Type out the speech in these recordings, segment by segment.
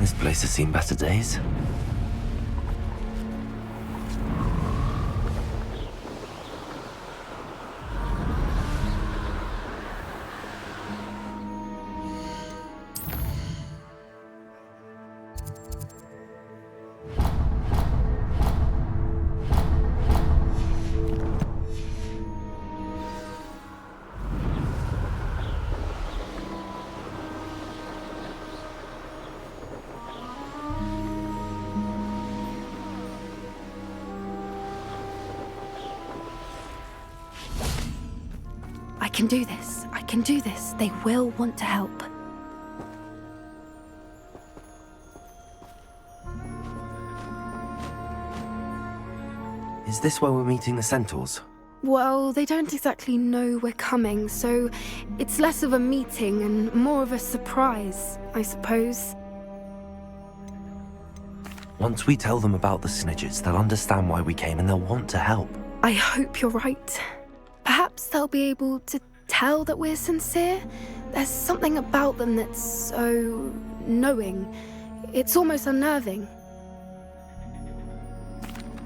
This place has seen better days. I can do this. I can do this. They will want to help. Is this where we're meeting the centaurs? Well, they don't exactly know we're coming, so it's less of a meeting and more of a surprise, I suppose. Once we tell them about the Snidgets, they'll understand why we came and they'll want to help. I hope you're right. Perhaps they'll be able to tell that we're sincere. There's something about them that's so knowing. It's almost unnerving.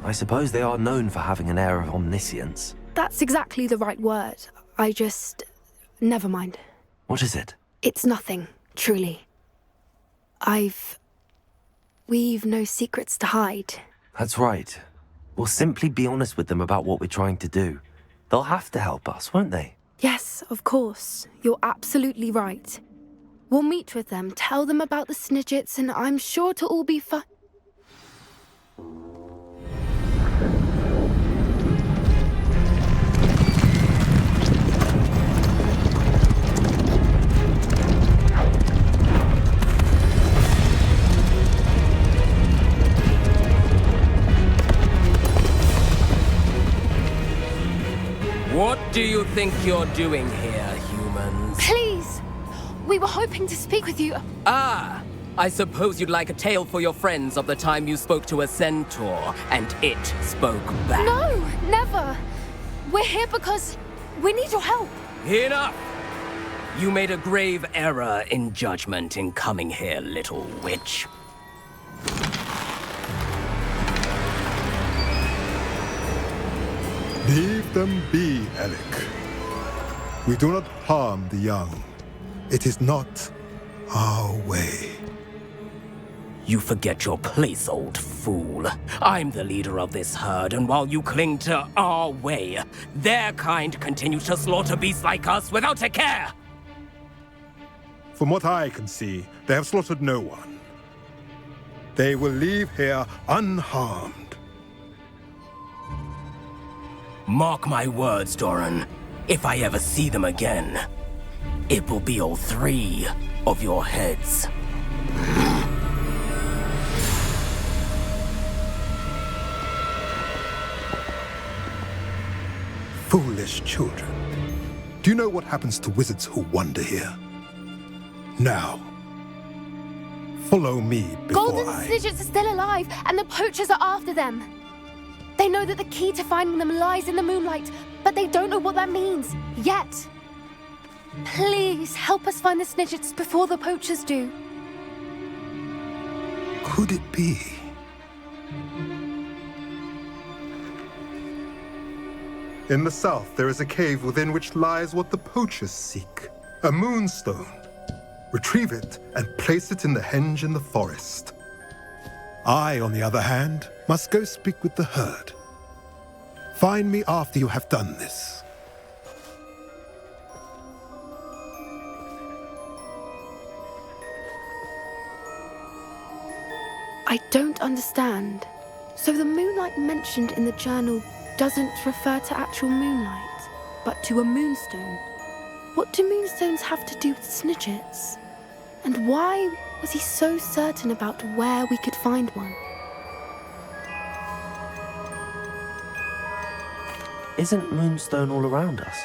I suppose they are known for having an air of omniscience. That's exactly the right word. I just... never mind. What is it? It's nothing, truly. We've no secrets to hide. That's right. We'll simply be honest with them about what we're trying to do. They'll have to help us, won't they? Yes, of course. You're absolutely right. We'll meet with them, tell them about the Snidgets, and I'm sure to all be fine. What do you think you're doing here, humans? Please! We were hoping to speak with you. Ah! I suppose you'd like a tale for your friends of the time you spoke to a centaur, and it spoke back. No, never! We're here because we need your help. Enough! You made a grave error in judgment in coming here, little witch. Leave them be, Alec. We do not harm the young. It is not our way. You forget your place, old fool. I'm the leader of this herd, and while you cling to our way, their kind continues to slaughter beasts like us without a care! From what I can see, they have slaughtered no one. They will leave here unharmed. Mark my words, Doran. If I ever see them again, it will be all 3 of your heads. Foolish children. Do you know what happens to wizards who wander here? Now, follow me before Golden Snidgets are still alive, and the poachers are after them. They know that the key to finding them lies in the moonlight, but they don't know what that means, yet. Please, help us find the Snidgets before the poachers do. Could it be? In the south, there is a cave within which lies what the poachers seek. A moonstone. Retrieve it and place it in the henge in the forest. I, on the other hand, must go speak with the herd. Find me after you have done this. I don't understand. So the moonlight mentioned in the journal doesn't refer to actual moonlight, but to a moonstone. What do moonstones have to do with Snidgets? And why was he so certain about where we could find one? Isn't Moonstone all around us?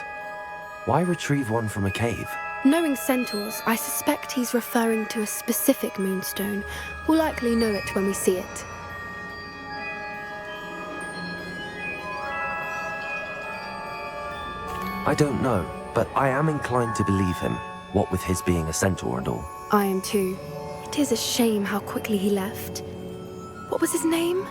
Why retrieve one from a cave? Knowing centaurs, I suspect he's referring to a specific moonstone. We'll likely know it when we see it. I don't know, but I am inclined to believe him, what with his being a centaur and all. I am too. It is a shame how quickly he left. What was his name?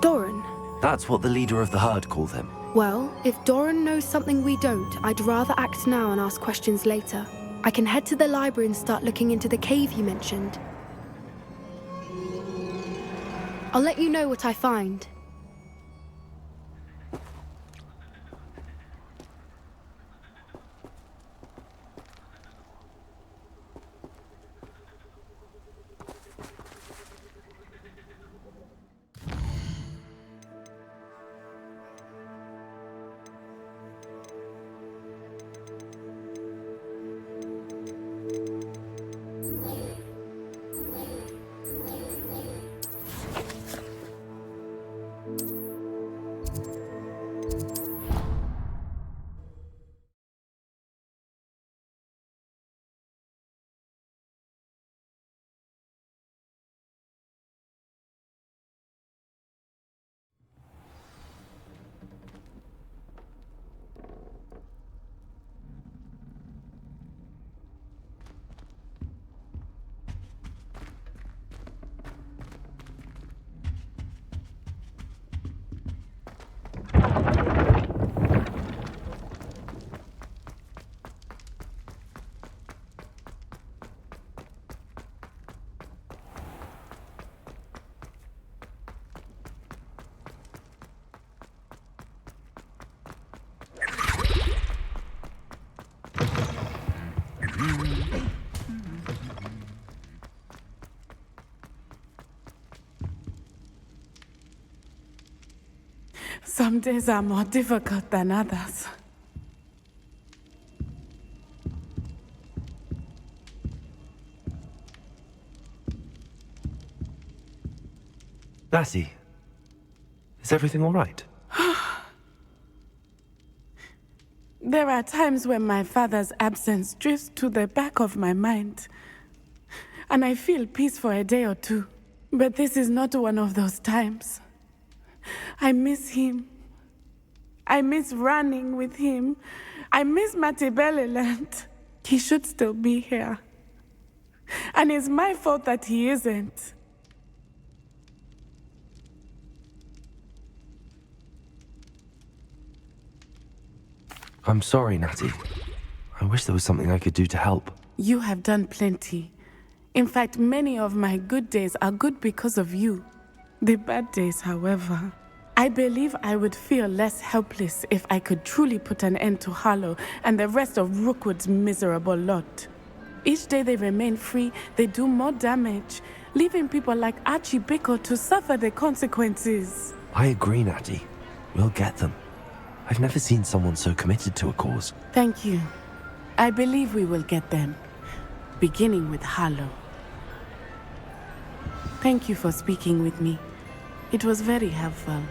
Doran. That's what the leader of the herd called him. Well, if Doran knows something we don't, I'd rather act now and ask questions later. I can head to the library and start looking into the cave you mentioned. I'll let you know what I find. Some days are more difficult than others. Lassie, is everything all right? There are times when my father's absence drifts to the back of my mind, and I feel peace for a day or two. But this is not one of those times. I miss him. I miss running with him. I miss Matibeleland. He should still be here. And it's my fault that he isn't. I'm sorry, Natty. I wish there was something I could do to help. You have done plenty. In fact, many of my good days are good because of you. The bad days, however, I believe I would feel less helpless if I could truly put an end to Harlow and the rest of Rookwood's miserable lot. Each day they remain free, they do more damage, leaving people like Archie Bickle to suffer the consequences. I agree, Natty. We'll get them. I've never seen someone so committed to a cause. Thank you. I believe we will get them, beginning with Harlow. Thank you for speaking with me. It was very helpful.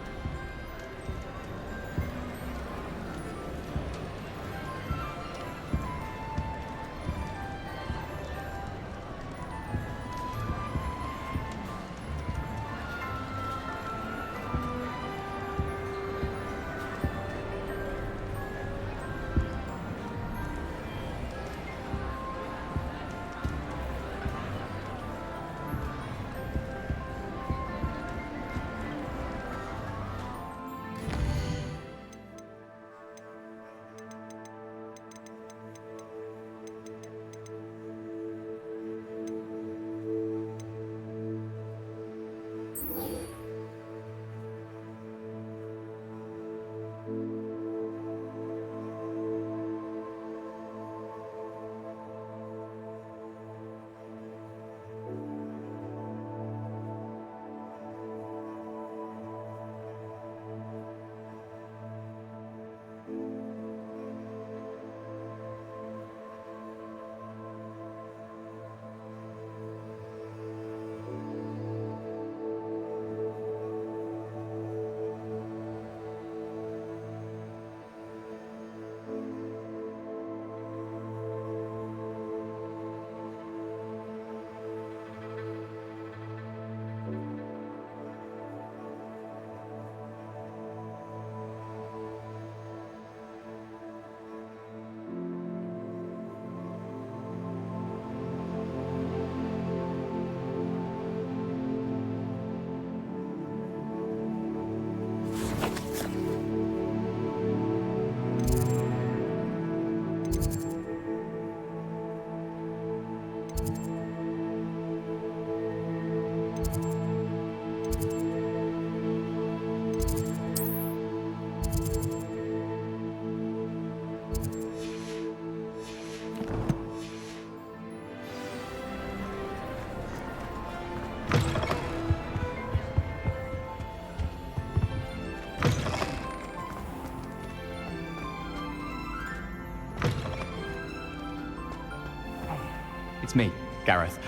it's me, Gareth.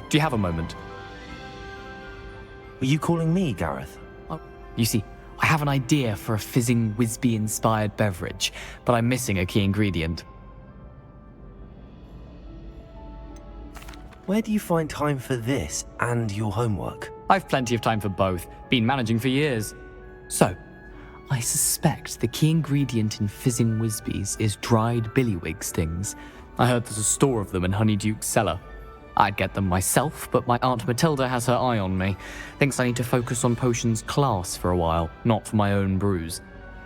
Do you have a moment? Were you calling me, Gareth? Oh, you see, I have an idea for a fizzing Whizbee-inspired beverage, but I'm missing a key ingredient. Where do you find time for this and your homework? I've plenty of time for both. Been managing for years. So, I suspect the key ingredient in fizzing Whizbees is dried billywig stings. I heard there's a store of them in Honeyduke's cellar. I'd get them myself, but my Aunt Matilda has her eye on me. Thinks I need to focus on potions class for a while, not for my own brews.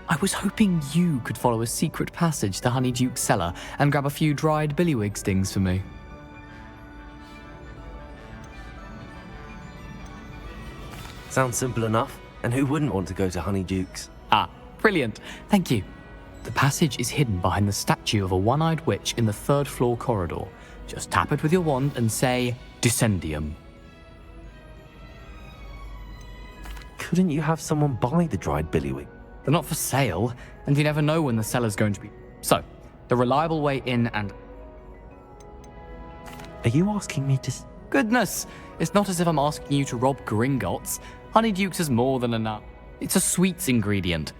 I was hoping you could follow a secret passage to Honeyduke's cellar and grab a few dried billywig stings for me. Sounds simple enough. And who wouldn't want to go to Honeyduke's? Ah, brilliant. Thank you. The passage is hidden behind the statue of a one-eyed witch in the 3rd floor corridor. Just tap it with your wand and say, Descendium. Couldn't you have someone buy the dried billywig? They're not for sale, and you never know when the seller's going to be. So, the reliable way in and... Are you asking me to... Goodness! It's not as if I'm asking you to rob Gringotts. Honeyduke's is more than enough. It's a sweets ingredient.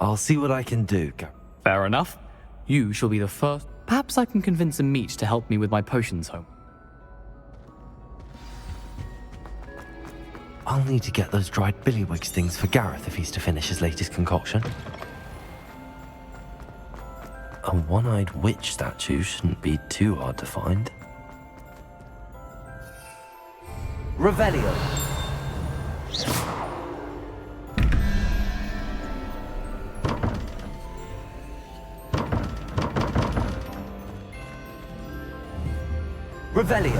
I'll see what I can do. Fair enough. You shall be the first. Perhaps I can convince a meat to help me with my potions home. I'll need to get those dried billywig stings for Gareth if he's to finish his latest concoction. A one-eyed witch statue shouldn't be too hard to find. Revelio. Revelio.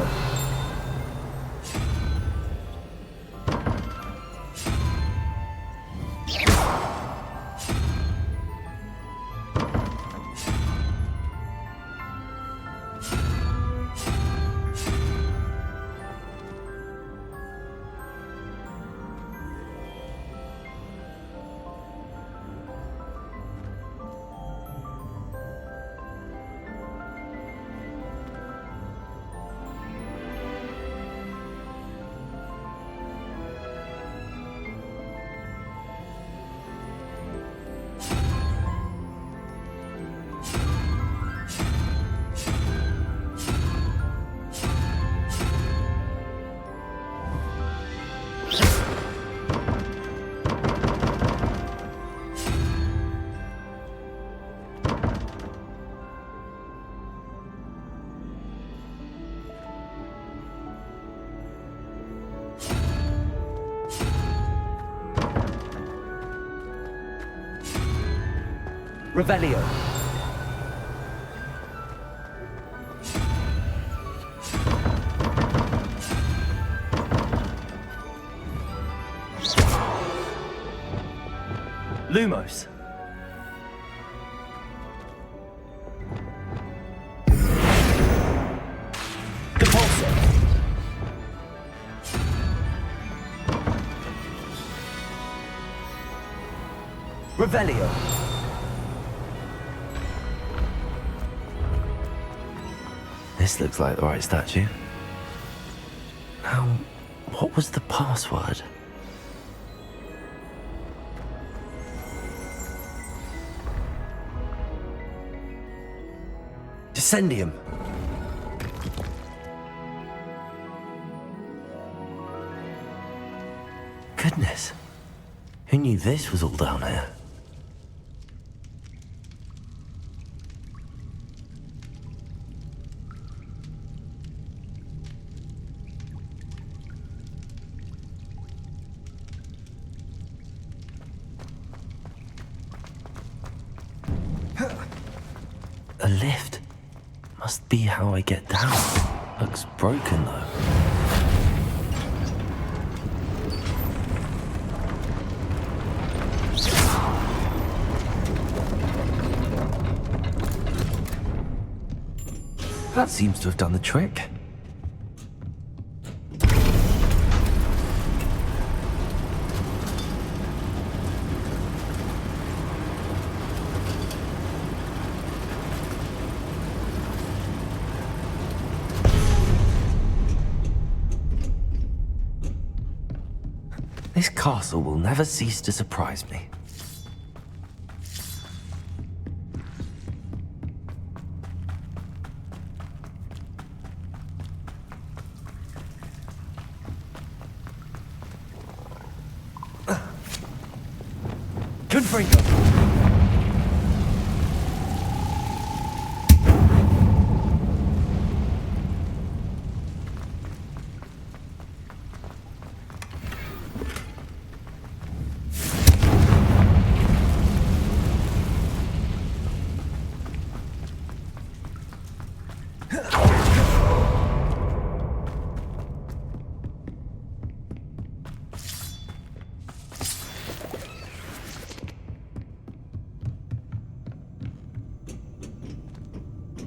Revelio. Lumos. Corsair. Revelio. This looks like the right statue. Now, what was the password? Descendium. Goodness. Who knew this was all down here? A lift. Must be how I get down. Looks broken though. That seems to have done the trick. This castle will never cease to surprise me. Confringo!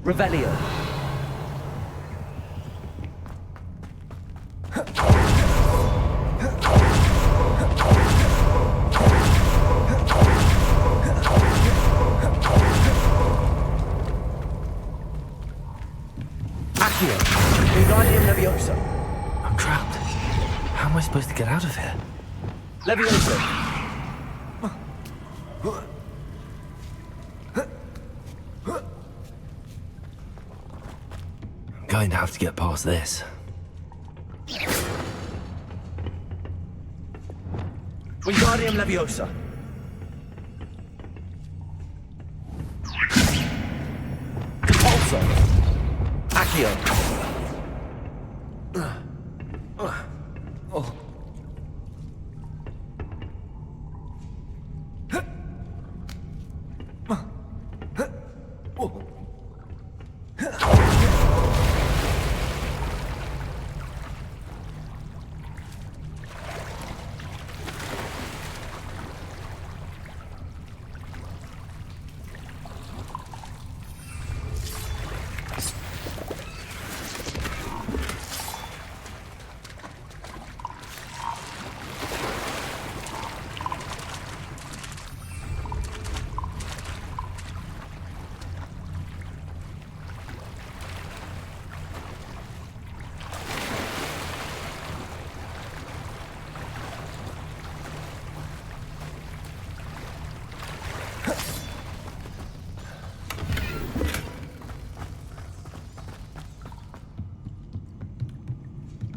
Revelio. Accio. Wingardium Leviosa. I'm trapped. How am I supposed to get out of here? Leviosa. I'm going to have to get past this. Wingardium Leviosa. Compulso. Accio.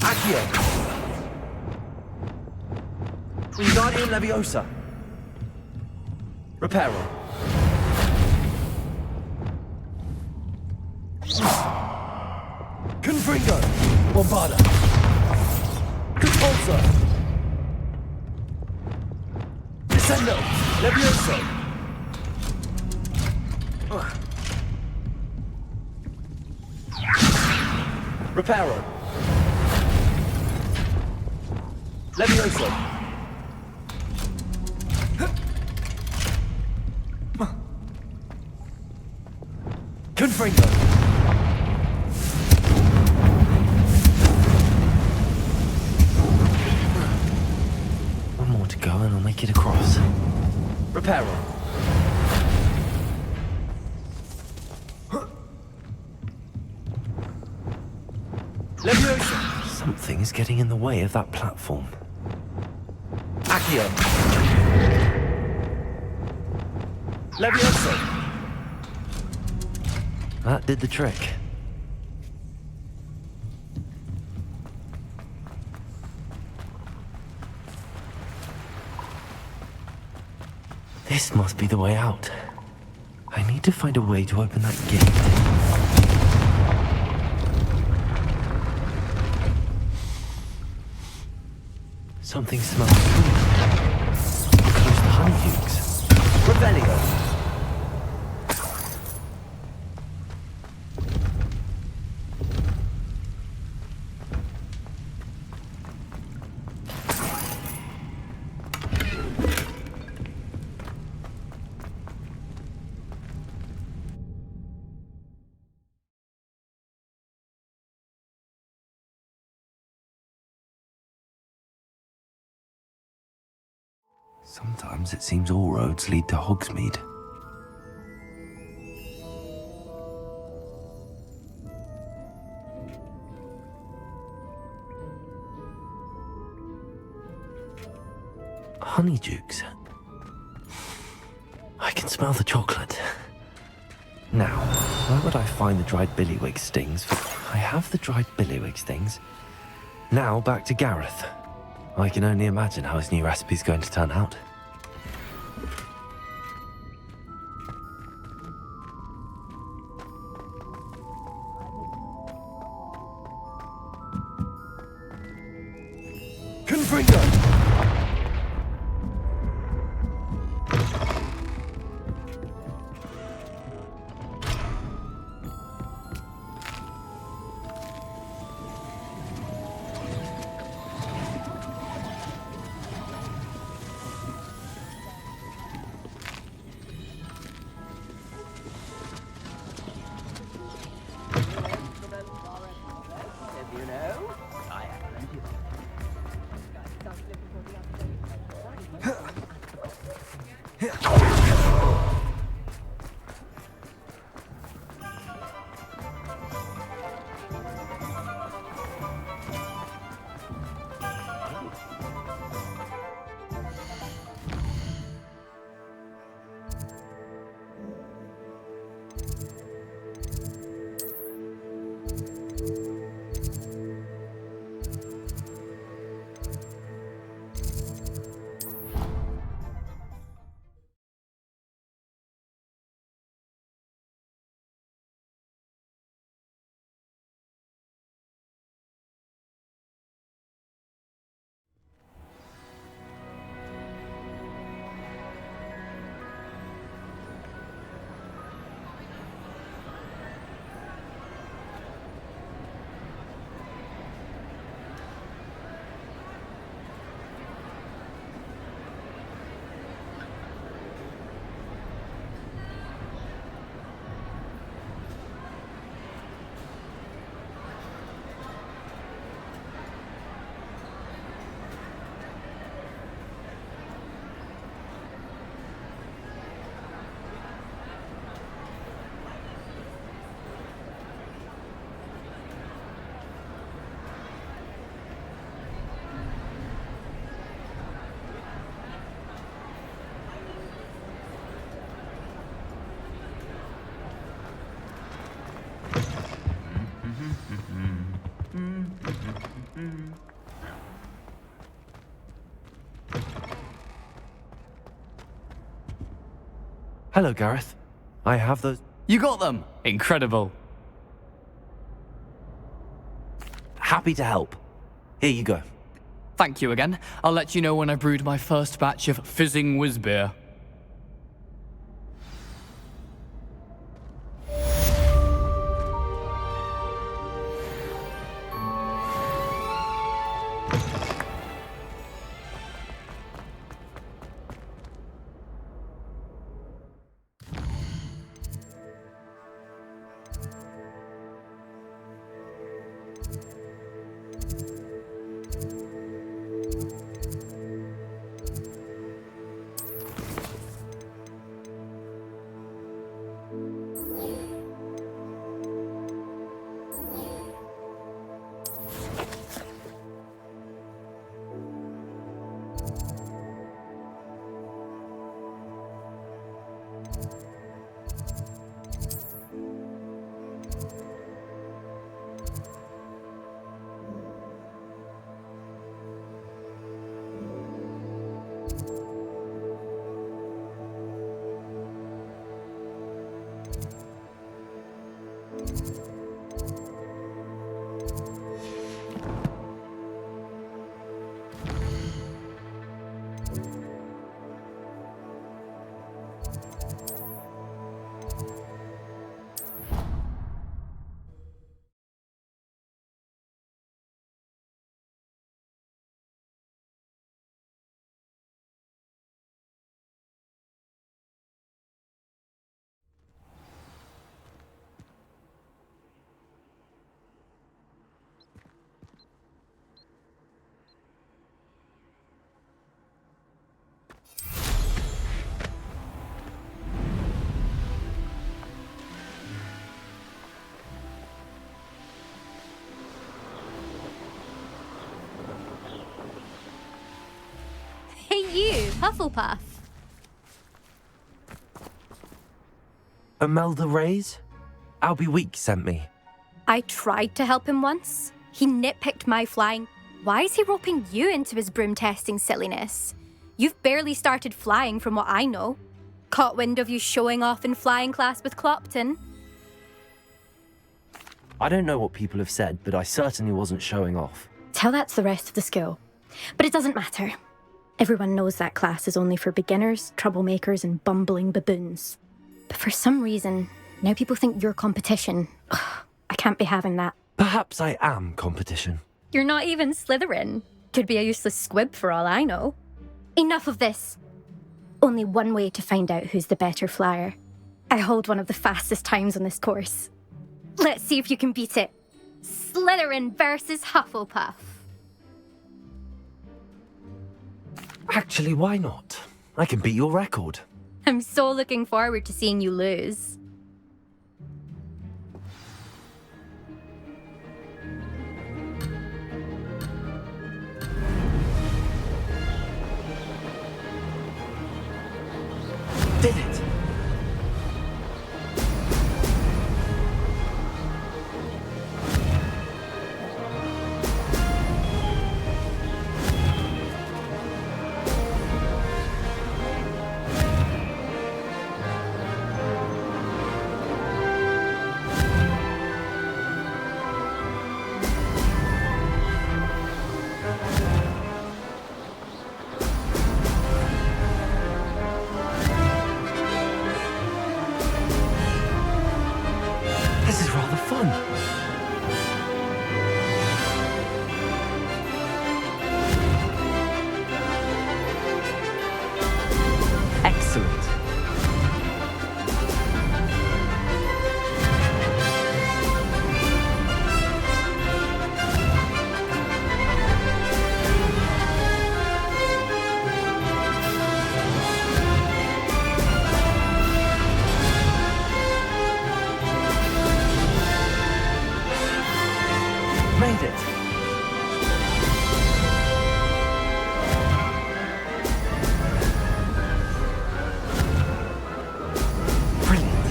Accio. Wingardium Leviosa. Reparo. Confringo. Bombarda. Compulso. Descendo. Levioso. Reparo. Levioso. Confringo. One more to go and I'll make it across. Reparo. Leviosa. Something is getting in the way of that platform. Accio. Levioso. That did the trick. This must be the way out. I need to find a way to open that gate. Something smells good. Close to Honeydukes. Revelio. Sometimes it seems all roads lead to Hogsmeade. Honeydukes. I can smell the chocolate. Now, where would I find the dried billywig stings? I have the dried billywig stings. Now, back to Gareth. I can only imagine how his new recipe's going to turn out. Confringo! Hello, Gareth. I have those... You got them! Incredible. Happy to help. Here you go. Thank you again. I'll let you know when I brewed my first batch of fizzing whiz beer. Hufflepuff. Imelda Reyes? Albie Weeks sent me. I tried to help him once. He nitpicked my flying. Why is he roping you into his broom testing silliness? You've barely started flying from what I know. Caught wind of you showing off in flying class with Clopton. I don't know what people have said, but I certainly wasn't showing off. Tell that to the rest of the school. But it doesn't matter. Everyone knows that class is only for beginners, troublemakers, and bumbling baboons. But for some reason, now people think you're competition. Ugh, I can't be having that. Perhaps I am competition. You're not even Slytherin. Could be a useless squib for all I know. Enough of this. Only one way to find out who's the better flyer. I hold one of the fastest times on this course. Let's see if you can beat it. Slytherin versus Hufflepuff. Actually, why not? I can beat your record. I'm so looking forward to seeing you lose. Did it! This is rather fun. Excellent. Made it. Brilliant.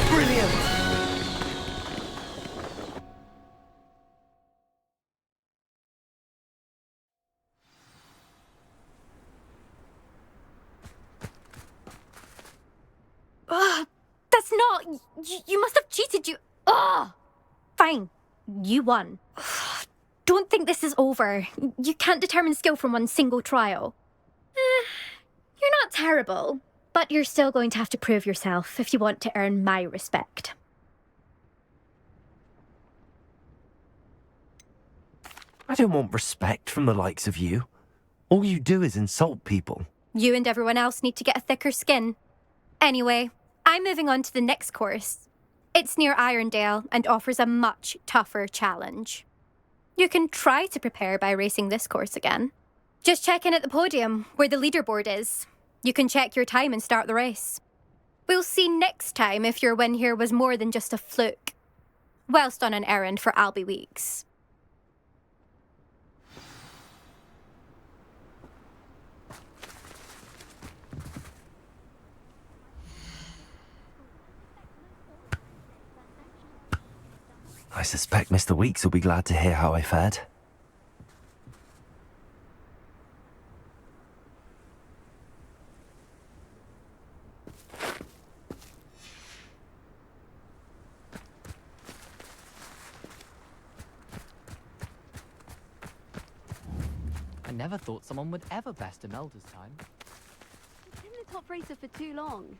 Brilliant. Ugh, that's not... You must have cheated, you... Ugh! Fine. You won. Don't think this is over. You can't determine skill from one single trial. You're not terrible, but you're still going to have to prove yourself if you want to earn my respect. I don't want respect from the likes of you. All you do is insult people. You and everyone else need to get a thicker skin. Anyway, I'm moving on to the next course. It's near Irondale and offers a much tougher challenge. You can try to prepare by racing this course again. Just check in at the podium, where the leaderboard is. You can check your time and start the race. We'll see next time if your win here was more than just a fluke, whilst on an errand for Albie Weeks. I suspect Mr. Weeks will be glad to hear how I fared. I never thought someone would ever best Imelda's time. It's been the top racer for too long.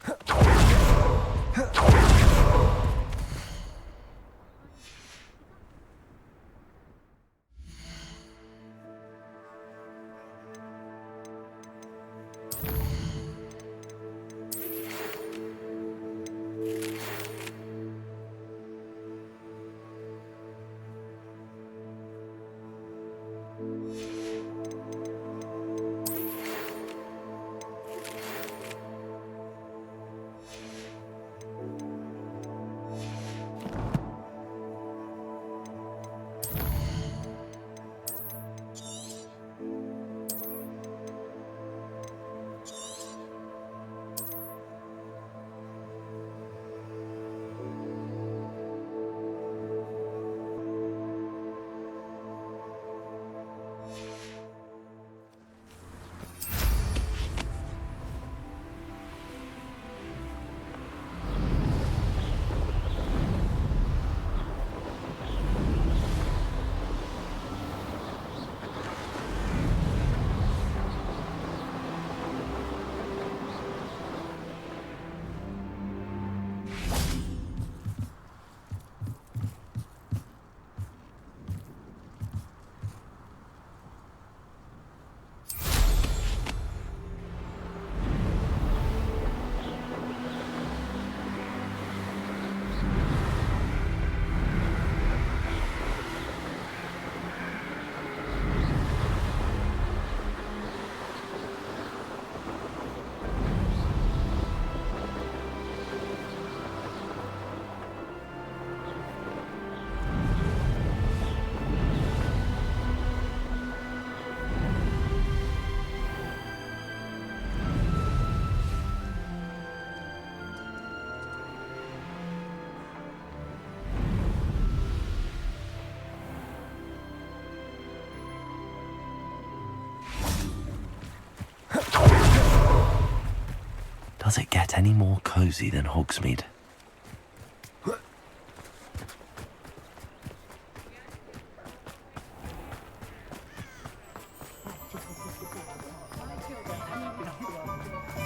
Does it get any more cozy than Hogsmeade?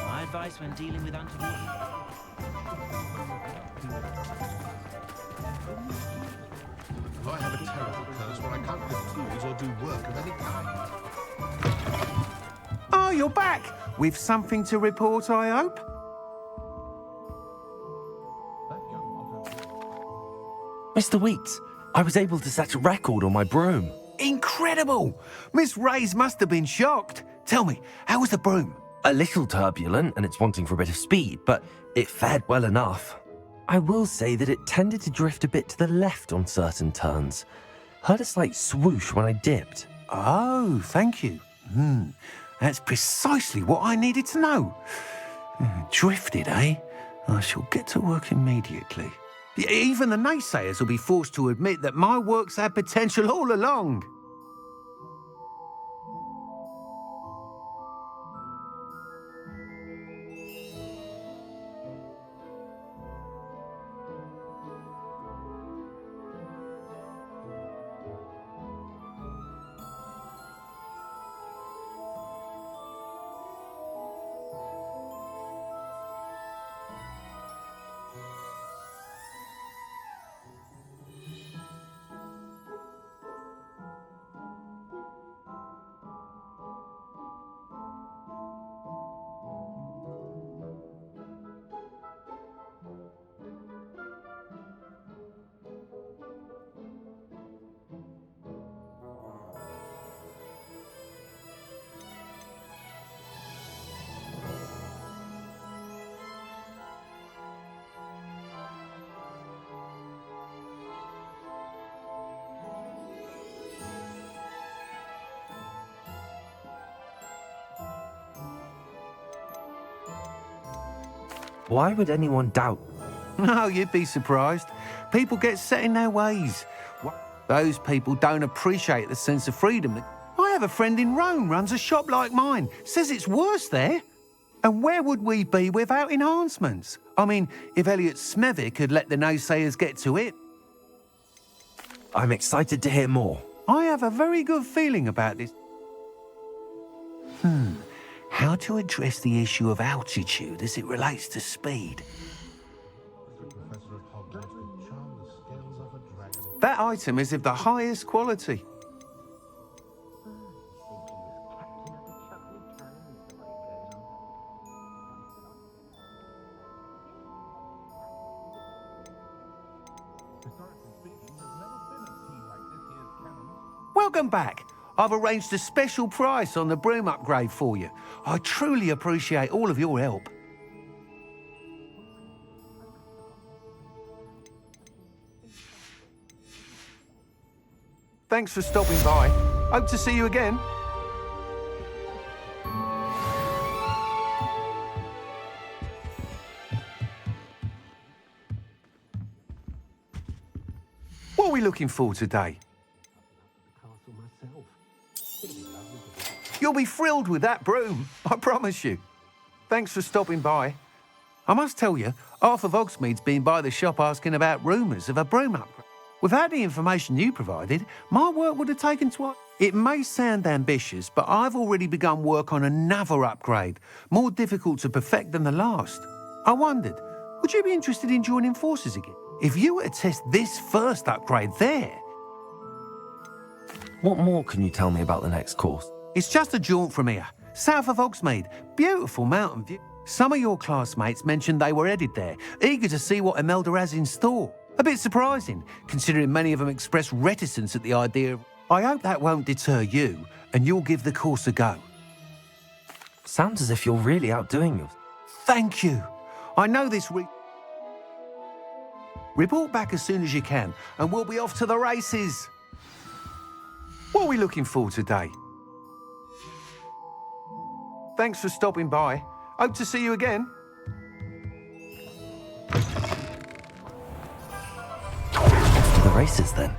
My advice when dealing with untoward... I have a terrible curse where I can't lift tools or do work of any kind. Oh, you're back! With something to report, I hope? Mr. Weeks, I was able to set a record on my broom. Incredible! Miss Ray's must have been shocked. Tell me, how was the broom? A little turbulent and it's wanting for a bit of speed, but it fared well enough. I will say that it tended to drift a bit to the left on certain turns. Heard a slight swoosh when I dipped. Oh, thank you. That's precisely what I needed to know. Drifted, eh? I shall get to work immediately. Even the naysayers will be forced to admit that my work's had potential all along. Why would anyone doubt? No, you'd be surprised. People get set in their ways. Those people don't appreciate the sense of freedom. I have a friend in Rome runs a shop like mine. Says it's worse there. And where would we be without enhancements? I mean, if Elliot Smethwick could let the naysayers get to it. I'm excited to hear more. I have a very good feeling about this. How to address the issue of altitude as it relates to speed. Professor of Hogwarts could charm the scales of a dragon. That item is of the highest quality. Welcome back. I've arranged a special price on the broom upgrade for you. I truly appreciate all of your help. Thanks for stopping by. Hope to see you again. What are we looking for today? You'll be thrilled with that broom, I promise you. Thanks for stopping by. I must tell you, half of Hogsmeade's been by the shop asking about rumours of a broom upgrade. Without the information you provided, my work would have taken twice. It may sound ambitious, but I've already begun work on another upgrade, more difficult to perfect than the last. I wondered, would you be interested in joining forces again? If you were to test this first upgrade there... What more can you tell me about the next course? It's just a jaunt from here, south of Hogsmeade. Beautiful mountain view. Some of your classmates mentioned they were headed there, eager to see what Imelda has in store. A bit surprising, considering many of them expressed reticence at the idea of... I hope that won't deter you, and you'll give the course a go. Sounds as if you're really outdoing yours. Thank you. I know this Report back as soon as you can, and we'll be off to the races. What are we looking for today? Thanks for stopping by. Hope to see you again. Off to the races then.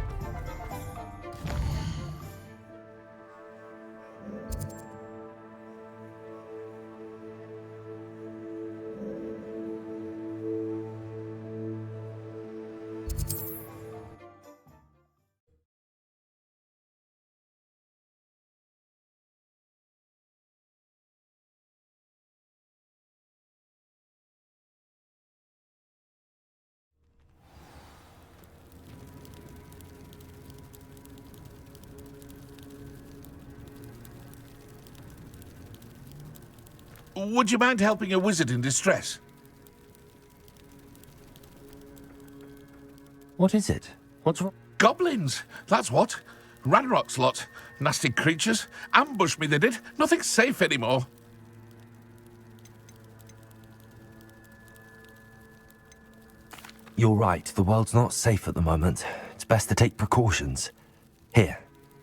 Would you mind helping a wizard in distress? What is it? What's wrong? Goblins, that's what. Ranrock's lot. Nasty creatures. Ambushed me, they did. Nothing's safe anymore. You're right, the world's not safe at the moment. It's best to take precautions. Here,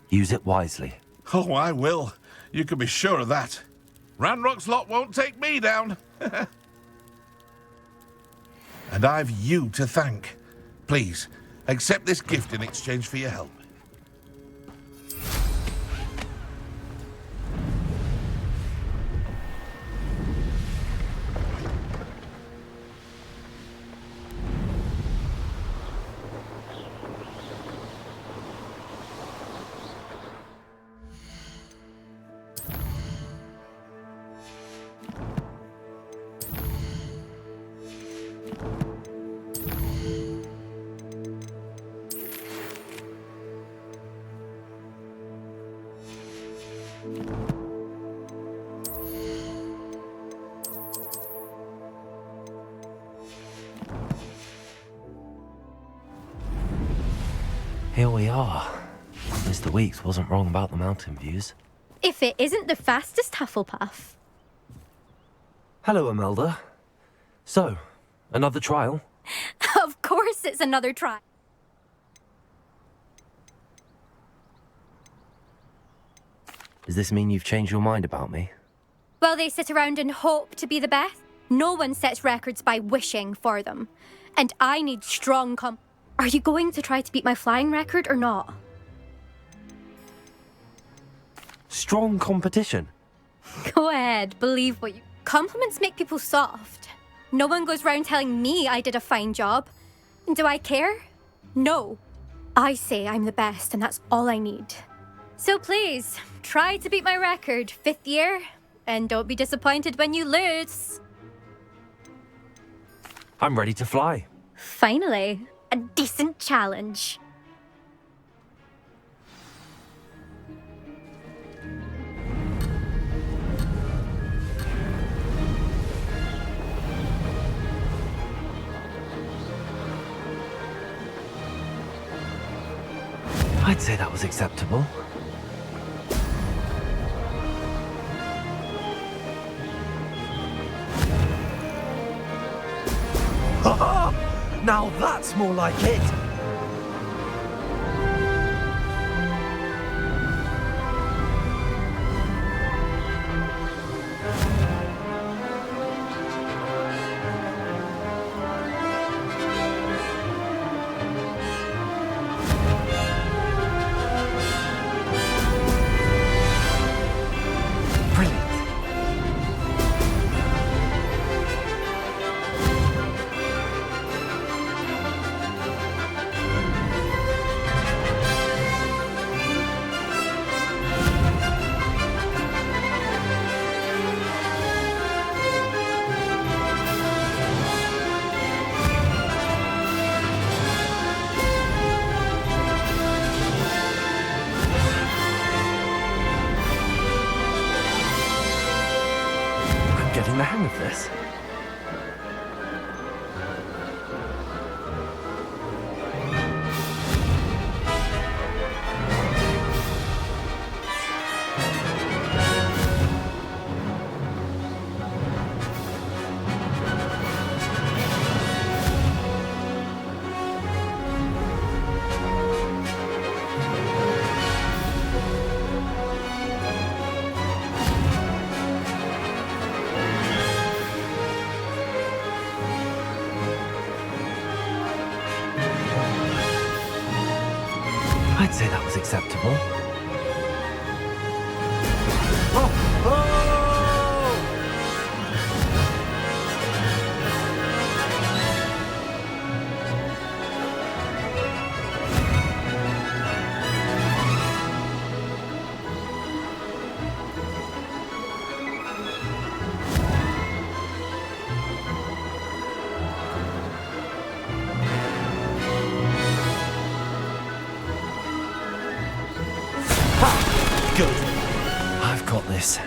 use it wisely. Oh, I will. You can be sure of that. Ranrock's lot won't take me down. And I've you to thank. Please, accept this gift in exchange for your help. Here we are. Mr. Weeks wasn't wrong about the mountain views. If it isn't the fastest Hufflepuff. Hello, Imelda. So, another trial? Of course it's another try. Does this mean you've changed your mind about me? Well, they sit around and hope to be the best. No one sets records by wishing for them. And I need strong Are you going to try to beat my flying record or not? Strong competition? Go ahead, believe what you... Compliments make people soft. No one goes round telling me I did a fine job. And do I care? No. I say I'm the best and that's all I need. So please, try to beat my record, 5th year, and don't be disappointed when you lose. I'm ready to fly. Finally, a decent challenge. I'd say that was acceptable. Now that's more like it! Getting the hang of this. I'd say that was acceptable. Good. I've got this.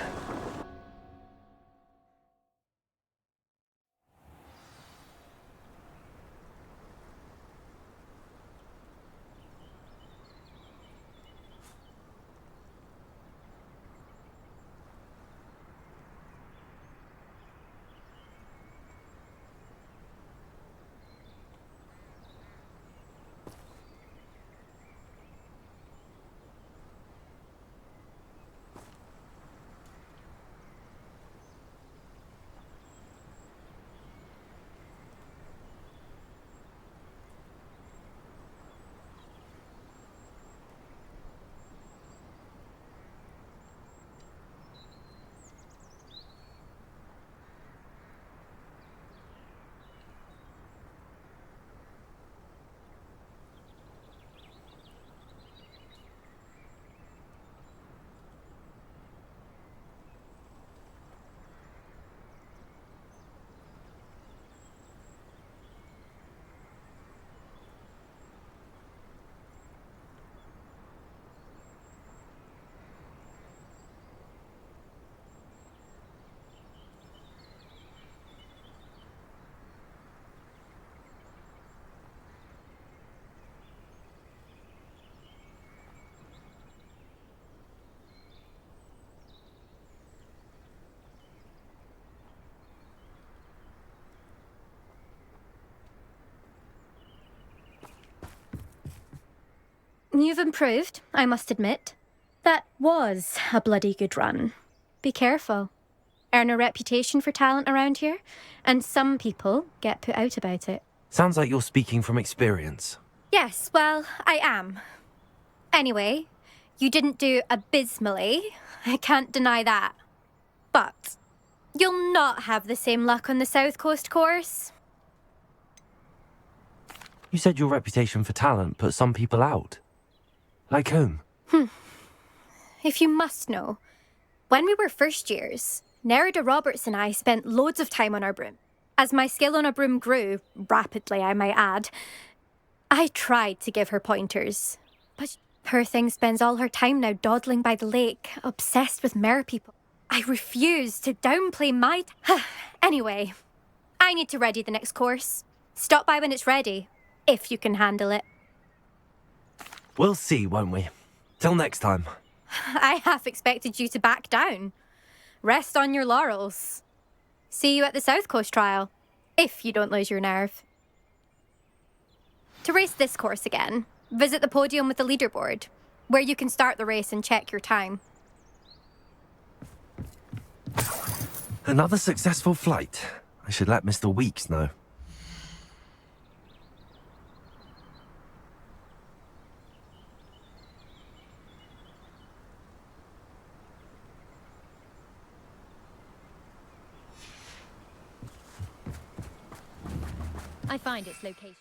You've improved, I must admit. That was a bloody good run. Be careful. Earn a reputation for talent around here, and some people get put out about it. Sounds like you're speaking from experience. Yes, well, I am. Anyway, you didn't do abysmally. I can't deny that. But you'll not have the same luck on the South Coast course. You said your reputation for talent put some people out. Like whom? If you must know, when we were first years, Nerida Roberts and I spent loads of time on our broom. As my skill on a broom grew, rapidly I might add, I tried to give her pointers. But poor thing spends all her time now dawdling by the lake, obsessed with merpeople. I refuse to downplay my... Anyway, I need to ready the next course. Stop by when it's ready, if you can handle it. We'll see, won't we? Till next time. I half expected you to back down. Rest on your laurels. See you at the South Coast trial, if you don't lose your nerve. To race this course again, visit the podium with the leaderboard, where you can start the race and check your time. Another successful flight. I should let Mr. Weeks know. I find its location.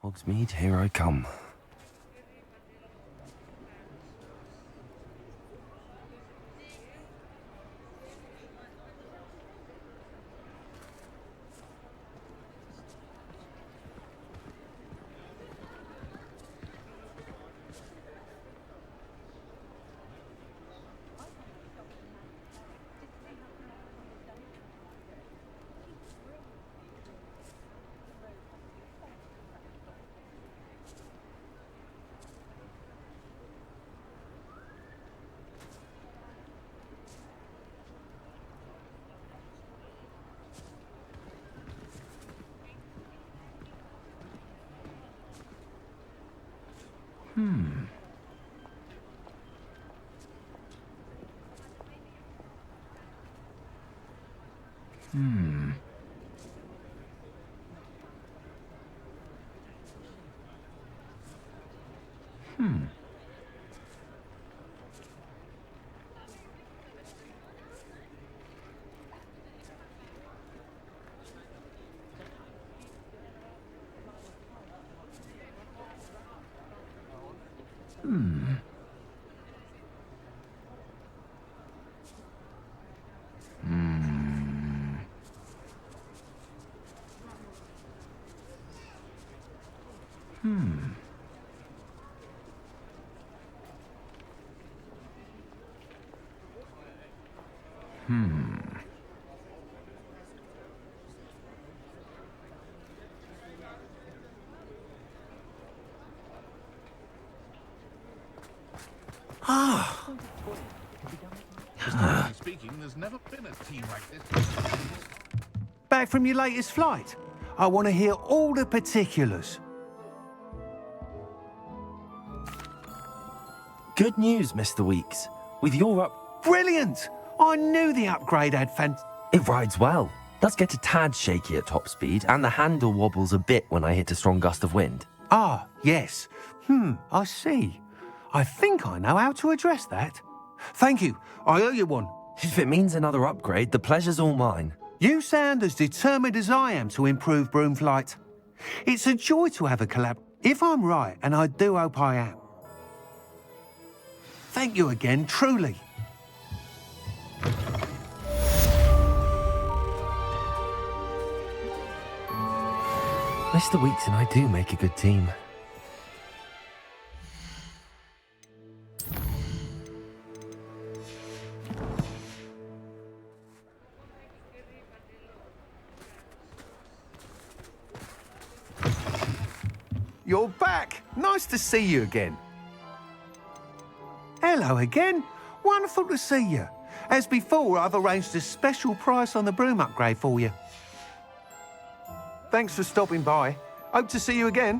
Hogsmeade, here I come. Speaking, there's never been a team like this. Back from your latest flight? I want to hear all the particulars. Good news, Mr. Weeks. With your up... Brilliant! I knew the upgrade had It rides well. Does get a tad shaky at top speed, and the handle wobbles a bit when I hit a strong gust of wind. Ah, yes. I see. I think I know how to address that. Thank you. I owe you one. If it means another upgrade, the pleasure's all mine. You sound as determined as I am to improve broom flight. It's a joy to have a collab. If I'm right, and I do hope I am. Thank you again, truly. Mr. Weeks and I do make a good team. You're back. Nice to see you again. Hello again. Wonderful to see you. As before, I've arranged a special price on the broom upgrade for you. Thanks for stopping by. Hope to see you again.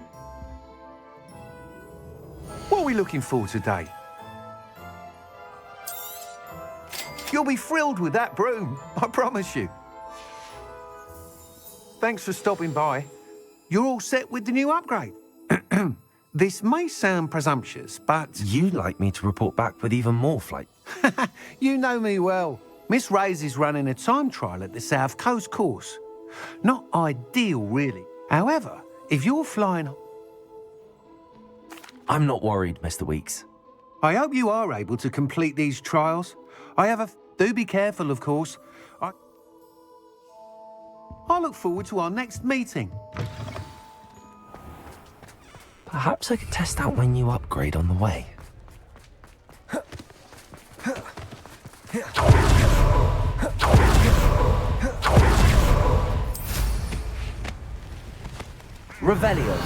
What are we looking for today? You'll be thrilled with that broom, I promise you. Thanks for stopping by. You're all set with the new upgrade. This may sound presumptuous, but... You'd like me to report back with even more flight. You know me well. Miss Ray's is running a time trial at the South Coast course. Not ideal, really. However, if you're flying... I'm not worried, Mr. Weeks. I hope you are able to complete these trials. Do be careful, of course. I look forward to our next meeting. Perhaps I could test out my new upgrade on the way. Revelio.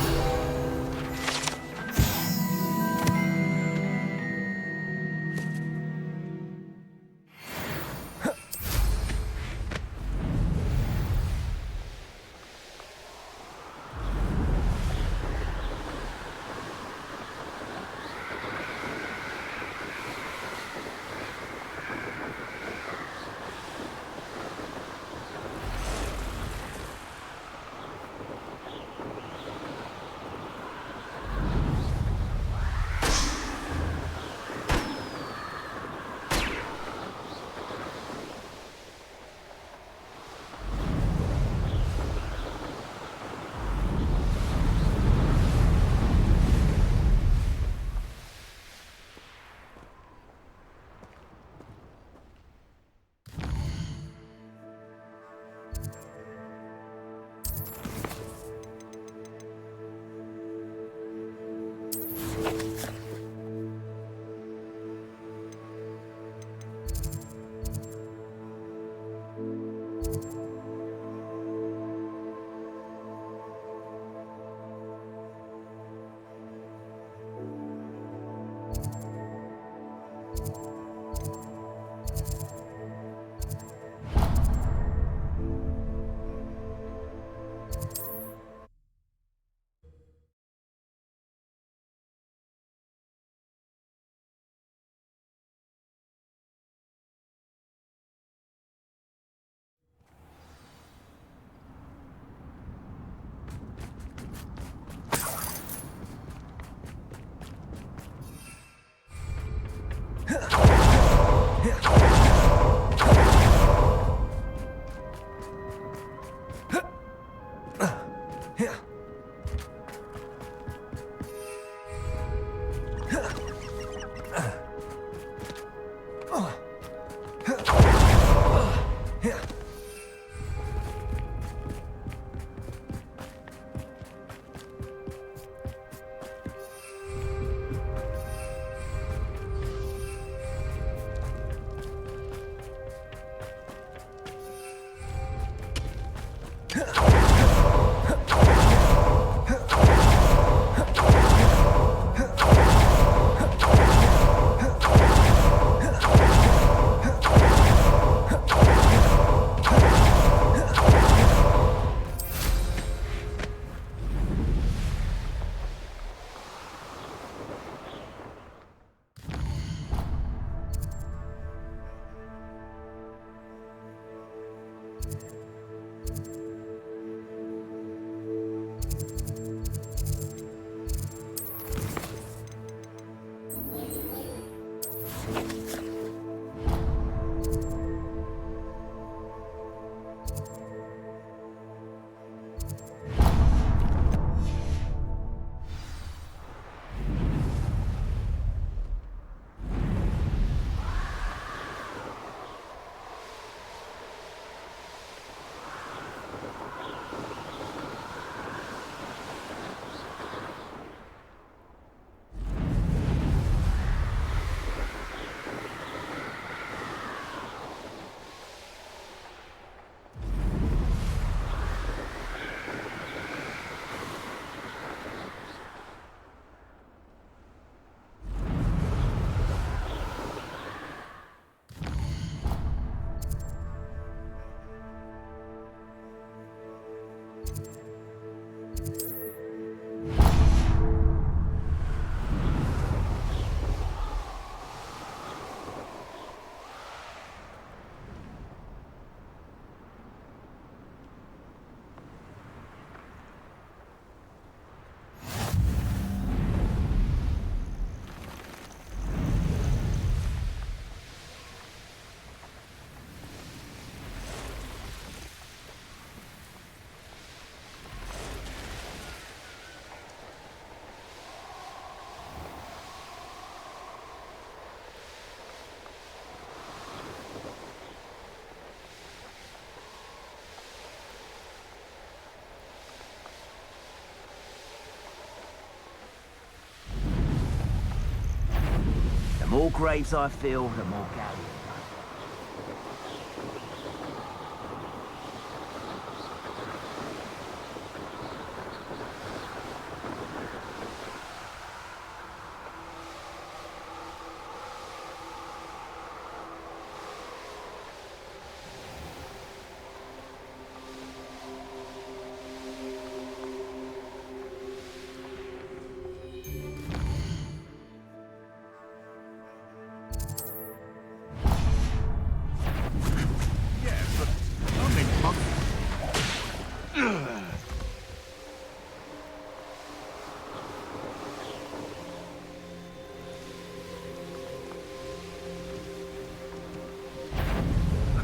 The more graves I fill, the more galleons.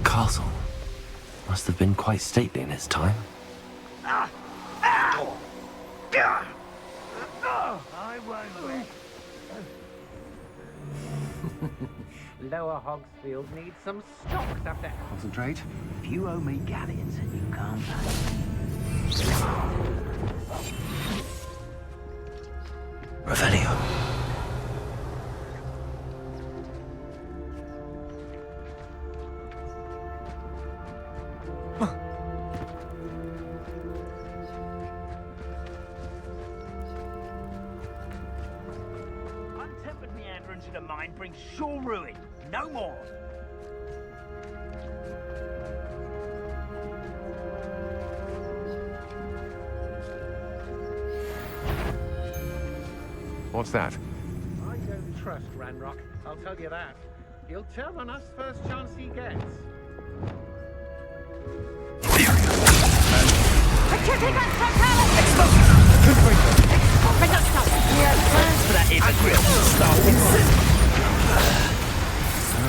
Castle must have been quite stately in its time. I won't win. Lower Hogsfield needs some stocks after. Concentrate. If you owe me galleons, you can't pay. Revelio. Untempered meanderings in a mine bring sure ruin. No more. What's that? I don't trust Ranrock, I'll tell you that. He'll turn on us first chance he gets.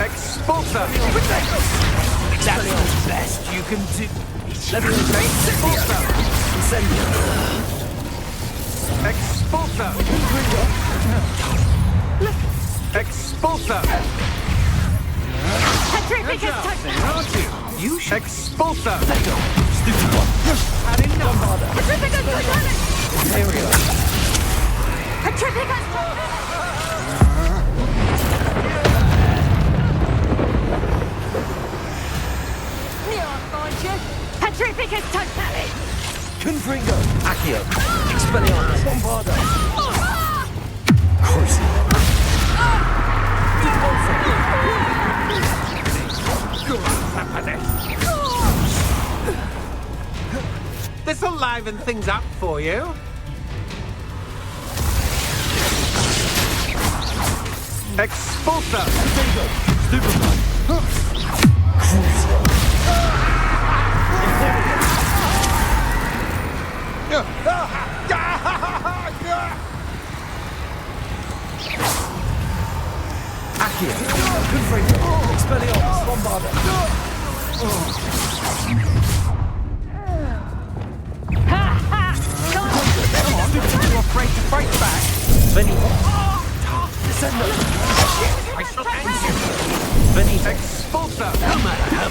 Expulsor! That's the best you can do. Expulsor! Expulsor! Expulsor! Aren't you? You should expulsor! Stupid one! Had enough! Petrificus totale! Confringo! Accio! Expelliarmus! Bombardo! Corsair! This'll liven things up for you. Expulsor! Stupid one!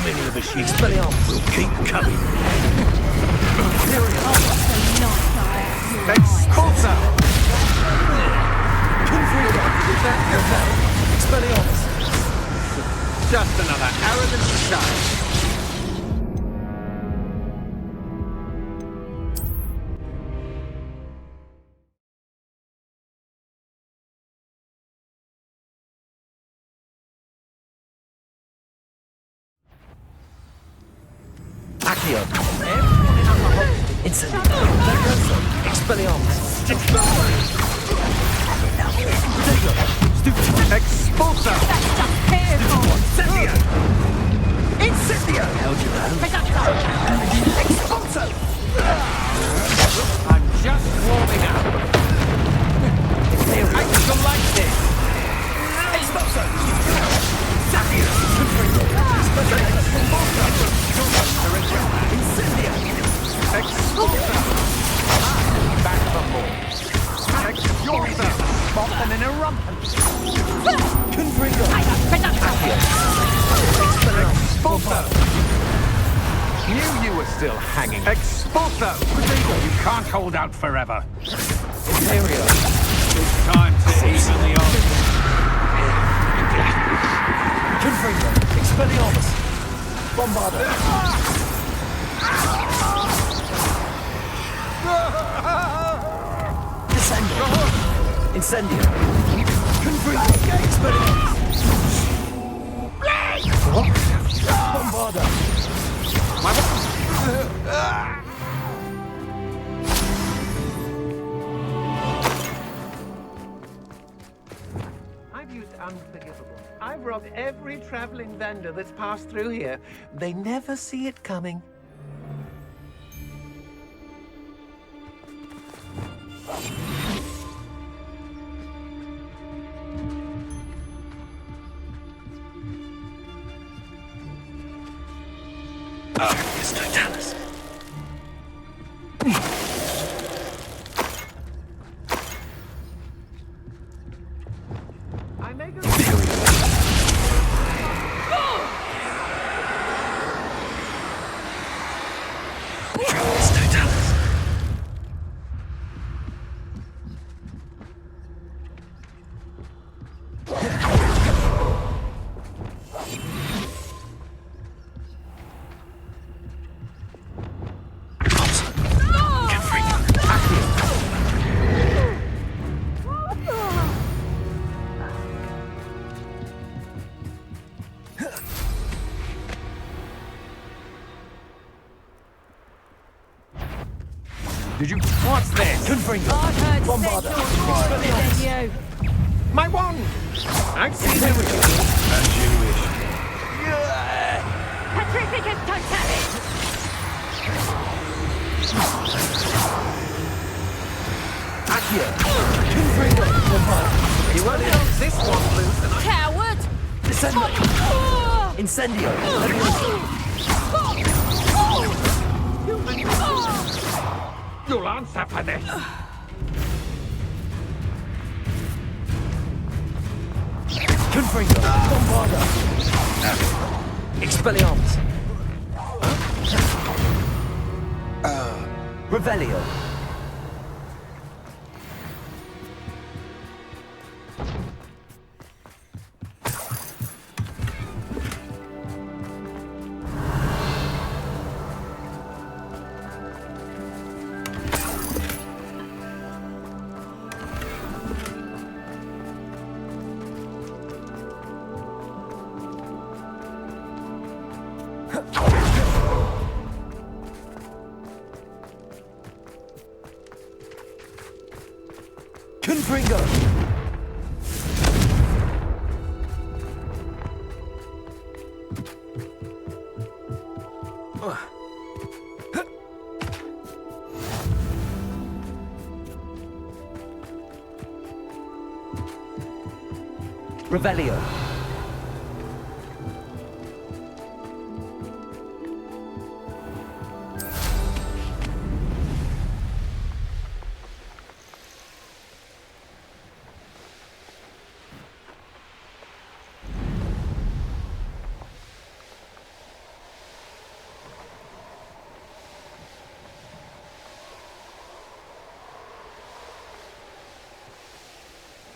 many of us will keep coming. Expulsor! Expelliarmus! Just another arrogant child. Accio! Incendio! Expelliarmus! Expulsor! Incendio! Incendio! Expulso! I'm just warming up. I can like this. Expulso! Incendio! Expulsor! Back for more. Expulsor! Bottom in a rumpus. Confringo! Expulsor! Knew you were still hanging. Expulsor! You can't hold out forever. Imperio! It's time to even the odds. Confringo! Expelliarmus! Bombarda! Descendo! Incendio! Confringo! Expelliarmus! Bombarda! I've used Unforgivable. I've robbed every traveling vendor that's passed through here. They never see it coming. It's Totalis. I make a... It's Totalis. Did you... What's this? Confringo! Bombarda! You. My wand! I've seen everything. As you wish. Petrificus Totalis! Accio! Confringo! Bombarda! You won't help this one loose and I... Coward! Descendo! Incendio! You'll answer for this. Confringo! Bombarda! Expelliarmus! Revelio! Confringo! Revelio!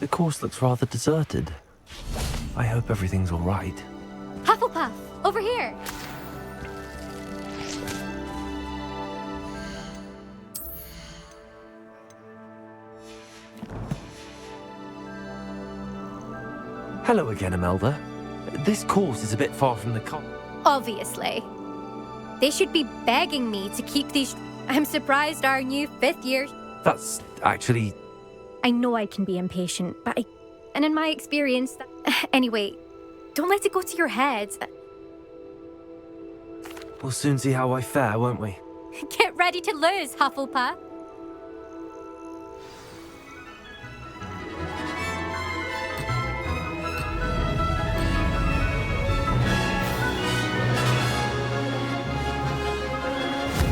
The course looks rather deserted. I hope everything's all right. Hufflepuff, over here! Hello again, Imelda. This course is a bit far from the Obviously. They should be begging me to keep these... I'm surprised our new 5th year... That's actually... I know I can be impatient, but And in my experience... Anyway, don't let it go to your head. We'll soon see how I fare, won't we? Get ready to lose, Hufflepuff.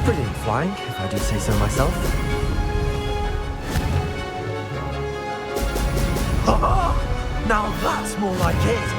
Brilliant flying, if I do say so myself. Now that's more like it!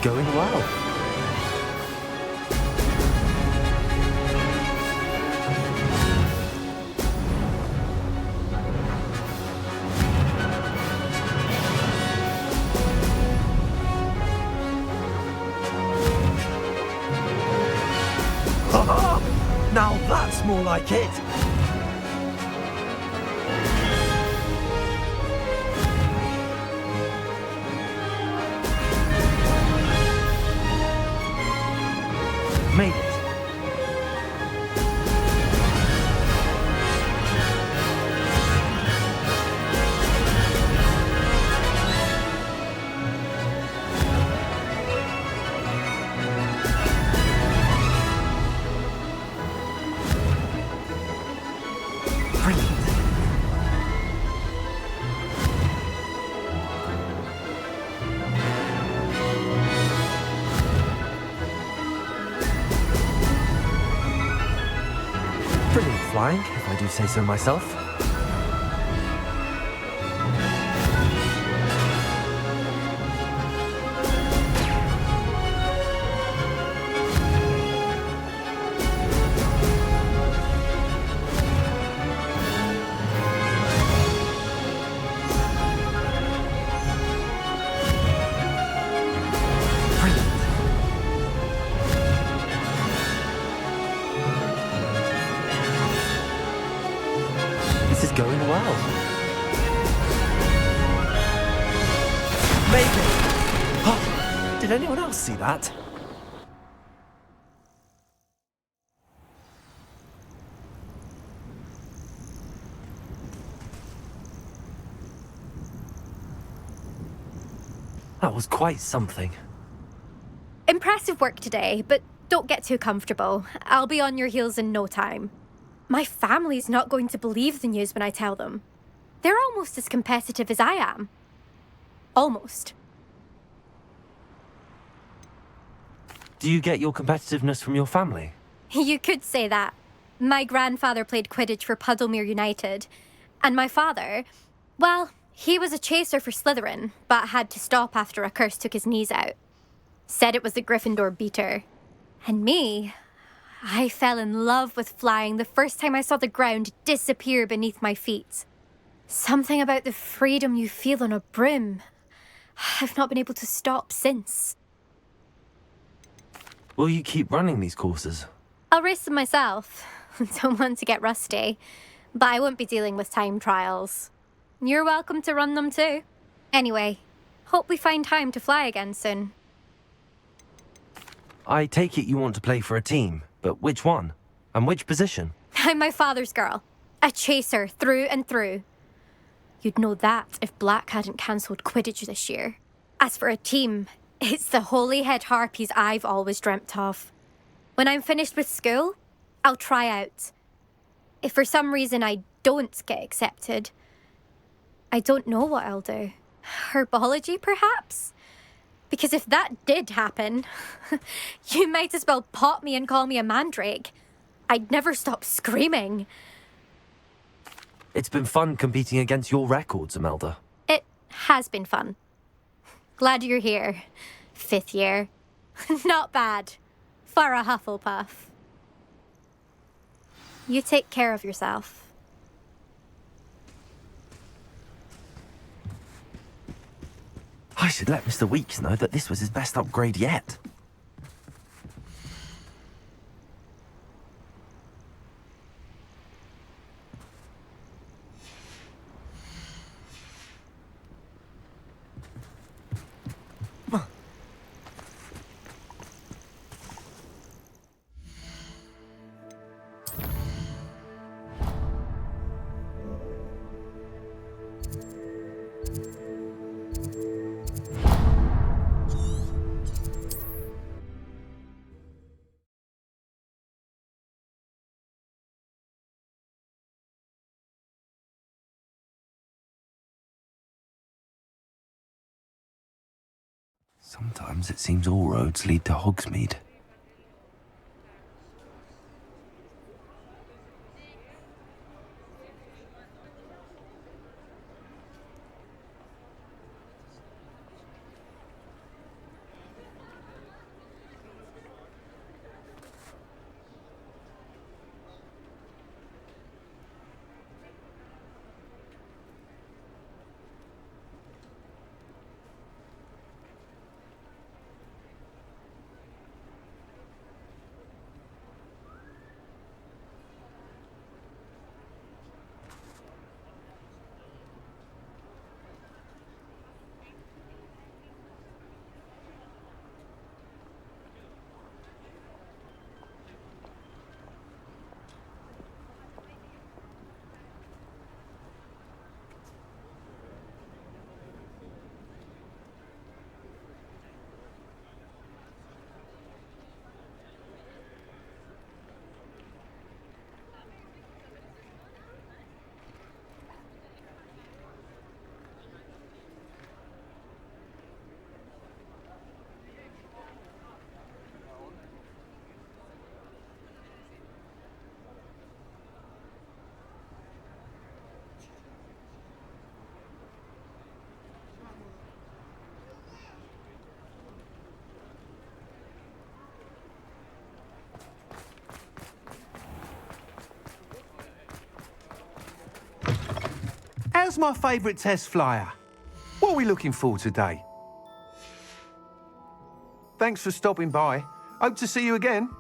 Going well. Now that's more like it. Made it. Brilliant. Brilliant flying, if I do say so myself. This is going well. Maybe. Oh, did anyone else see that? That was quite something. Impressive work today, but don't get too comfortable. I'll be on your heels in no time. My family's not going to believe the news when I tell them. They're almost as competitive as I am. Almost. Do you get your competitiveness from your family? You could say that. My grandfather played Quidditch for Puddlemere United. And my father, well, he was a chaser for Slytherin, but had to stop after a curse took his knees out. Said it was the Gryffindor beater. And me, I fell in love with flying the first time I saw the ground disappear beneath my feet. Something about the freedom you feel on a broom. I've not been able to stop since. Will you keep running these courses? I'll race them myself. Don't want to get rusty. But I won't be dealing with time trials. You're welcome to run them too. Anyway, hope we find time to fly again soon. I take it you want to play for a team, but which one? And which position? I'm my father's girl. A chaser through and through. You'd know that if Black hadn't cancelled Quidditch this year. As for a team, it's the Holyhead Harpies I've always dreamt of. When I'm finished with school, I'll try out. If for some reason I don't get accepted, I don't know what I'll do. Herbology, perhaps? Because if that did happen, you might as well pop me and call me a mandrake. I'd never stop screaming. It's been fun competing against your records, Imelda. It has been fun. Glad you're here. 5th year. Not bad. For a Hufflepuff. You take care of yourself. I should let Mr. Weeks know that this was his best upgrade yet. Sometimes it seems all roads lead to Hogsmeade. How's my favourite test flyer? What are we looking for today? Thanks for stopping by. Hope to see you again.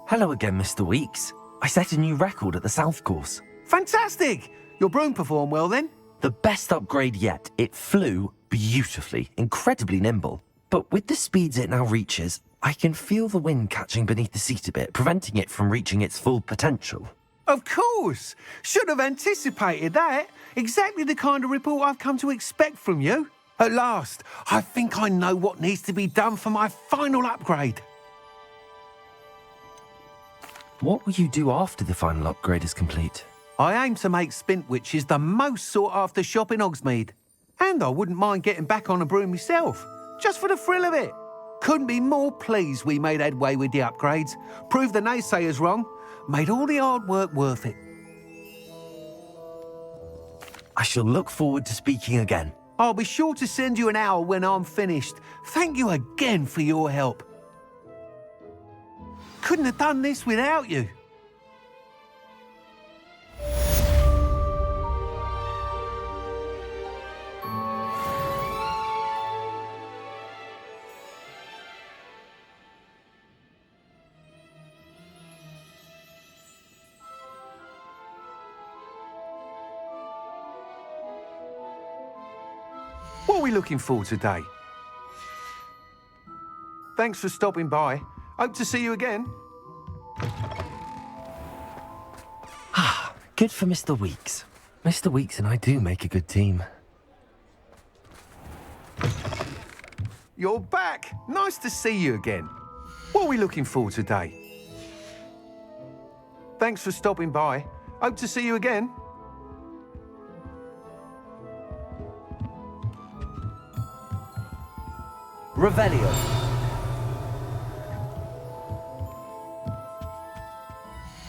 Hello again, Mr. Weeks. I set a new record at the South Course. Fantastic! Your broom performed well then? The best upgrade yet. It flew beautifully, incredibly nimble. But with the speeds it now reaches, I can feel the wind catching beneath the seat a bit, preventing it from reaching its full potential. Of course! Should have anticipated that. Exactly the kind of report I've come to expect from you. At last, I think I know what needs to be done for my final upgrade. What will you do after the final upgrade is complete? I aim to make Spintwitches the most sought-after shop in Hogsmeade. And I wouldn't mind getting back on a broom myself, just for the thrill of it. Couldn't be more pleased we made headway with the upgrades, proved the naysayers wrong, made all the hard work worth it. I shall look forward to speaking again. I'll be sure to send you an hour when I'm finished. Thank you again for your help. Couldn't have done this without you. What are we looking for today? Thanks for stopping by. Hope to see you again. Good for Mr. Weeks. Mr. Weeks and I do make a good team. You're back. Nice to see you again. What are we looking for today? Thanks for stopping by. Hope to see you again. Revelio.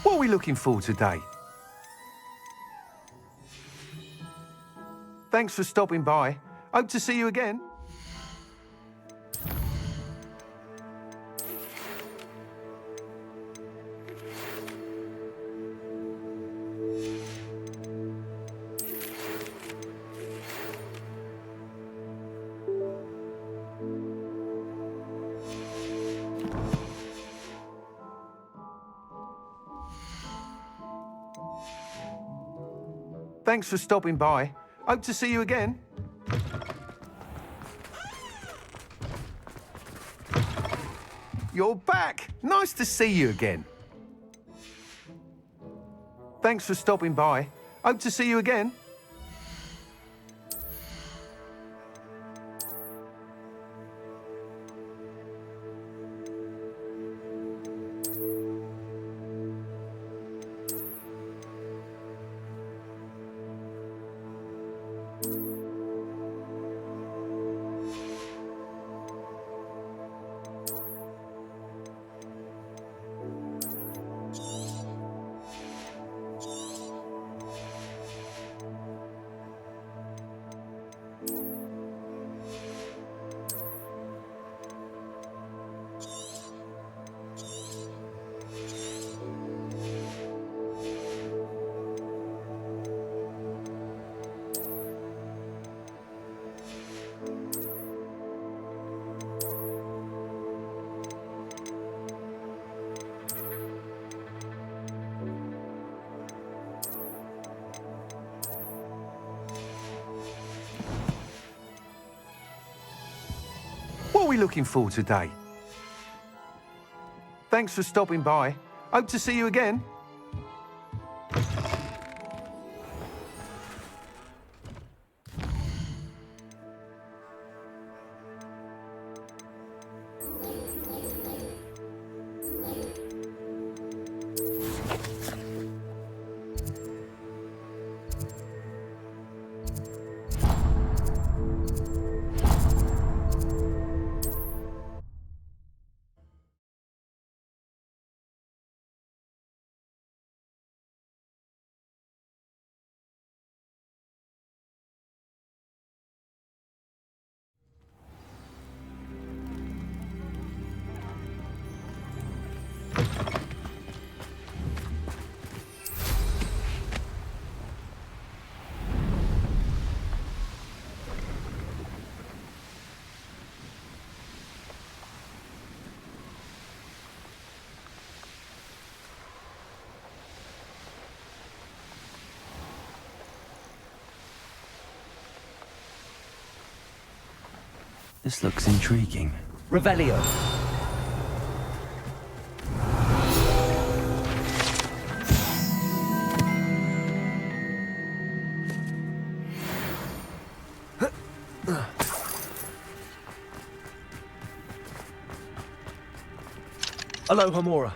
What are we looking for today? Thanks for stopping by. Hope to see you again. Thanks for stopping by. Hope to see you again. You're back. Nice to see you again. Thanks for stopping by. Hope to see you again. What are we looking for today? Thanks for stopping by. Hope to see you again. This looks intriguing. Revelio. Aloha, Mora.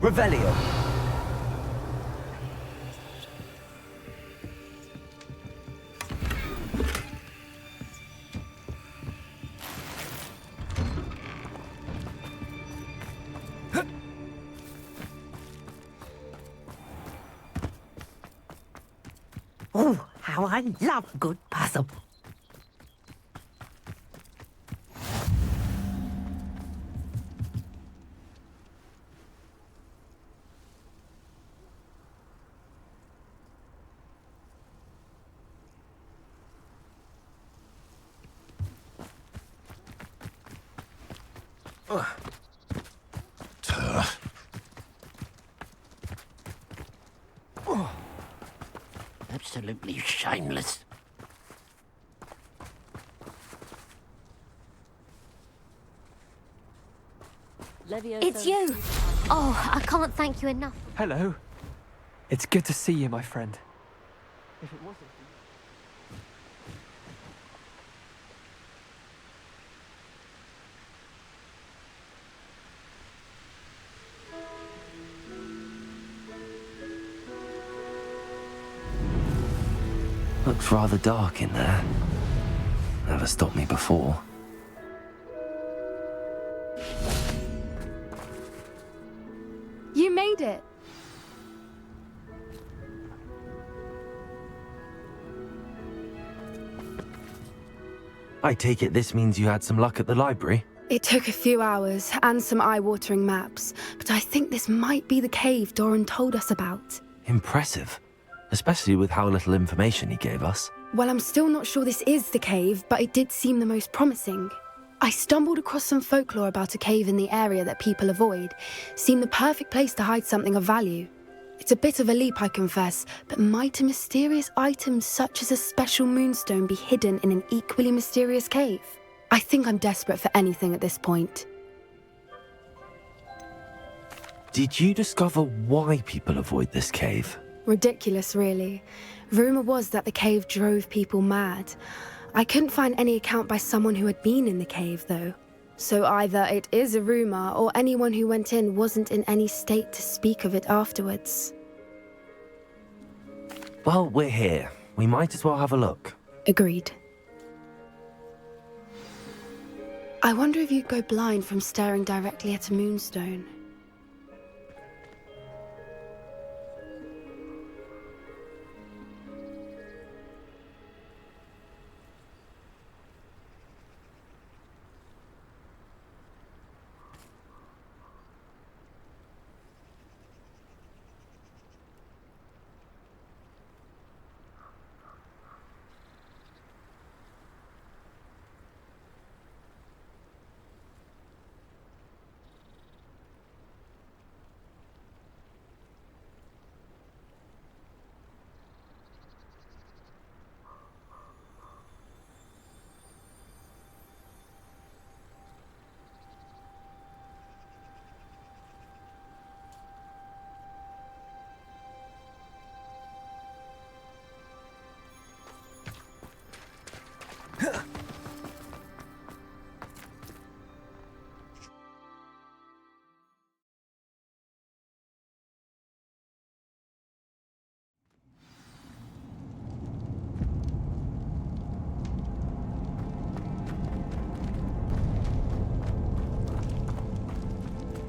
Revelio. Oh, how I love a good puzzle. Absolutely shameless. Levioso. It's you! Oh, I can't thank you enough. Hello. It's good to see you, my friend. If it wasn't for you. Looks rather dark in there. Never stopped me before. You made it. I take it this means you had some luck at the library? It took a few hours and some eye-watering maps, but I think this might be the cave Doran told us about. Impressive. Especially with how little information he gave us. Well, I'm still not sure this is the cave, but it did seem the most promising. I stumbled across some folklore about a cave in the area that people avoid. Seemed the perfect place to hide something of value. It's a bit of a leap, I confess, but might a mysterious item such as a special moonstone be hidden in an equally mysterious cave? I think I'm desperate for anything at this point. Did you discover why people avoid this cave? Ridiculous, really. Rumour was that the cave drove people mad. I couldn't find any account by someone who had been in the cave, though. So either it is a rumour, or anyone who went in wasn't in any state to speak of it afterwards. Well, we're here. We might as well have a look. Agreed. I wonder if you'd go blind from staring directly at a moonstone.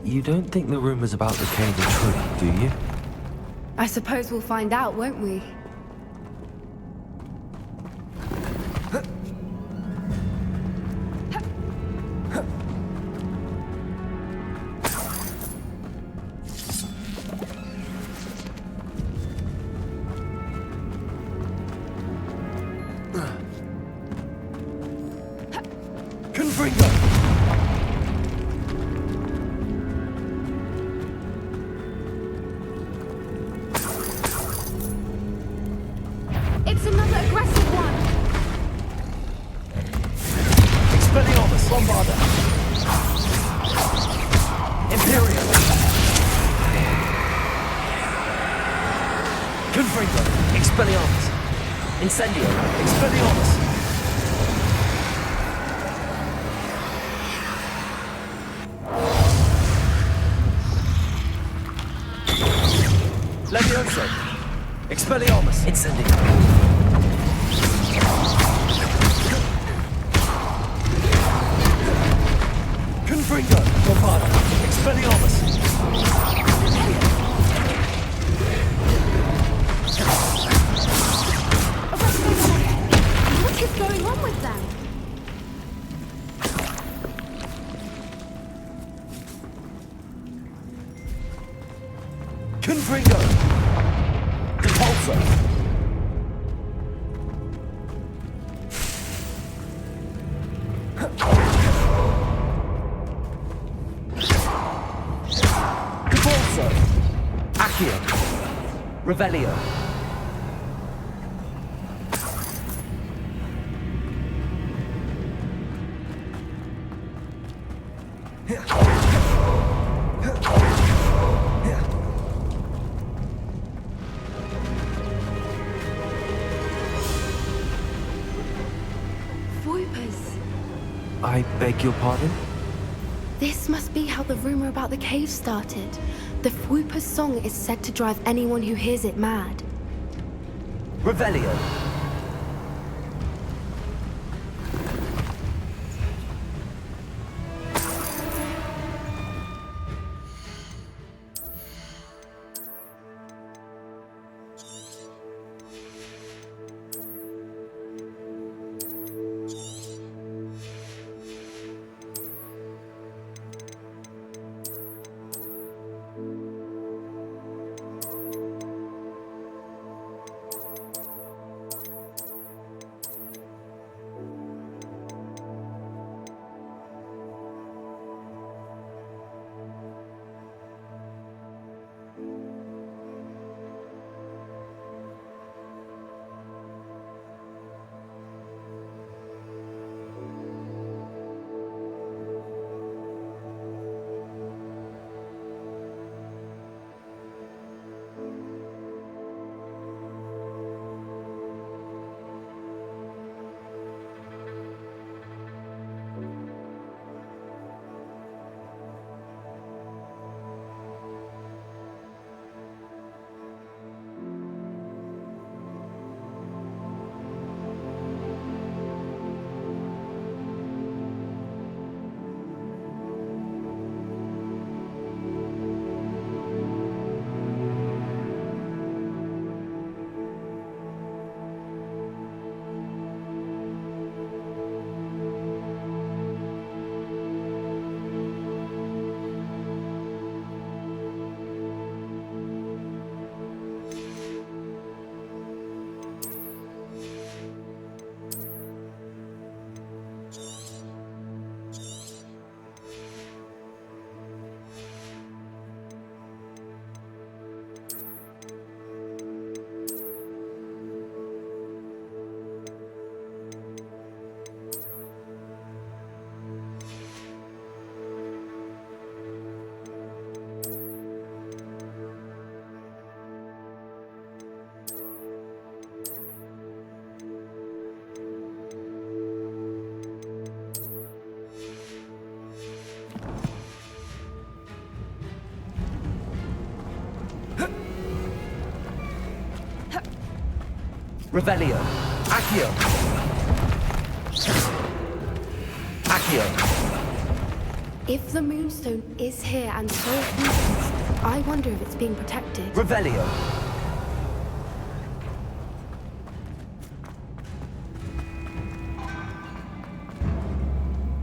You don't think the rumors about the cave are true, do you? I suppose we'll find out, won't we? It's another aggressive one! Expelliarmus, Bombarder! Imperial! Confringo! Expelliarmus! Incendio! Expelliarmus! Levioso! Expelliarmus! Incendio! Confringo! Bombarda! Expelliarmus! What is going on with them? Confringo! Repulsor! Revelio. Swoopers. I beg your pardon? This must be how the rumor about the cave started. The Swoopers song is said to drive anyone who hears it mad. Revelio. Revelio. Accio. Accio. If the Moonstone is here and so are humans, I wonder if it's being protected. Revelio.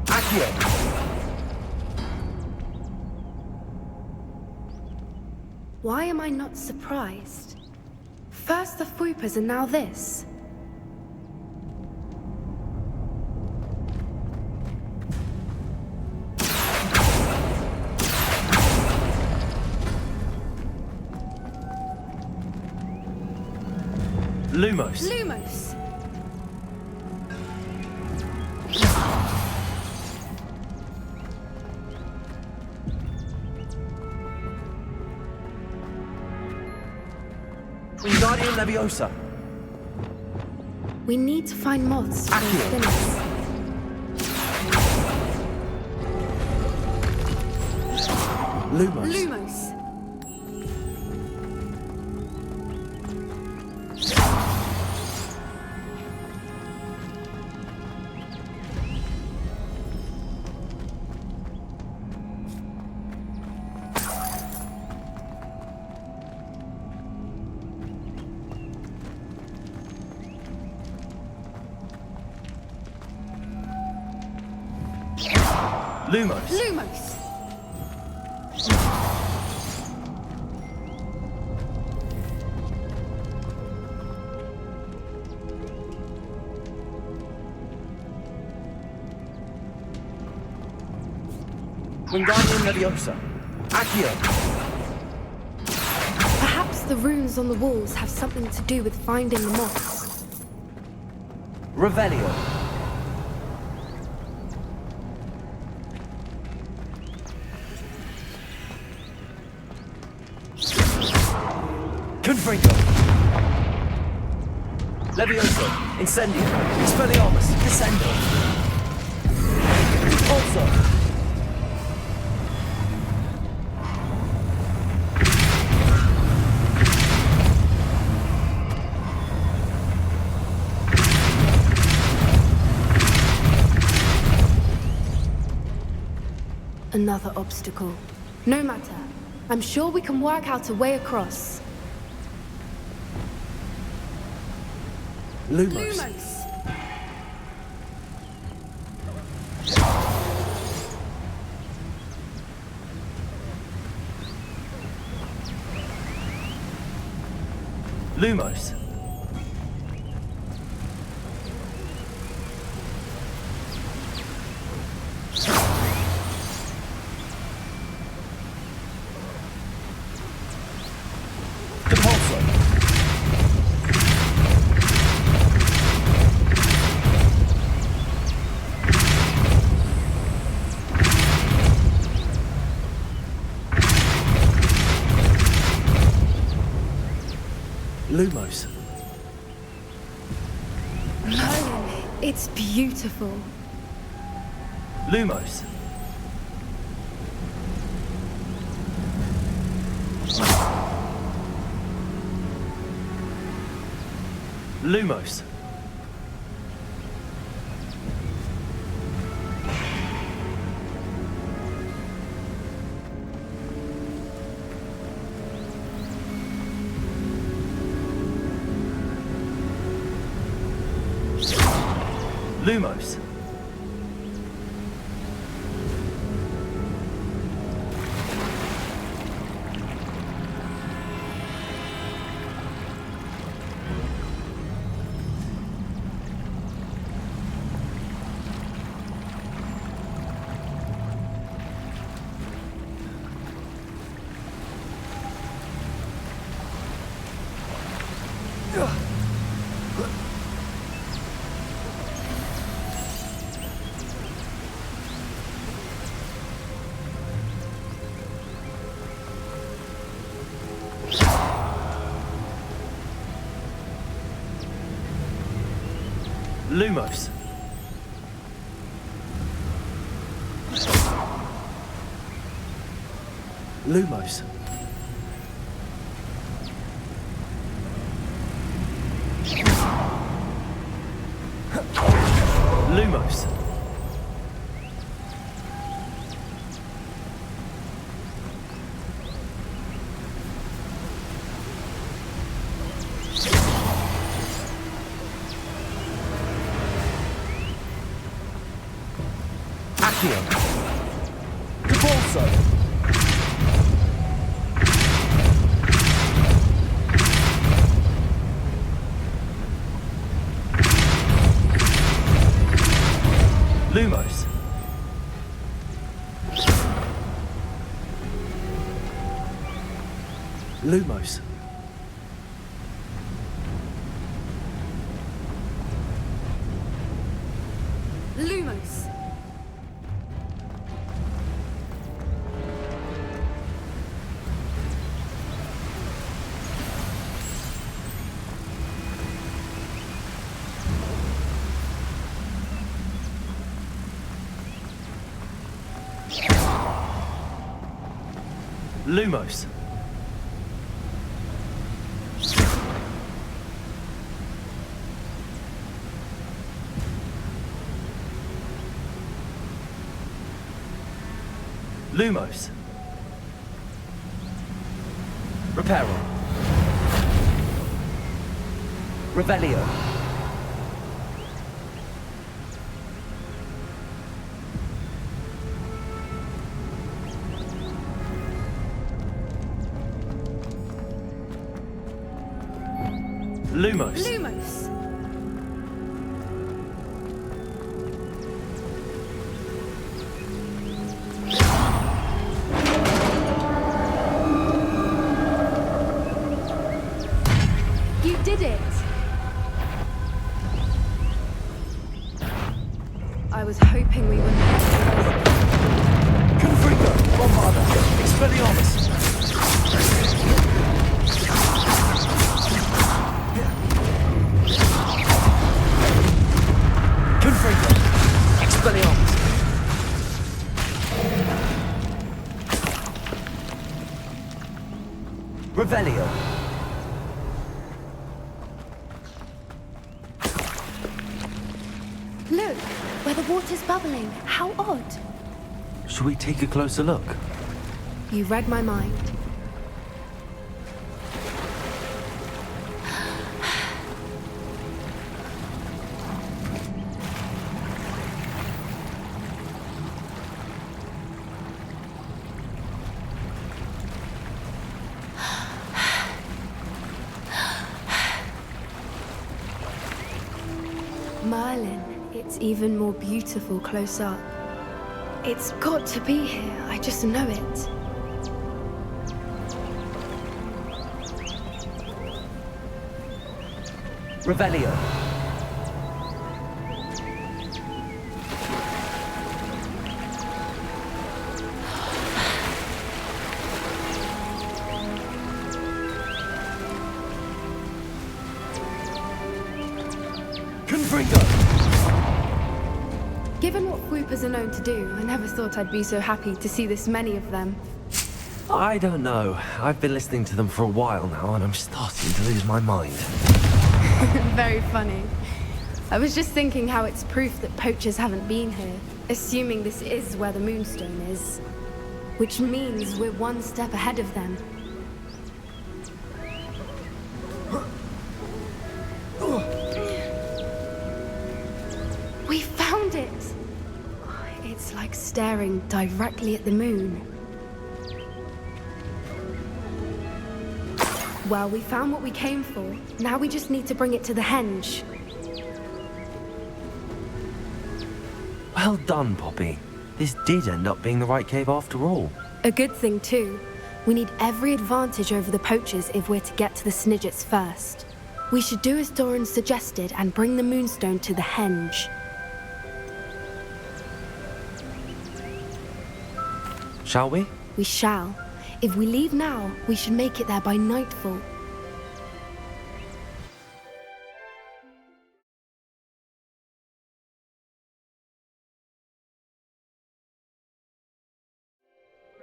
Accio. Why am I not surprised? First the Swoopers and now this. Lumos. Lumos! Wingardium Leviosa. We need to find moths for those spinners. Lumos. Lumos! Lumos. Lumos! Wingardium Leviosa. Accio. Perhaps the runes on the walls have something to do with finding the moths. Revelio. Confringo. Levioso. Incendio. Expelliarmus. Descendo. Another obstacle. No matter. I'm sure we can work out a way across. Lumos. Lumos. Lumos. No, it's beautiful. Lumos. Lumos. Lumos. Lumos. Lumos. Lumos. Lumos. Lumos. Lumos. Lumos. Lumos. Reparo. Revelio. Lumos. Lumos. You did it! I was hoping we wouldn't have to do this. Confringo. Bombarda. Expelliarmus. Confringo. Expelliarmus. Revelio. Look, where the water's bubbling. How odd. Should we take a closer look? You read my mind. Merlin, it's even more beautiful close up. It's got to be here, I just know it. Revelio. Given what Whoopers are known to do, I never thought I'd be so happy to see this many of them. I don't know. I've been listening to them for a while now, and I'm starting to lose my mind. Very funny. I was just thinking how it's proof that poachers haven't been here, assuming this is where the Moonstone is. Which means we're one step ahead of them. We found it! It's like staring directly at the moon. Well, we found what we came for. Now we just need to bring it to the henge. Well done, Poppy. This did end up being the right cave after all. A good thing, too. We need every advantage over the poachers if we're to get to the Snidgets first. We should do as Doran suggested and bring the Moonstone to the henge. Shall we? We shall. If we leave now, we should make it there by nightfall.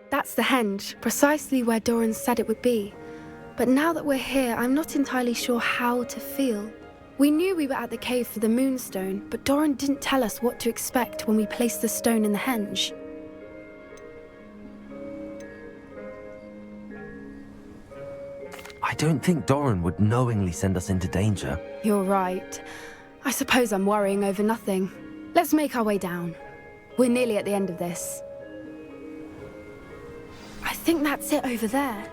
That's the henge, precisely where Doran said it would be. But now that we're here, I'm not entirely sure how to feel. We knew we were at the cave for the Moonstone, but Doran didn't tell us what to expect when we placed the stone in the henge. I don't think Doran would knowingly send us into danger. You're right. I suppose I'm worrying over nothing. Let's make our way down. We're nearly at the end of this. I think that's it over there.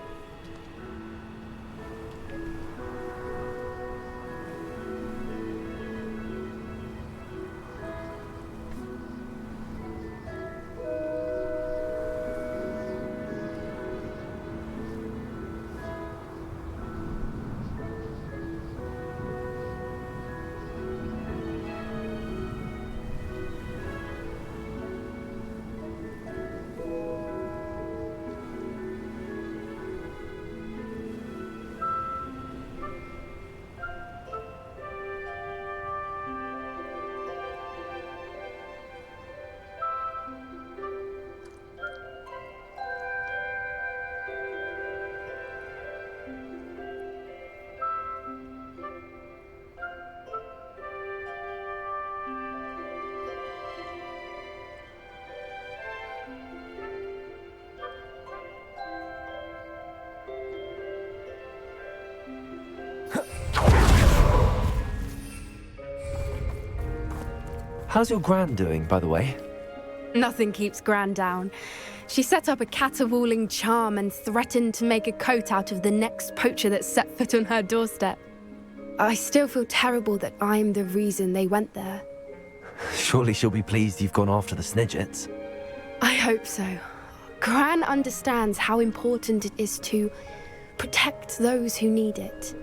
How's your Gran doing, by the way? Nothing keeps Gran down. She set up a caterwauling charm and threatened to make a coat out of the next poacher that set foot on her doorstep. I still feel terrible that I'm the reason they went there. Surely she'll be pleased you've gone after the Snidgets. I hope so. Gran understands how important it is to protect those who need it.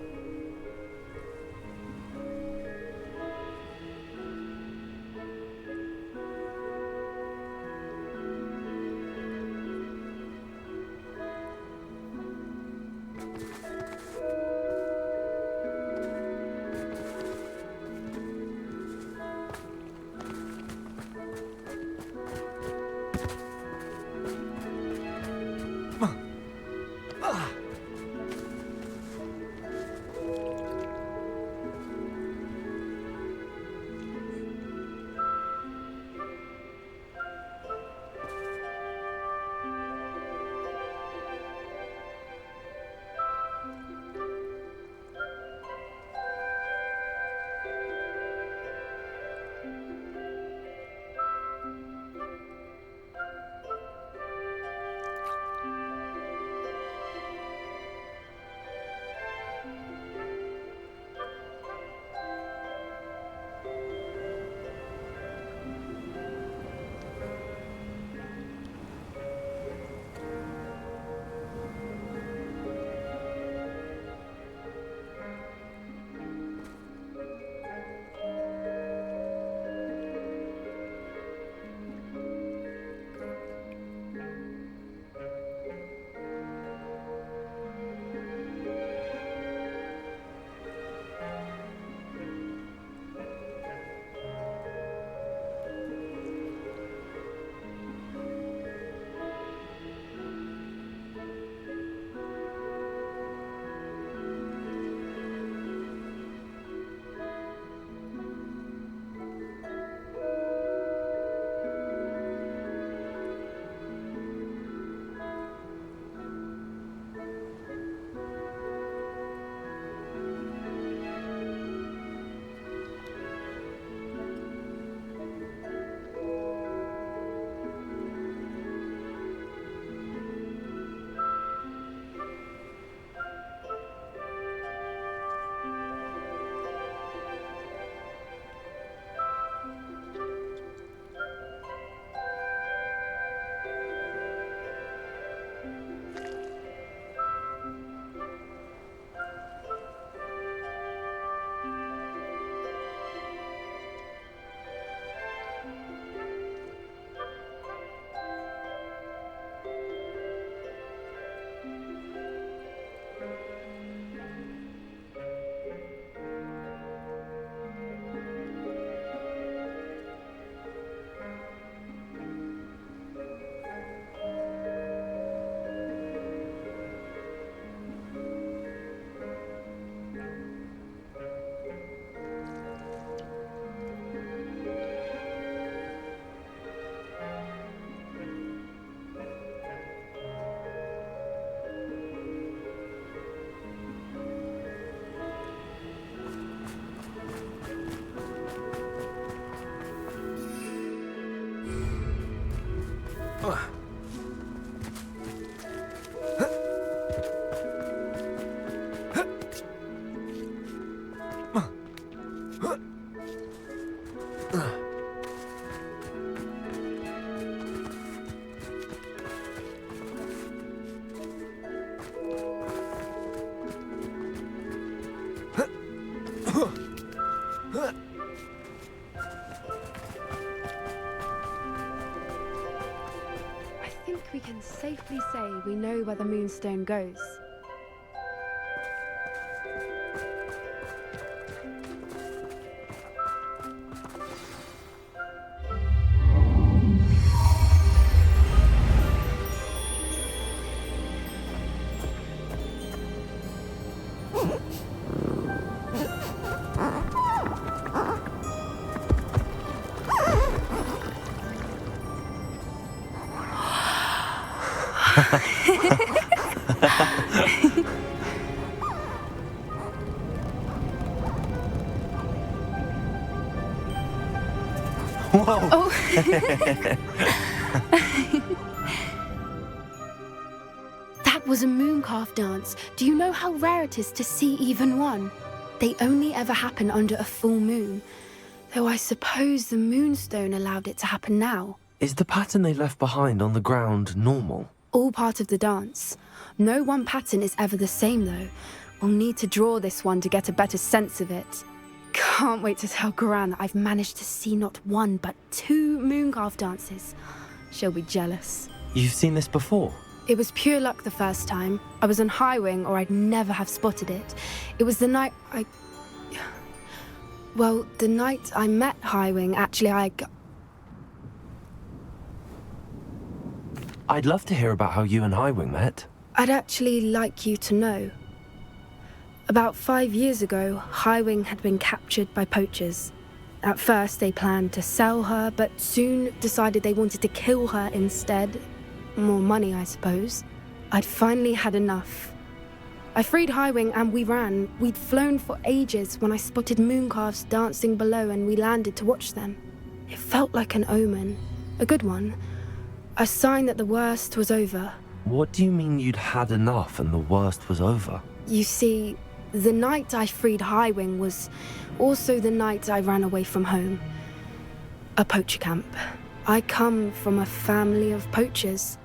I think we can safely say we know where the Moonstone goes. Whoa! Oh. That was a mooncalf dance. Do you know how rare it is to see even one? They only ever happen under a full moon. Though I suppose the Moonstone allowed it to happen now. Is the pattern they left behind on the ground normal? All part of the dance. No one pattern is ever the same though. We'll need to draw this one to get a better sense of it. Can't wait to tell Gran that I've managed to see not one but 2 mooncalf dances. She'll be jealous. You've seen this before? It was pure luck the first time. I was on Highwing or I'd never have spotted it. It was the night Well, the night I met Highwing, actually I'd love to hear about how you and Highwing met. I'd actually like you to know. About 5 years ago, Highwing had been captured by poachers. At first, they planned to sell her, but soon decided they wanted to kill her instead. More money, I suppose. I'd finally had enough. I freed Highwing and we ran. We'd flown for ages when I spotted mooncalves dancing below and we landed to watch them. It felt like an omen. A good one. A sign that the worst was over. What do you mean you'd had enough and the worst was over? You see, the night I freed Highwing was also the night I ran away from home. A poacher camp. I come from a family of poachers.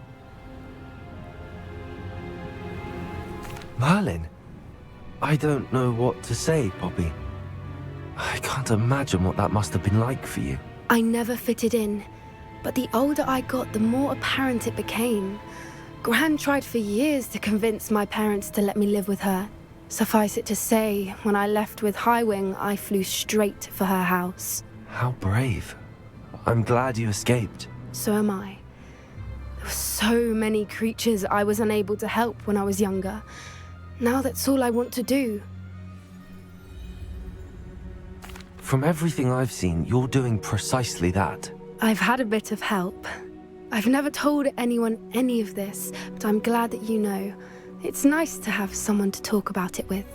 Merlin? I don't know what to say, Poppy. I can't imagine what that must have been like for you. I never fitted in, but the older I got, the more apparent it became. Gran tried for years to convince my parents to let me live with her. Suffice it to say, when I left with Highwing, I flew straight for her house. How brave. I'm glad you escaped. So am I. There were so many creatures I was unable to help when I was younger. Now that's all I want to do. From everything I've seen, you're doing precisely that. I've had a bit of help. I've never told anyone any of this, but I'm glad that you know. It's nice to have someone to talk about it with.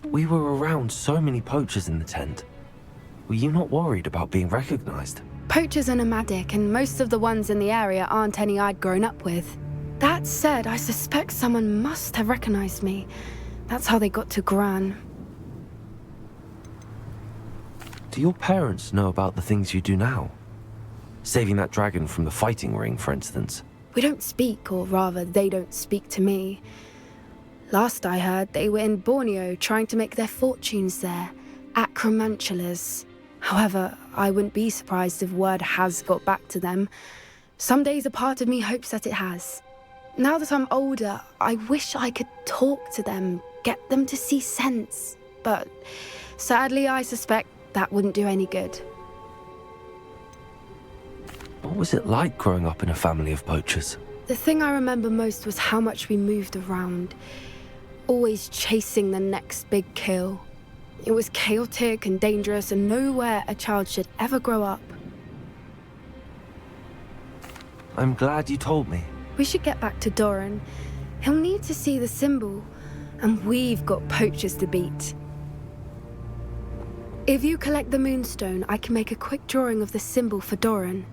We were around so many poachers in the tent. Were you not worried about being recognized? Poachers are nomadic, and most of the ones in the area aren't any I'd grown up with. That said, I suspect someone must have recognized me. That's how they got to Gran. Do your parents know about the things you do now? Saving that dragon from the fighting ring, for instance. We don't speak, or rather, they don't speak to me. Last I heard, they were in Borneo trying to make their fortunes there, acromantulas. However, I wouldn't be surprised if word has got back to them. Some days a part of me hopes that it has. Now that I'm older, I wish I could talk to them, get them to see sense. But sadly, I suspect that wouldn't do any good. What was it like growing up in a family of poachers? The thing I remember most was how much we moved around, always chasing the next big kill. It was chaotic and dangerous and nowhere a child should ever grow up. I'm glad you told me. We should get back to Doran. He'll need to see the symbol, and we've got poachers to beat. If you collect the moonstone, I can make a quick drawing of the symbol for Doran.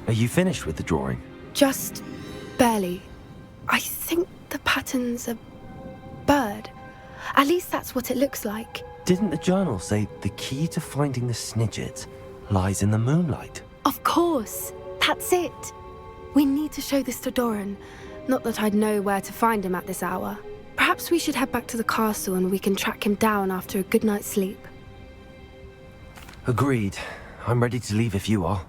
Are you finished with the drawing? Just barely. I think the pattern's a bird. At least that's what it looks like. Didn't the journal say the key to finding the Snidget lies in the moonlight? Of course. That's it. We need to show this to Doran. Not that I'd know where to find him at this hour. Perhaps we should head back to the castle and we can track him down after a good night's sleep. Agreed. I'm ready to leave if you are.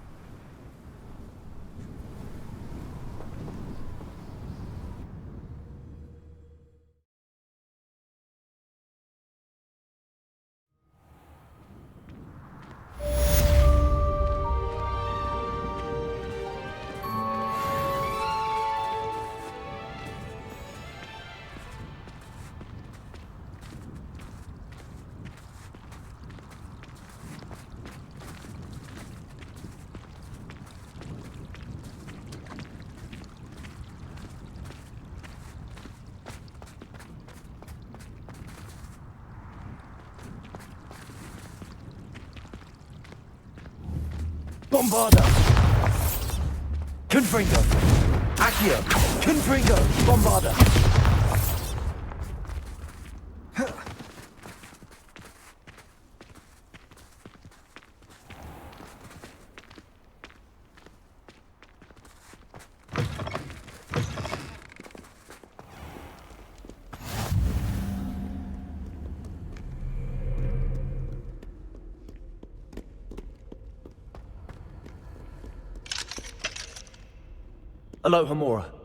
Bombarda! Confringo! Accio! Confringo! Bombarda! Aloha, Mora.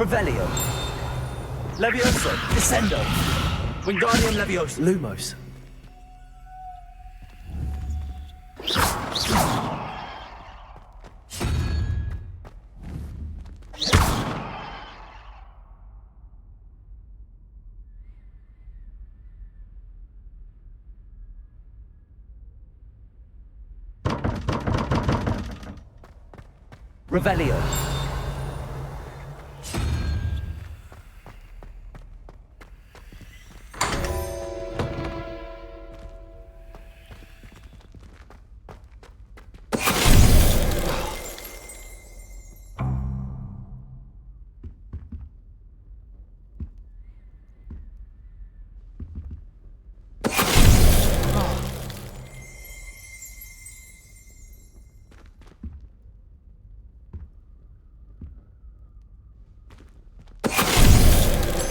Revelio. Levioso. Descendo. Wingardium Levioso. Lumos. Revelio.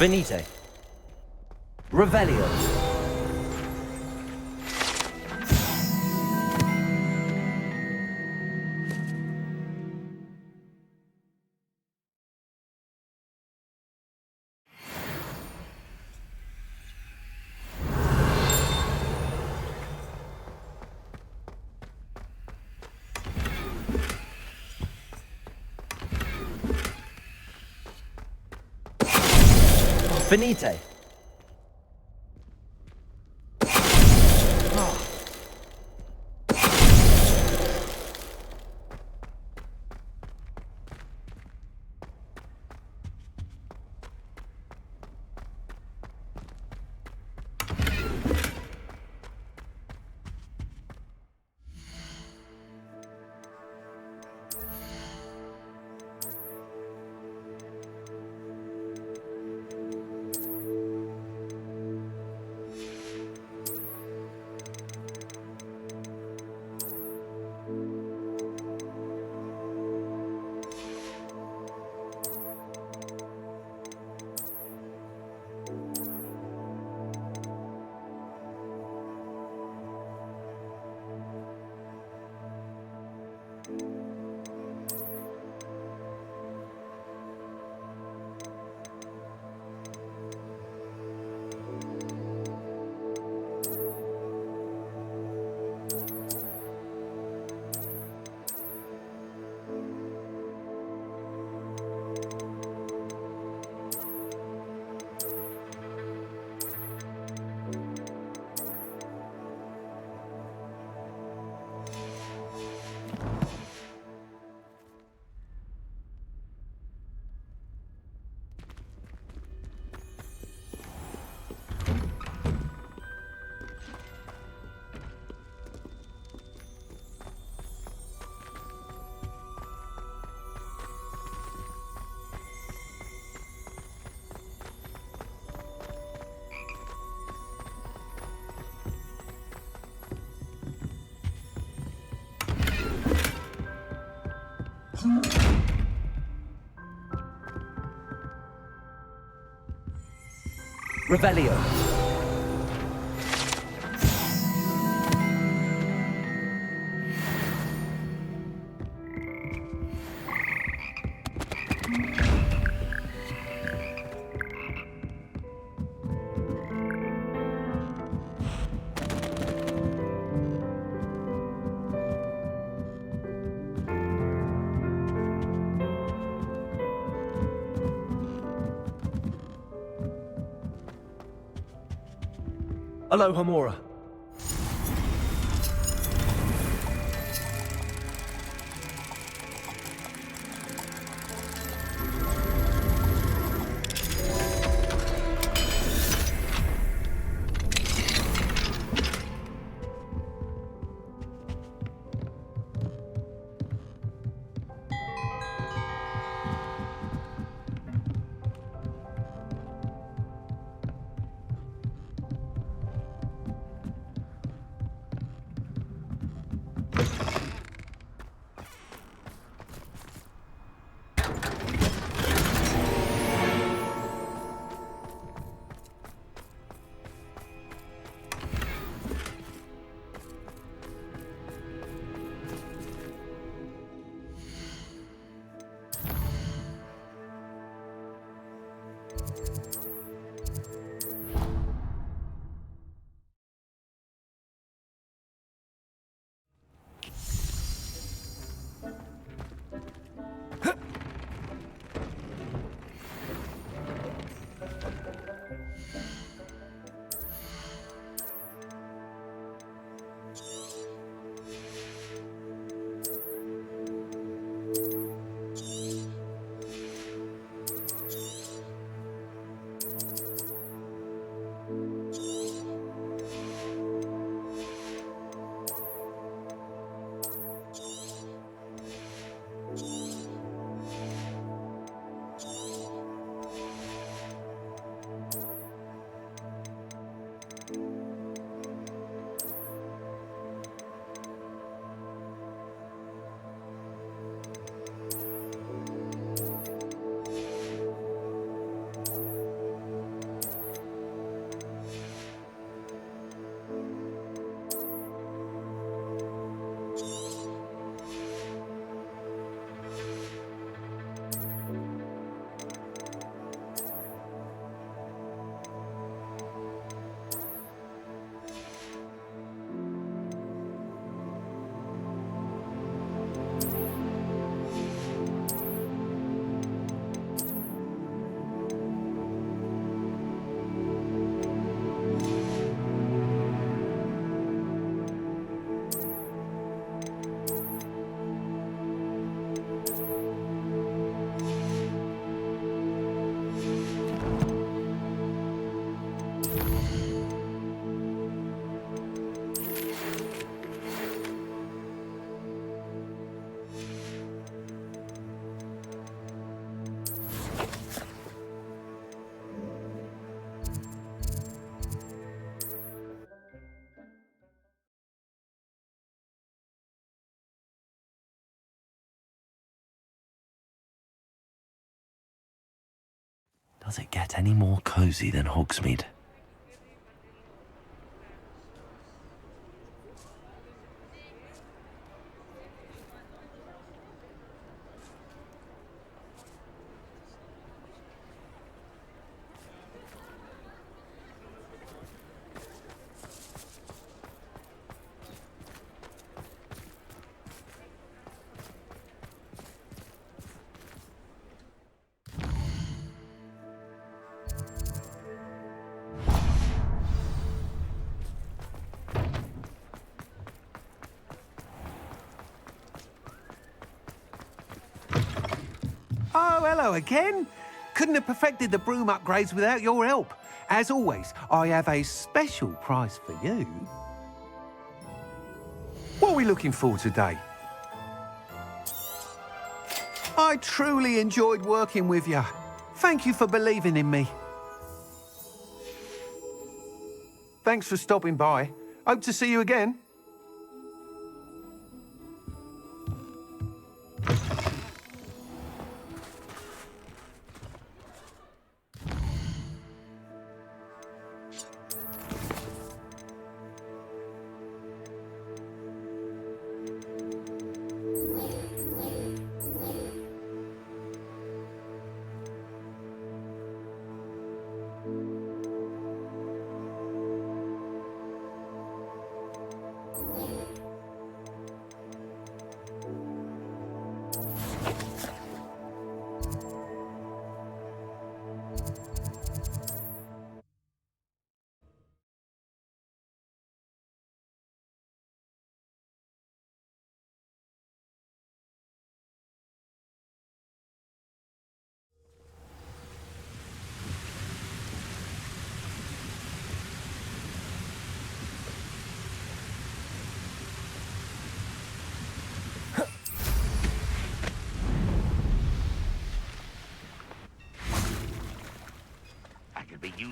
Venite. Revelio. Venite. Revelio. Hello, Hamura. Does it get any more cozy than Hogsmeade? Oh, hello again. Couldn't have perfected the broom upgrades without your help. As always, I have a special prize for you. What are we looking for today? I truly enjoyed working with you. Thank you for believing in me. Thanks for stopping by. Hope to see you again.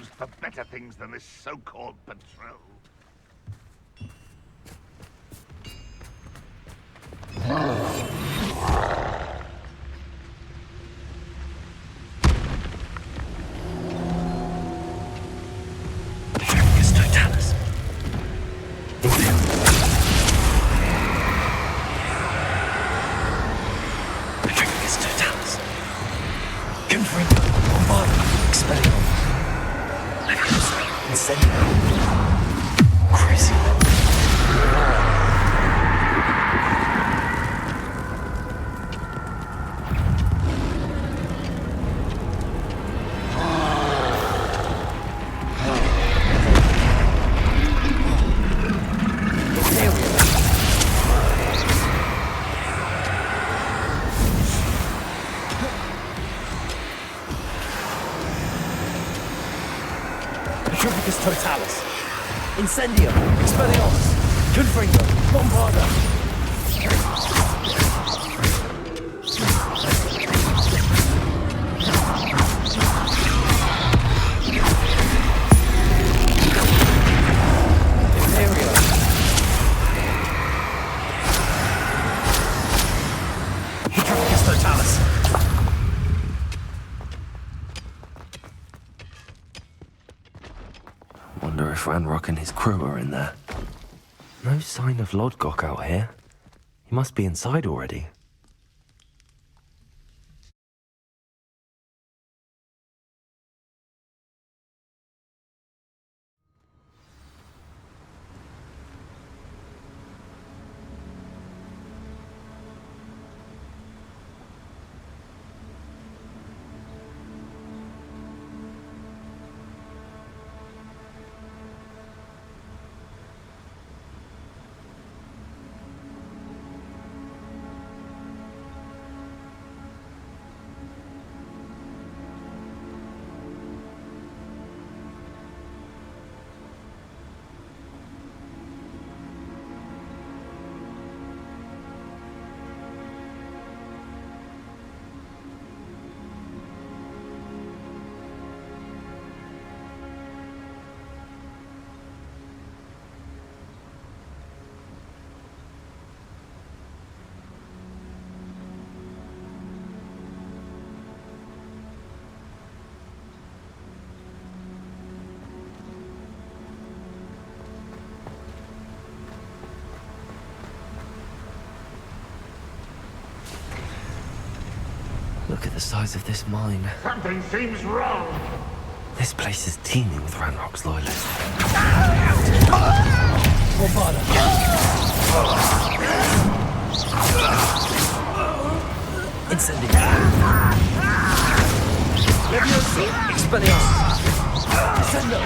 used for better things than this so-called patrol. Totalis. Incendio. Expelliarmus. Confringo. Bombarda. Imperio. Hydropicus Totalis. Wonder if Ranrock and his crew are in there. No sign of Lodgok out here. He must be inside already. Look at the size of this mine. Something seems wrong. This place is teeming with Ranrock's loyalists. Bombarda. Incendio. Leviosa. Expelliarmus. Incendio.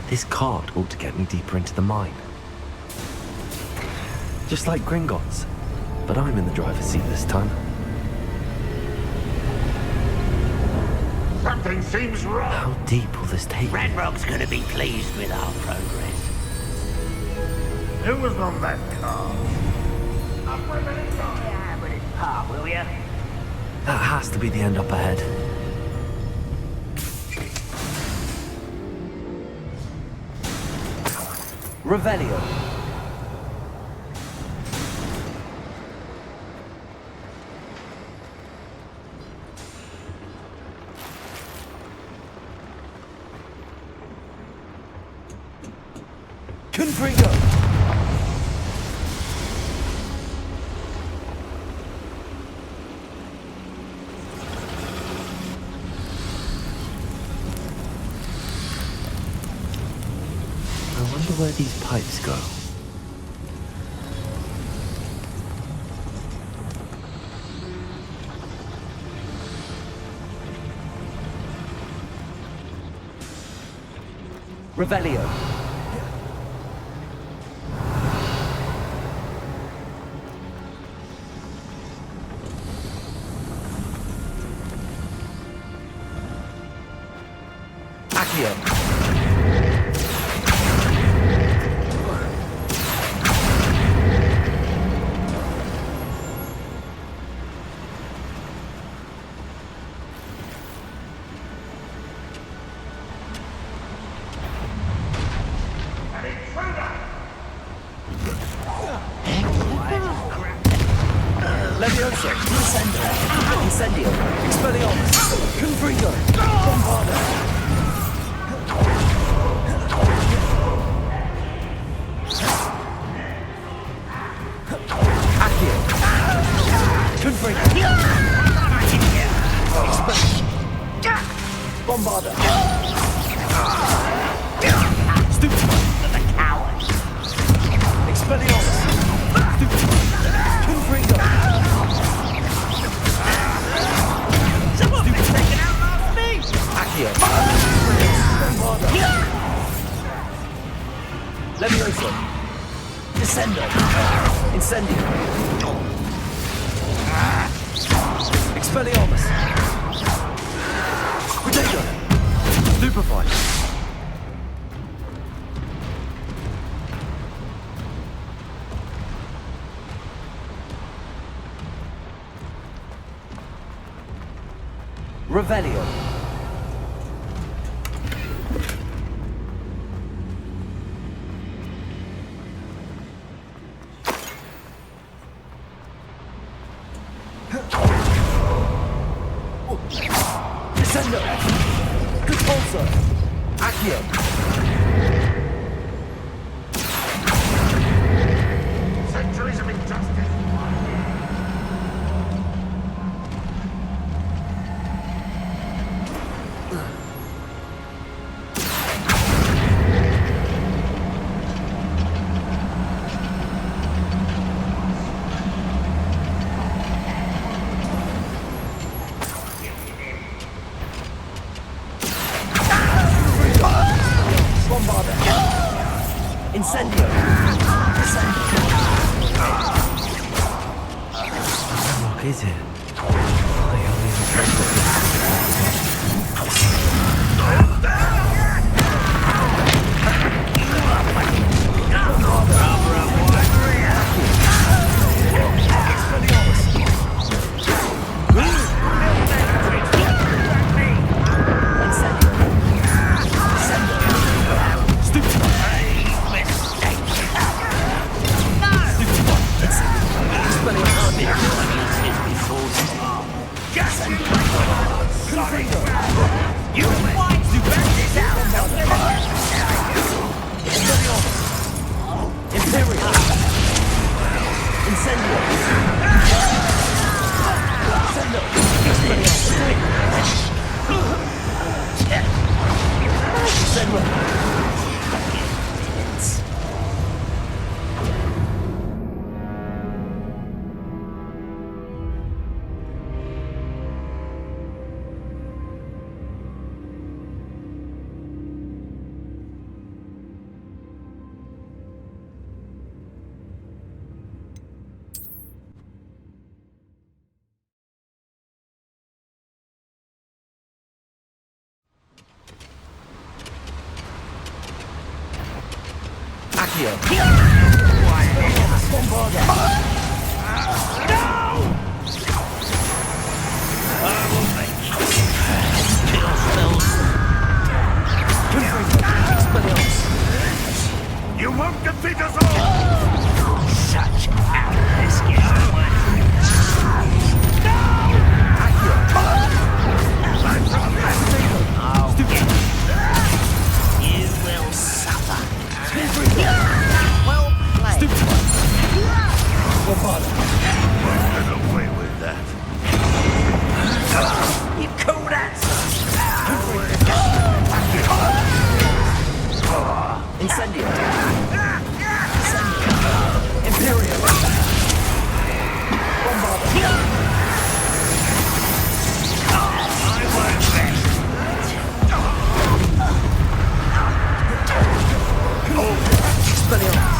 This cart ought to get me deeper into the mine. Just like Gringotts, but I'm in the driver's seat this time. Something seems wrong. How deep will this take me? Ranrock's gonna be pleased with our progress. Who was on that car? Yeah, but it's par, will ya? That has to be the end up ahead. Revelio. Confringo. I wonder where these pipes go. Revelio. Accio. Levioso! Incendio! Expelliarmus! Confringo! Bombarda! Accio! Confringo! Bombarda! Stupid! The coward! Expelliarmus! Confringo! Someone been taken out last me! Accio! Bombarda! Levioso! Descendo! Incendio! Expelliarmus! Radeon! Stupefy! Revelio! Descendo! Repulsor! Accio! Centuries of injustice! Incendio! What is it? I only Accio! You won't defeat us all! Such arrogance, You will suffer. Well played. Get away with that. You call that? Incendio! Imperial! Bombarda! Expelliarmus!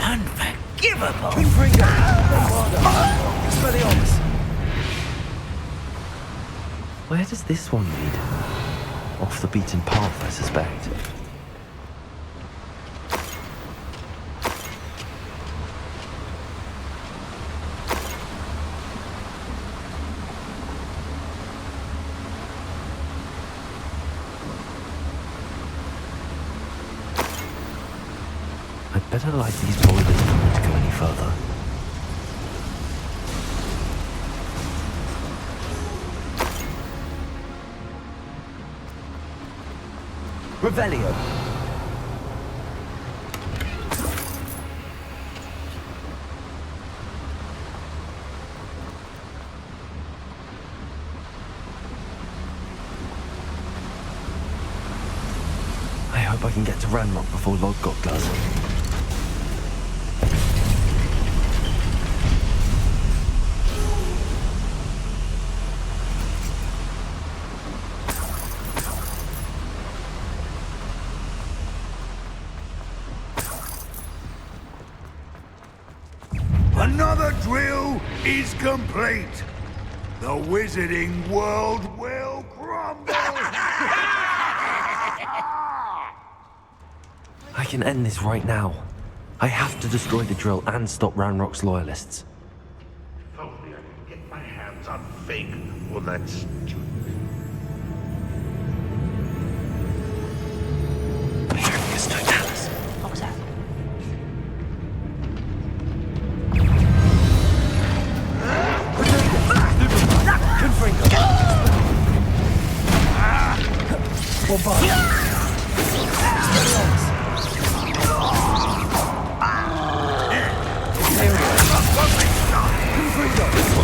Unforgivable! Confringo! Bombarda! Expelliarmus! Where does this one lead? Off the beaten path, I suspect. Better light these boilers before we go any further. Revelio. I hope I can get to Ranrock before Lodgok does. Another drill is complete. The wizarding world will crumble. I can end this right now. I have to destroy the drill and stop Ranrock's loyalists. If only I could get my hands on Fig or that stupid. What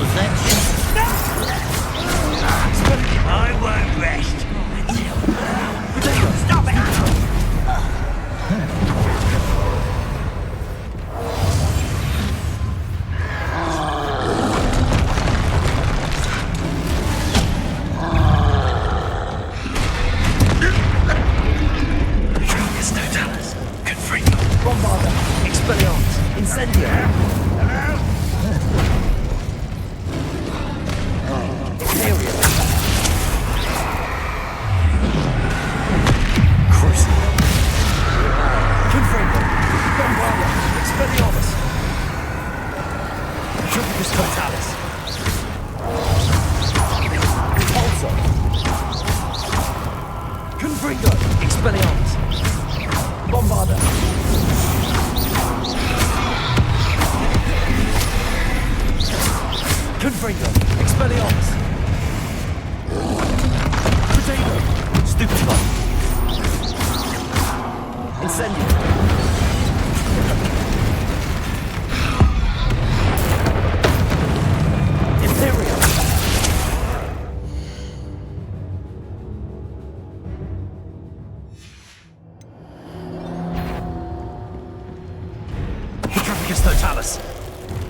was that? I won't rest. Stop it! Bombarda, Expelliarmus, Incendio. Imperial. Crucial. Confringo. Bombarda, Expelliarmus. Triplicus Totalis. Repulsor. Confringo, Expelliarmus. Bombarda. Confringo, Expelliarmus. Potato, Stupefy. Incendio. Imperial. Triplicus Totalis.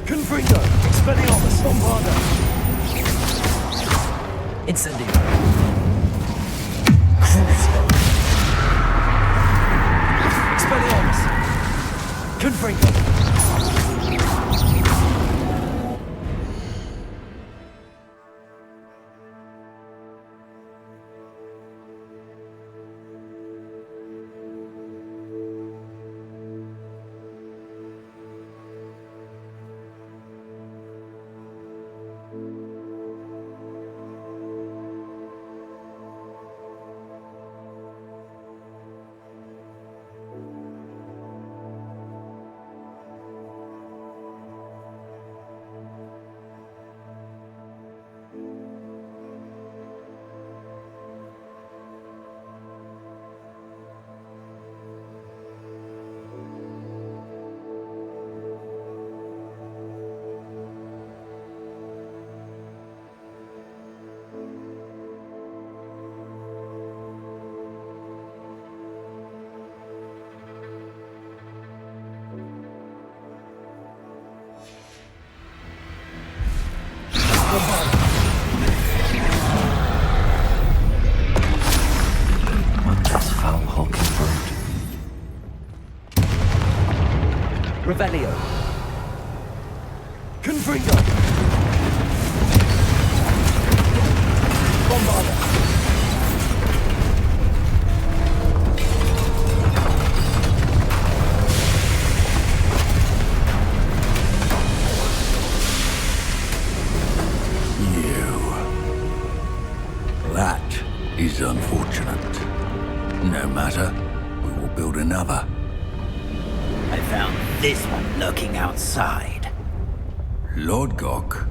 Confringo, Expelliarmus, Bombarda. Incendio. Crucial. Expelliarmus. Confringo. Montech's foul hulking brute. Revelio. Confringo. Bombarda. That is unfortunate. No matter, we will build another. I found this one lurking outside. Lord Gok,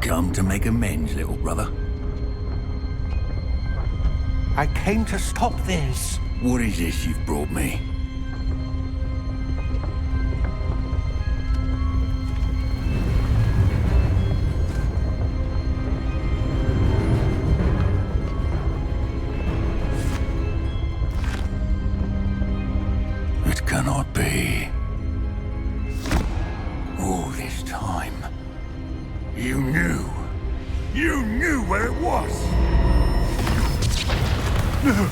come to make amends, little brother. I came to stop this. What is this you've brought me? It cannot be. All this time, you knew. You knew where it was. No.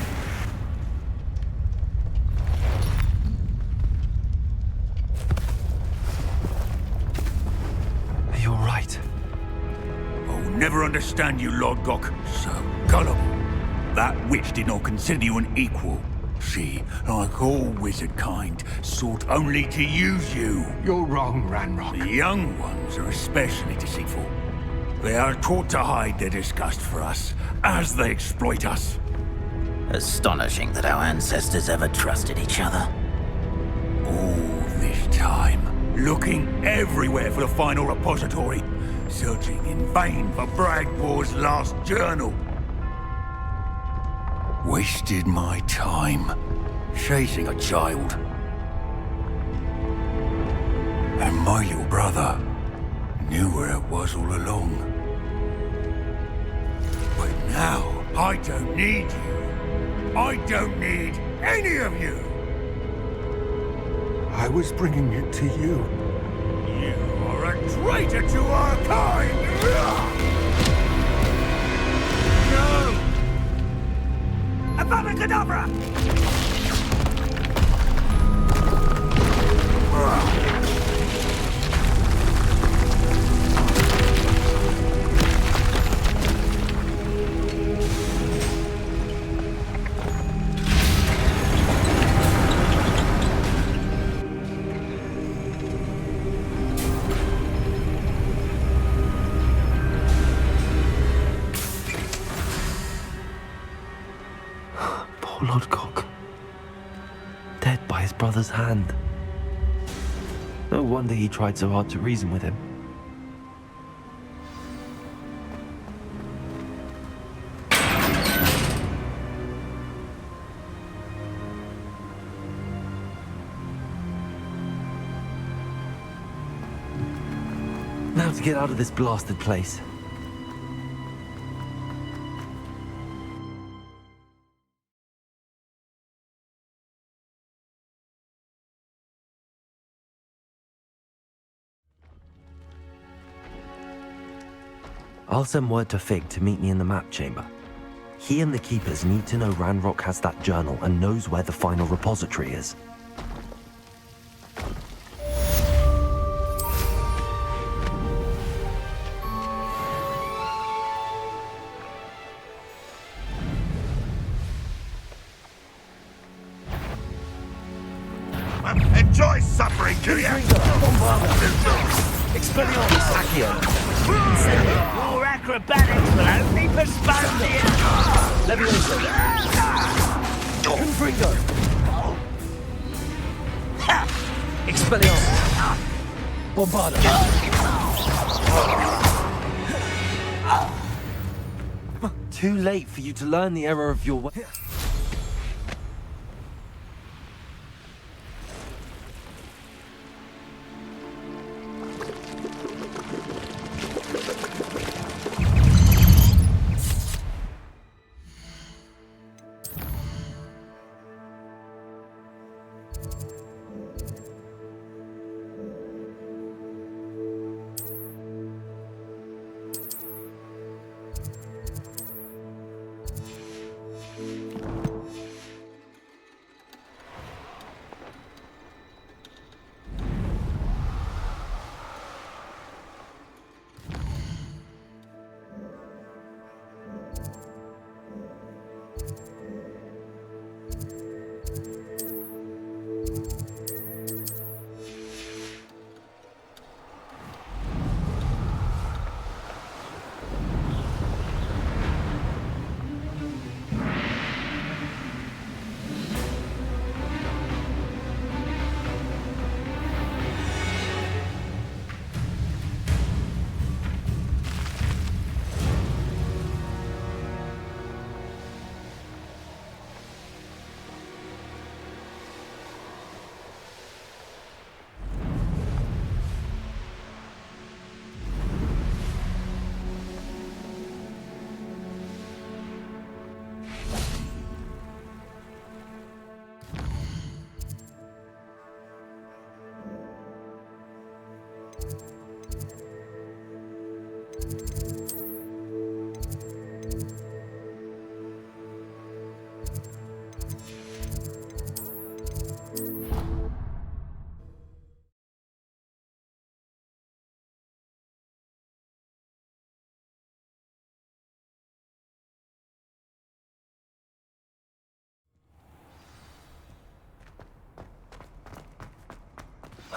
You're right. I'll never understand you, Lord Gok. So gullible. That witch did not consider you an equal. She, like all wizard kind, sought only to use you. You're wrong, Ranrock. The young ones are especially deceitful. They are taught to hide their disgust for us, as they exploit us. Astonishing that our ancestors ever trusted each other. All this time, looking everywhere for the final repository, searching in vain for Bragbor's last journal. Wasted my time, chasing a child. And my little brother knew where it was all along. But now, I don't need you. I don't need any of you. I was bringing it to you. You are a traitor to our kind! No! Avada Kedavra! Poor Lord Gok. Dead by his brother's hand. No wonder he tried so hard to reason with him. Now to get out of this blasted place. I'll send word to Fig to meet me in the map chamber. He and the Keepers need to know Ranrock has that journal and knows where the final repository is. Enjoy suffering, do you? Expelliarmus, Accio. Your acrobatics will only postpone the Levioso. Confringo. Expelliarmus. Bombardo. Too late for you to learn the error of your way.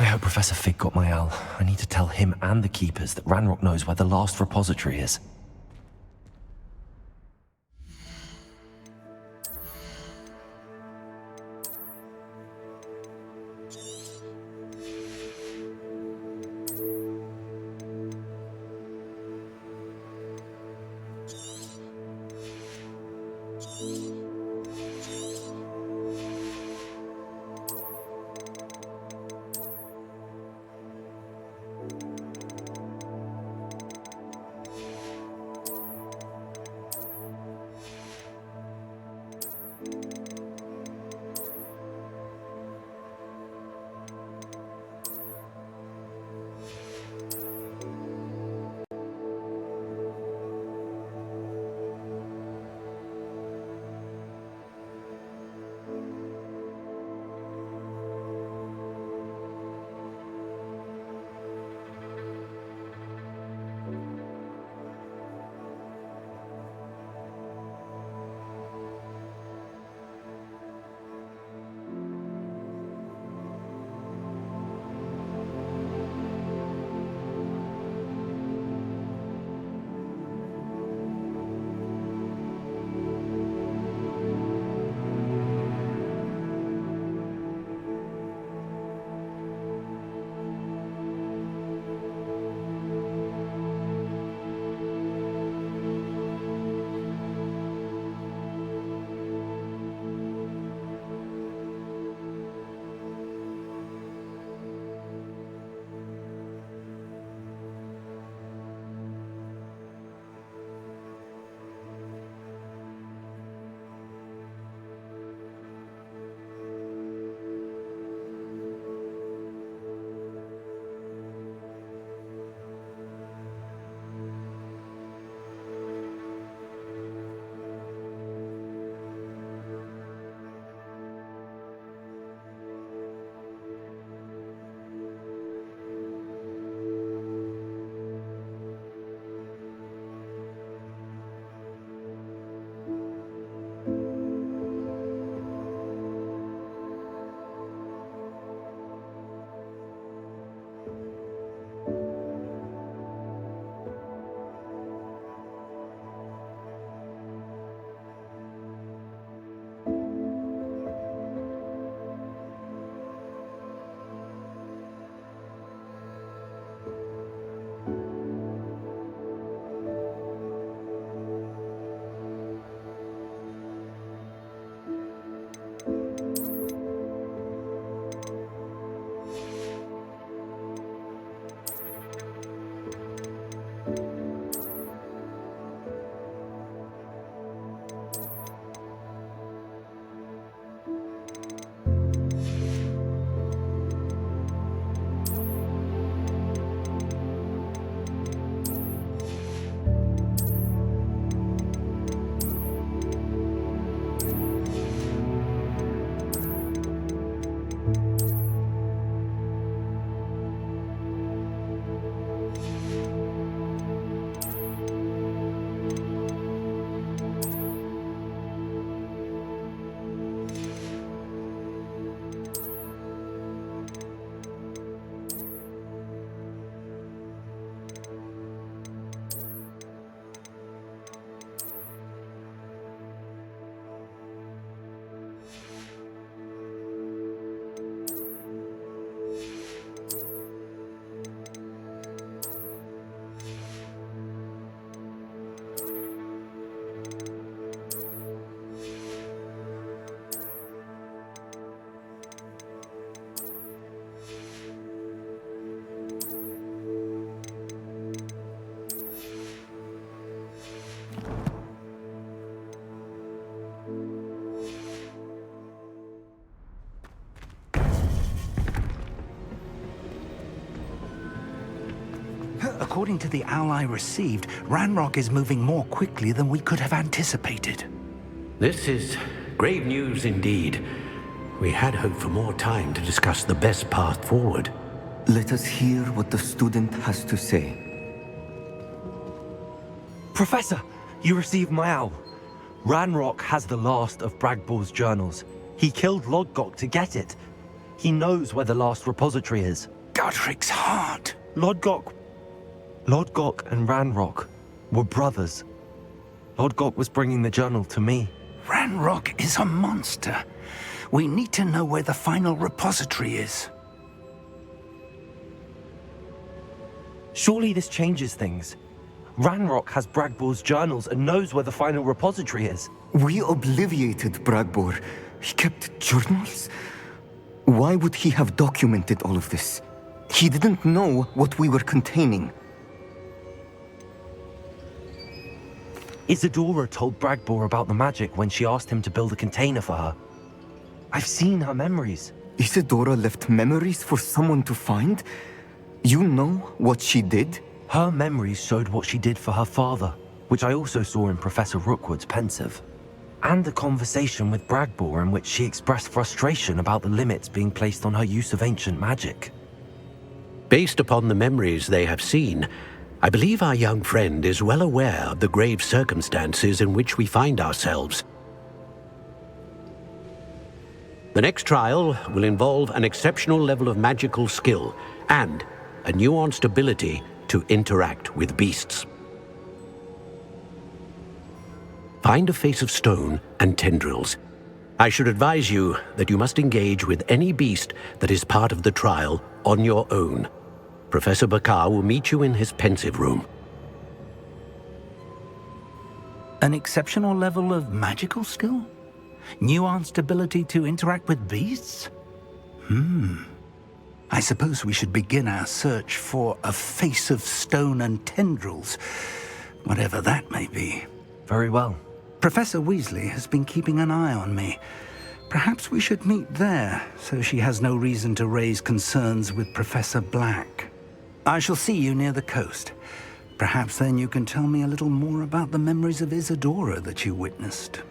I hope Professor Fig got my owl. I need to tell him and the Keepers that Ranrock knows where the last repository is. According to the owl I received, Ranrock is moving more quickly than we could have anticipated. This is grave news indeed. We had hoped for more time to discuss the best path forward. Let us hear what the student has to say. Professor, you received my owl. Ranrock has the last of Bragball's journals. He killed Lodgok to get it. He knows where the last repository is. Godric's heart. Lodgok and Ranrock were brothers. Lodgok was bringing the journal to me. Ranrock is a monster. We need to know where the final repository is. Surely this changes things. Ranrock has Bragbor's journals and knows where the final repository is. We obliviated Bragbor. He kept journals? Why would he have documented all of this? He didn't know what we were containing. Isadora told Bragbor about the magic when she asked him to build a container for her. I've seen her memories. Isadora left memories for someone to find? You know what she did? Her memories showed what she did for her father, which I also saw in Professor Rookwood's pensive. And a conversation with Bragbor in which she expressed frustration about the limits being placed on her use of ancient magic. Based upon the memories they have seen, I believe our young friend is well aware of the grave circumstances in which we find ourselves. The next trial will involve an exceptional level of magical skill and a nuanced ability to interact with beasts. Find a face of stone and tendrils. I should advise you that you must engage with any beast that is part of the trial on your own. Professor Bakar will meet you in his pensive room. An exceptional level of magical skill? Nuanced ability to interact with beasts? I suppose we should begin our search for a face of stone and tendrils, whatever that may be. Very well. Professor Weasley has been keeping an eye on me. Perhaps we should meet there, so she has no reason to raise concerns with Professor Black. I shall see you near the coast. Perhaps then you can tell me a little more about the memories of Isadora that you witnessed.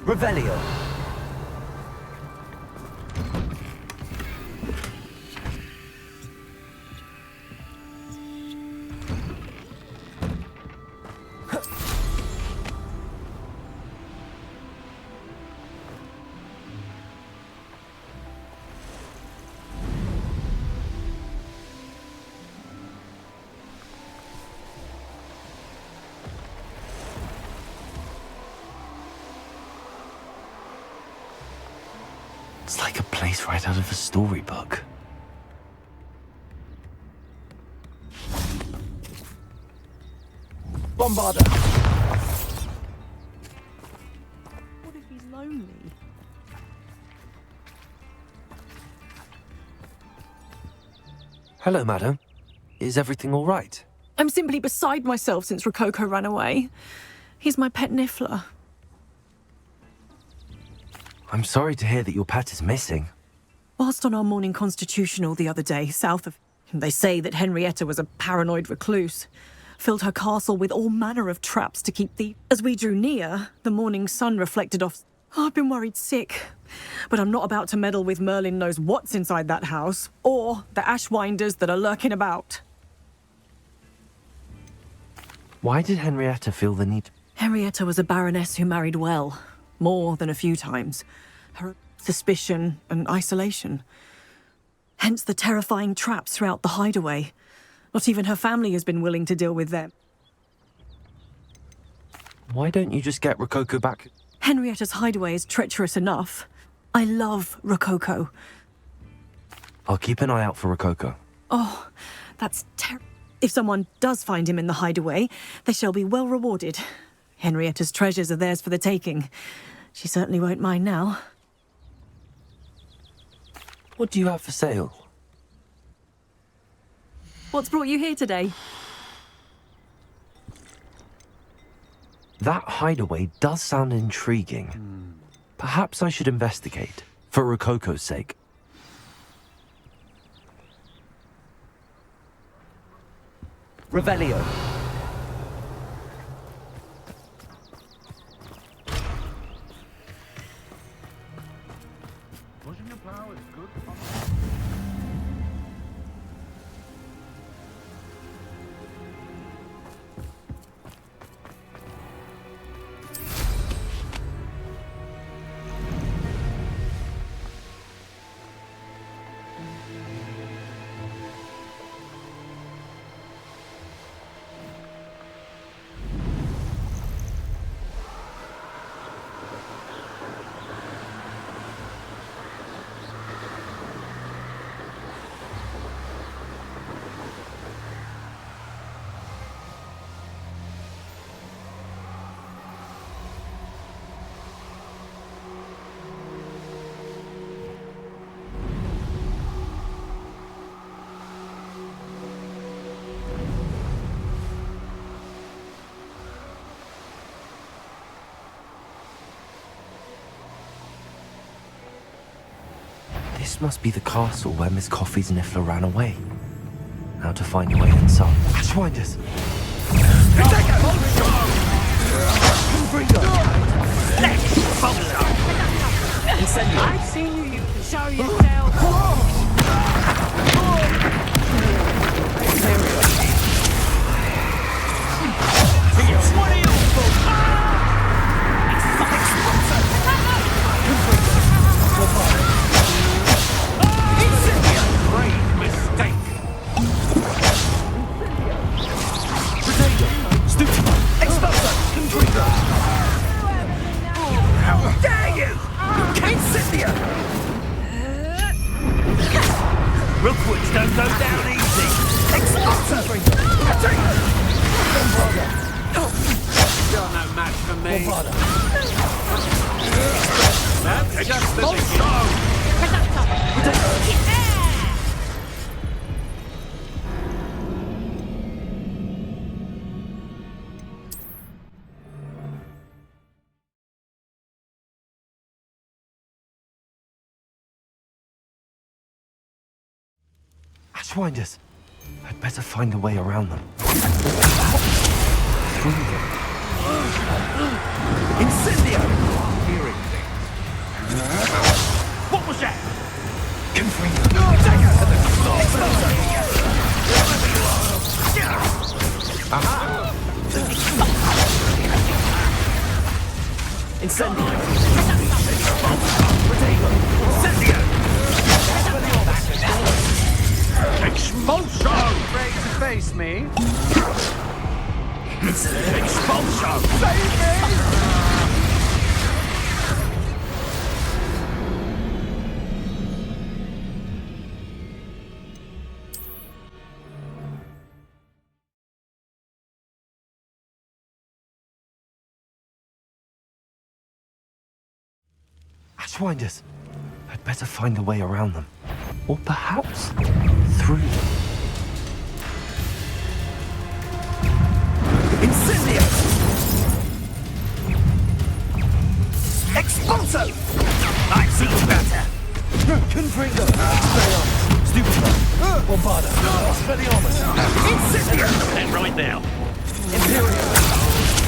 Revelio. It's like a place right out of a storybook. Bombarder! What if he's lonely? Hello, madam. Is everything all right? I'm simply beside myself since Rococo ran away. He's my pet Niffler. I'm sorry to hear that your pet is missing. Whilst on our morning constitutional the other day, south of... They say that Henrietta was a paranoid recluse. Filled her castle with all manner of traps to keep the... As we drew near, the morning sun reflected off I've been worried sick. But I'm not about to meddle with Merlin knows what's inside that house, or the Ashwinders that are lurking about. Why did Henrietta feel the need? Henrietta was a baroness who married well, more than a few times. Her suspicion and isolation. Hence the terrifying traps throughout the hideaway. Not even her family has been willing to deal with them. Why don't you just get Rococo back? Henrietta's hideaway is treacherous enough. I love Rococo. I'll keep an eye out for Rococo. Oh, that's terrible. If someone does find him in the hideaway, they shall be well rewarded. Henrietta's treasures are theirs for the taking. She certainly won't mind now. What do you have for sale? What's brought you here today? That hideaway does sound intriguing. Perhaps I should investigate, for Rococo's sake. Revelio. Pushing the plow is good. This must be the castle where Miss Coffee's Niffler ran away. How to find a way inside. Ashwinders! I've seen you, you can show yourself. Rookwoods don't go down easy. You're no match for me. That's just the Ashwinders! I'd better find a way around them. Through them. Incendio! Hearing things. What was that? Confringo! Aha! Incendio! Incendio! Expulso! Afraid to face me? Expulso! Save me! Ashwinders! I'd better find a way around them. Or perhaps through them. Incendio! Expulso! I've seen better! Confringo! Stupefy! Bombarda! Expelliarmus! Incendio! And right now. Imperial!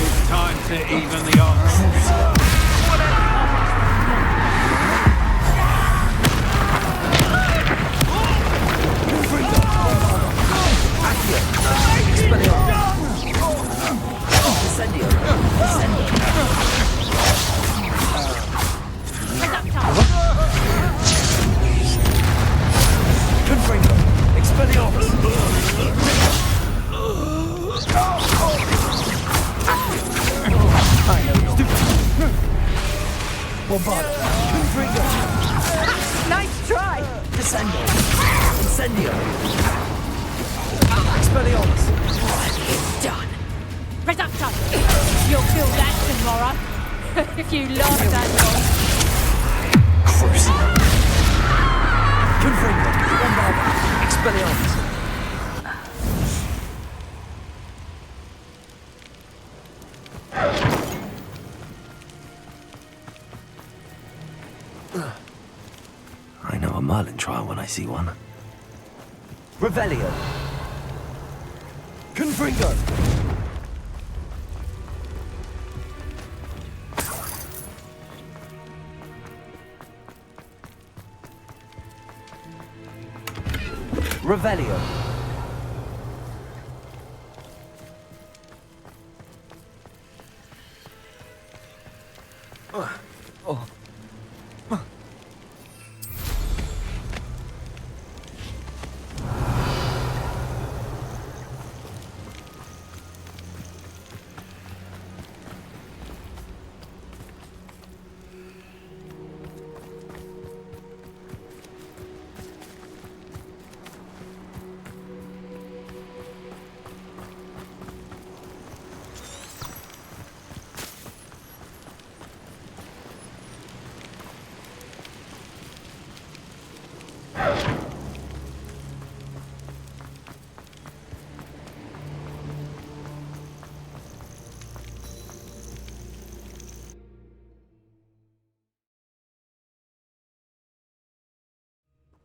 It's time to even the odds. Incendio! Expelliarmus! It's done. Reductor! You'll feel that tomorrow. If you last that long. Crucial! Confringo! Bombarda! Expelliarmus! I know a Merlin trial when I see one. Revelio! Confringo! Revelio! Oh.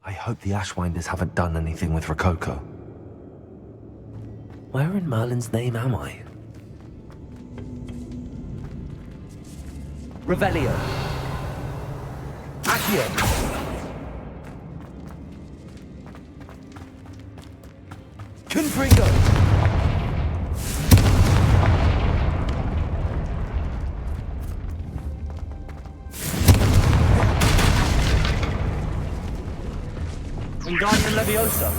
I hope the Ashwinders haven't done anything with Rococo. Where in Merlin's name am I? Revelio! Accio! Confringo! Wingardium Leviosa!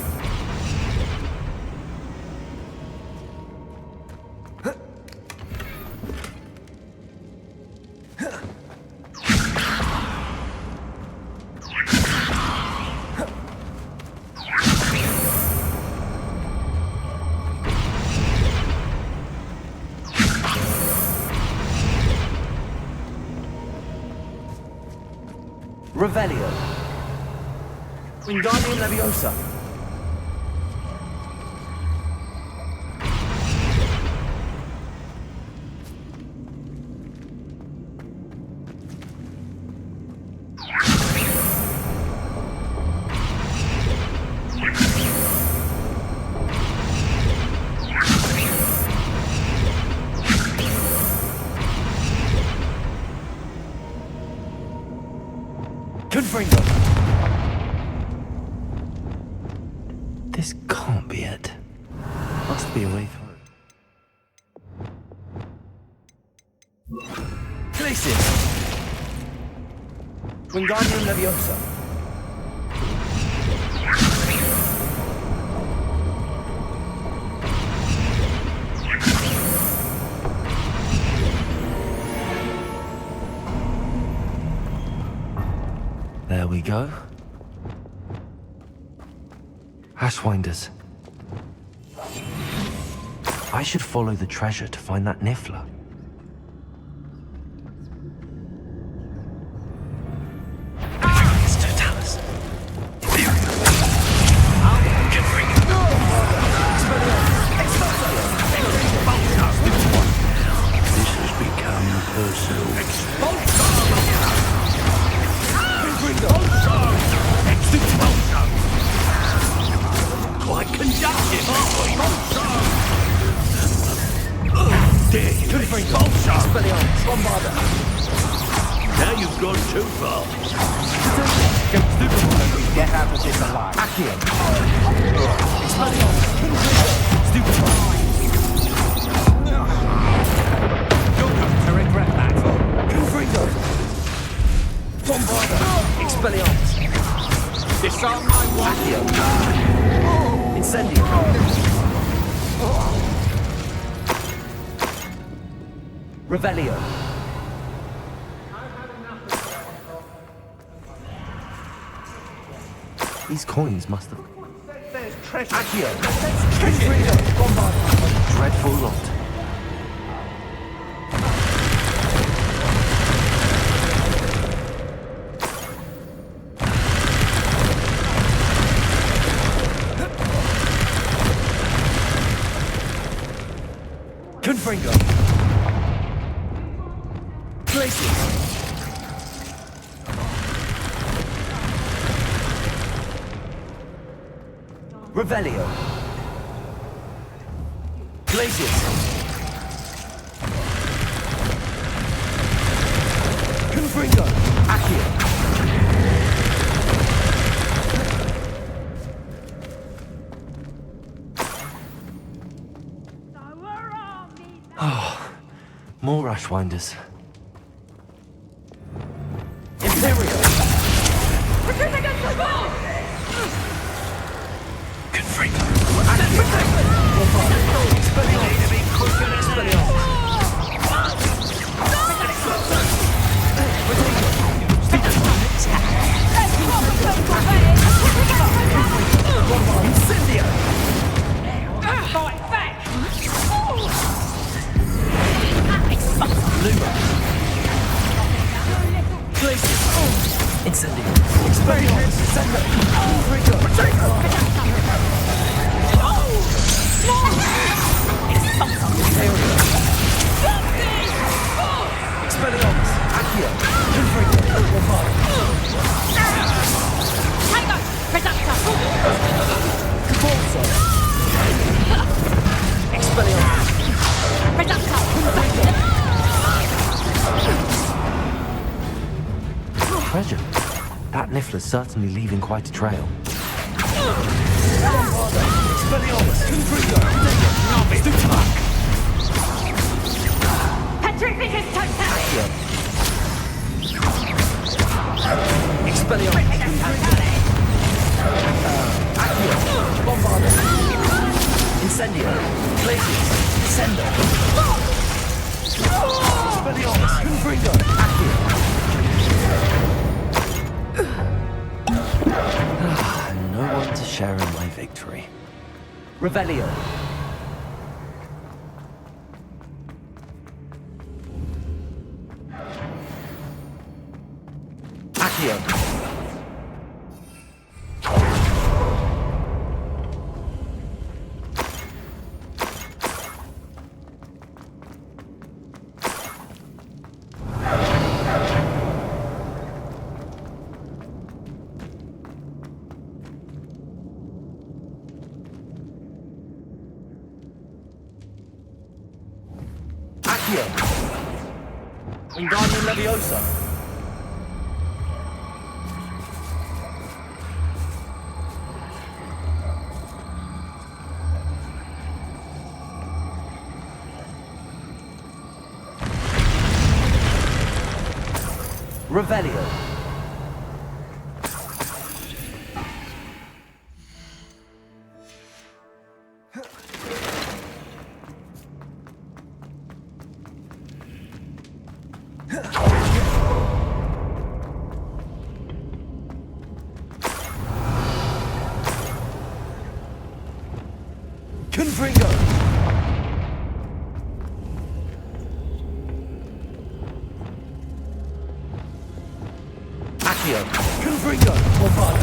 Revelio! Wingardium Leviosa! Confringo! This can't be it. Must be a way through. Glacius! Wingardium Leviosa! There we go. Ashwinders. I should follow the treasure to find that Niffler. This has become personal. Quite conductive, aren't we? Dare you? Expelliarmus! Bombarda! Now you've gone too far. Get out of this alive. Accio! Expelliarmus! Stupefy! You're going to regret that. Confringo! Bombarda! Expelliarmus! Disarm my one. Accio! Incendio! Revelio! These coins must have... treasure. Accio. Confringo. Bombard. Dreadful lot. Confringo. Places. Revelio. Glacius. Confringo. Accio. Oh, more Rushwinders. Imperial. Retreat against the wall! Confringo. Incendio. Fight back! Luma. Glacius. Incendio. Experience. Sender. Confringo. Expelliarmus. Accio. Confringo. Bombard. Tango! Reductor! Corsair. Expelliarmus. Reductor! Treasure. That Niffler's certainly leaving quite a trail. Expelliarmus. Confringo. Novice. Dutak. Petrificus Totale! Expelliarmus. Accio. Bombardus. Incendio. Glacius. Sender. Expelliarmus. Confringo. Accio. No one to share in my victory. Revelio. Accio. Accio. Wingardium Leviosa. Revelio. Confringo. Accio. Confringo. Bombard.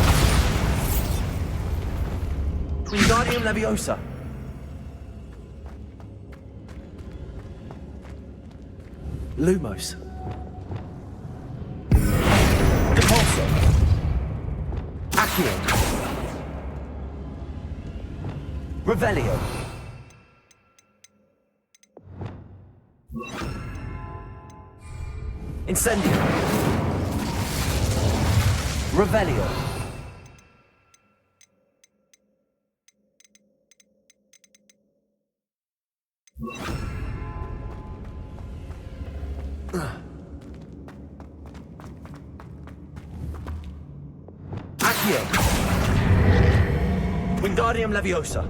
Wingardium Leviosa. Lumos. Depulso. Accio. Revelio. Incendio. Revelio. Accio. Wingardium Leviosa.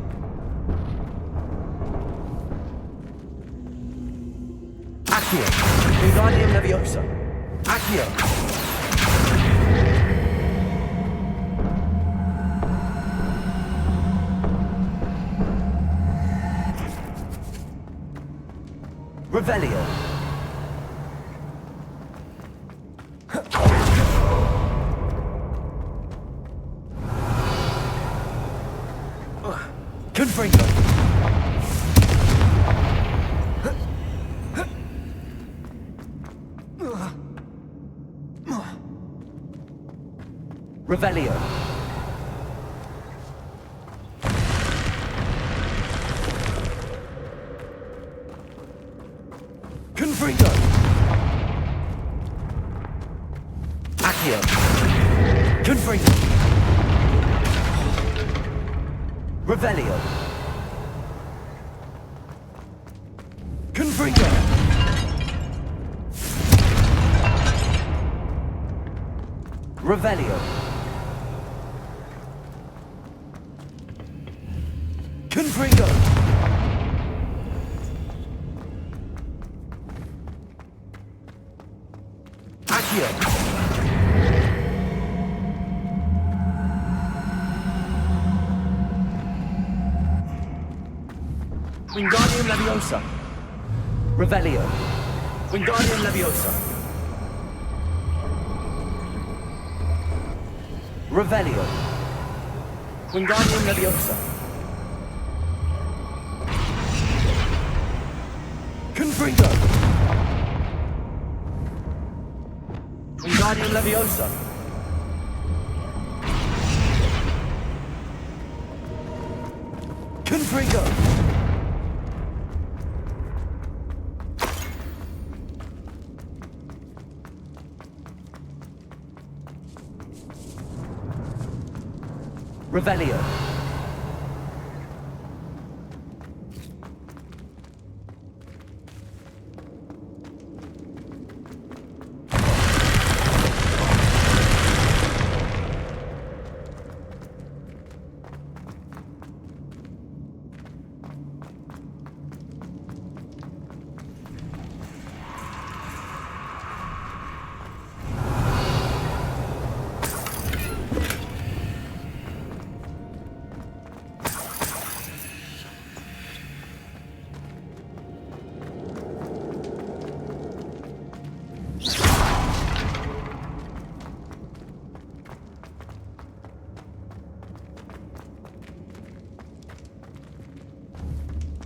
Accio. Wingardium Leviosa. Accio. Revelio. Confringo. Revelio. Confringo. Accio. Confringo. Revelio. Confringo. Revelio. Confringo. Accio. Wingardium Leviosa. Revelio. Wingardium Leviosa. Revelio. Wingardium Leviosa. Confringo. Wingardium Leviosa. Confringo. Revelio.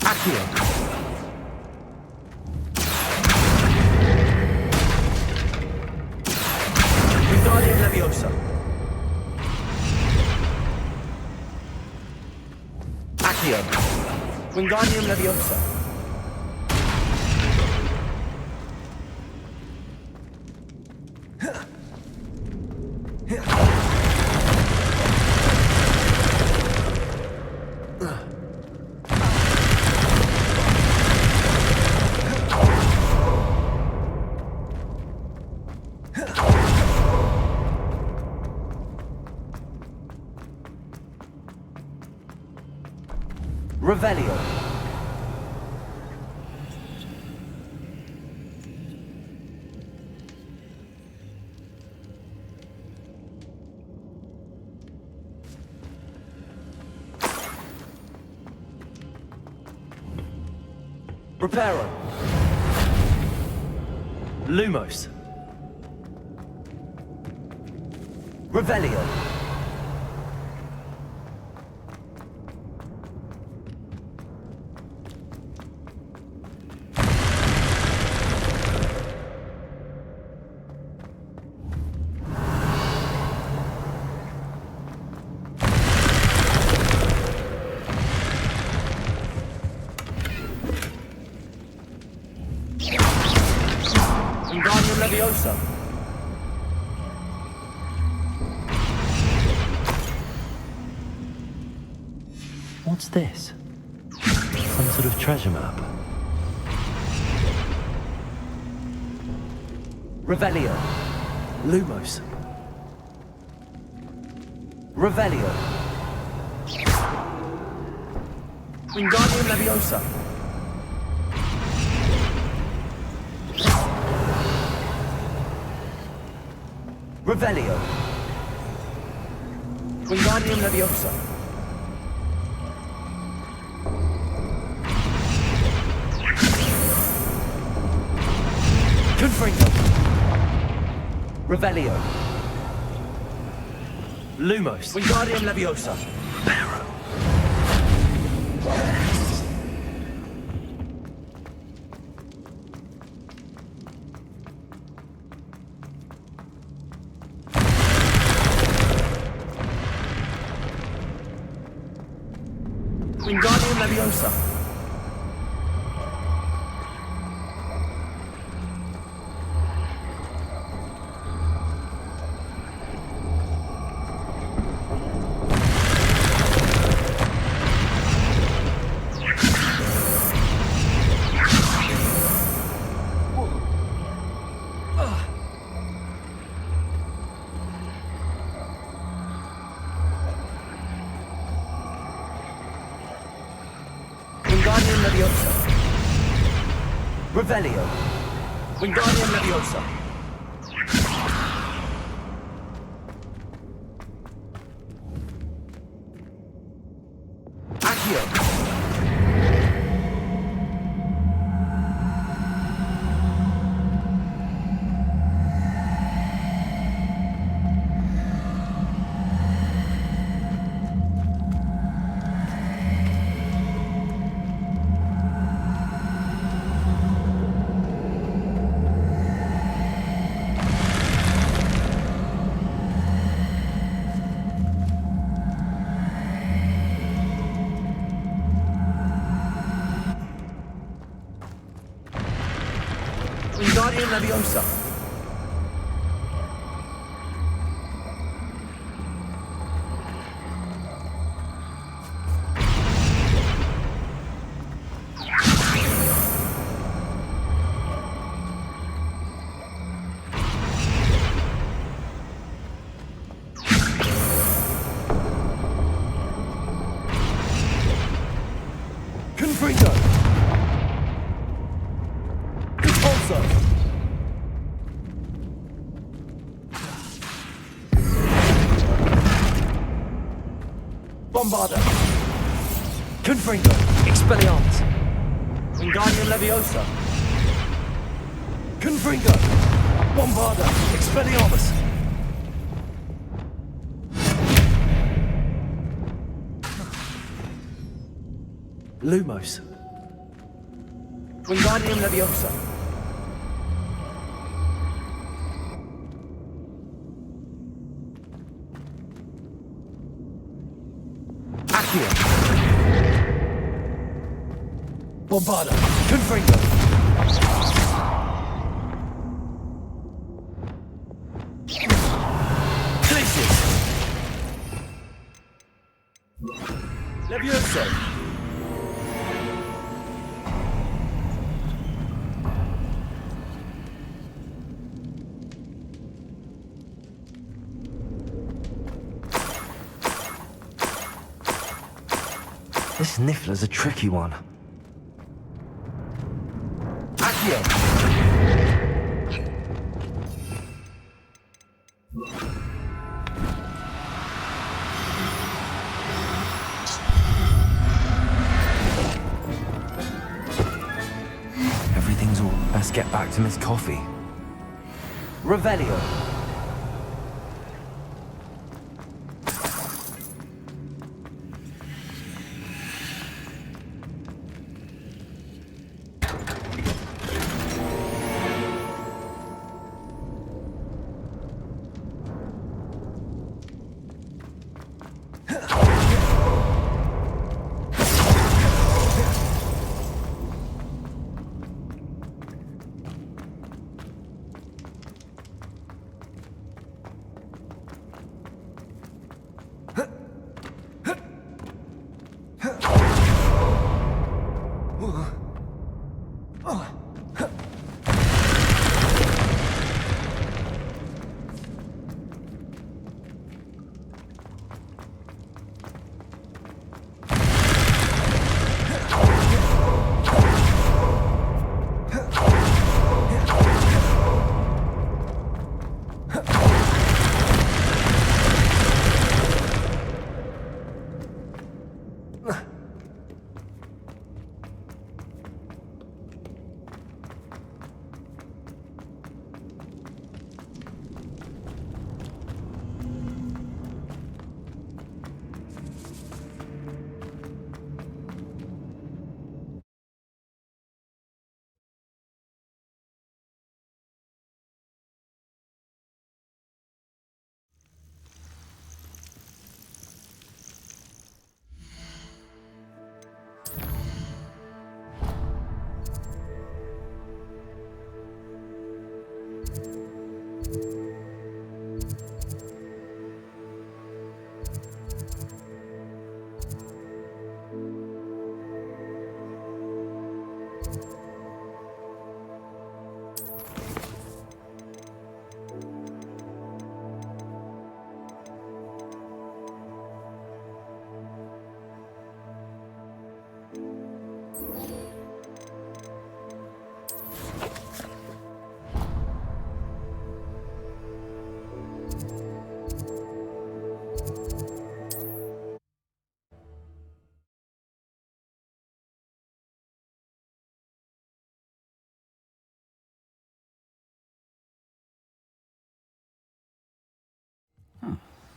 Accio. Wingardium Leviosa. Accio. Wingardium Leviosa. Revelio. Reparo. Lumos. Revelio. Wingardium Leviosa. What's this? Some sort of treasure map. Revelio. Lumos. Revelio. Wingardium Leviosa. Revelio. Wingardium Leviosa. Revelio. Lumos. Wingardium Leviosa. Wingardium Leviosa. Wingardium Leviosa. Revelio. Wingardium Leviosa. Accio. Wingardium Leviosa. Confringo. Repulsor. Bombarda. Confringo. Expelliarmus. Wingardium Leviosa. Confringo. Bombarda. Expelliarmus. Lumos. Wingardium Leviosa. Accio. Bombarda. Confringo. Glacius. Leviosa. This Niffler's a tricky one. Accio. Everything's all... Best get back to Miss Coffee. Revelio.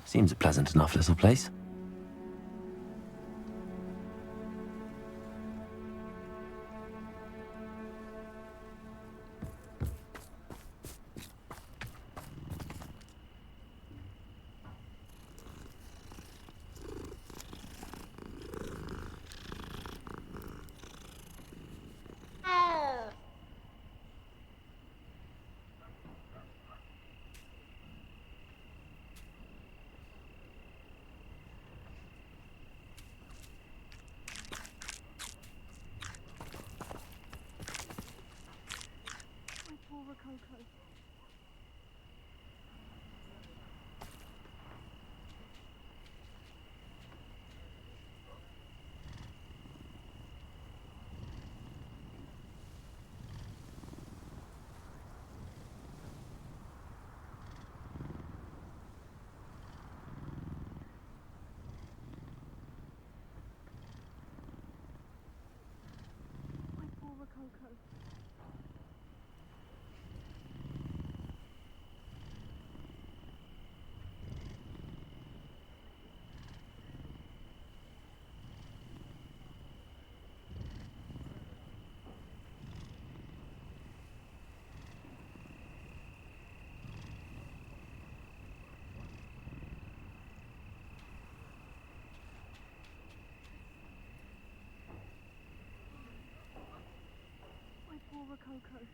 Seems a pleasant enough little place. Rococo.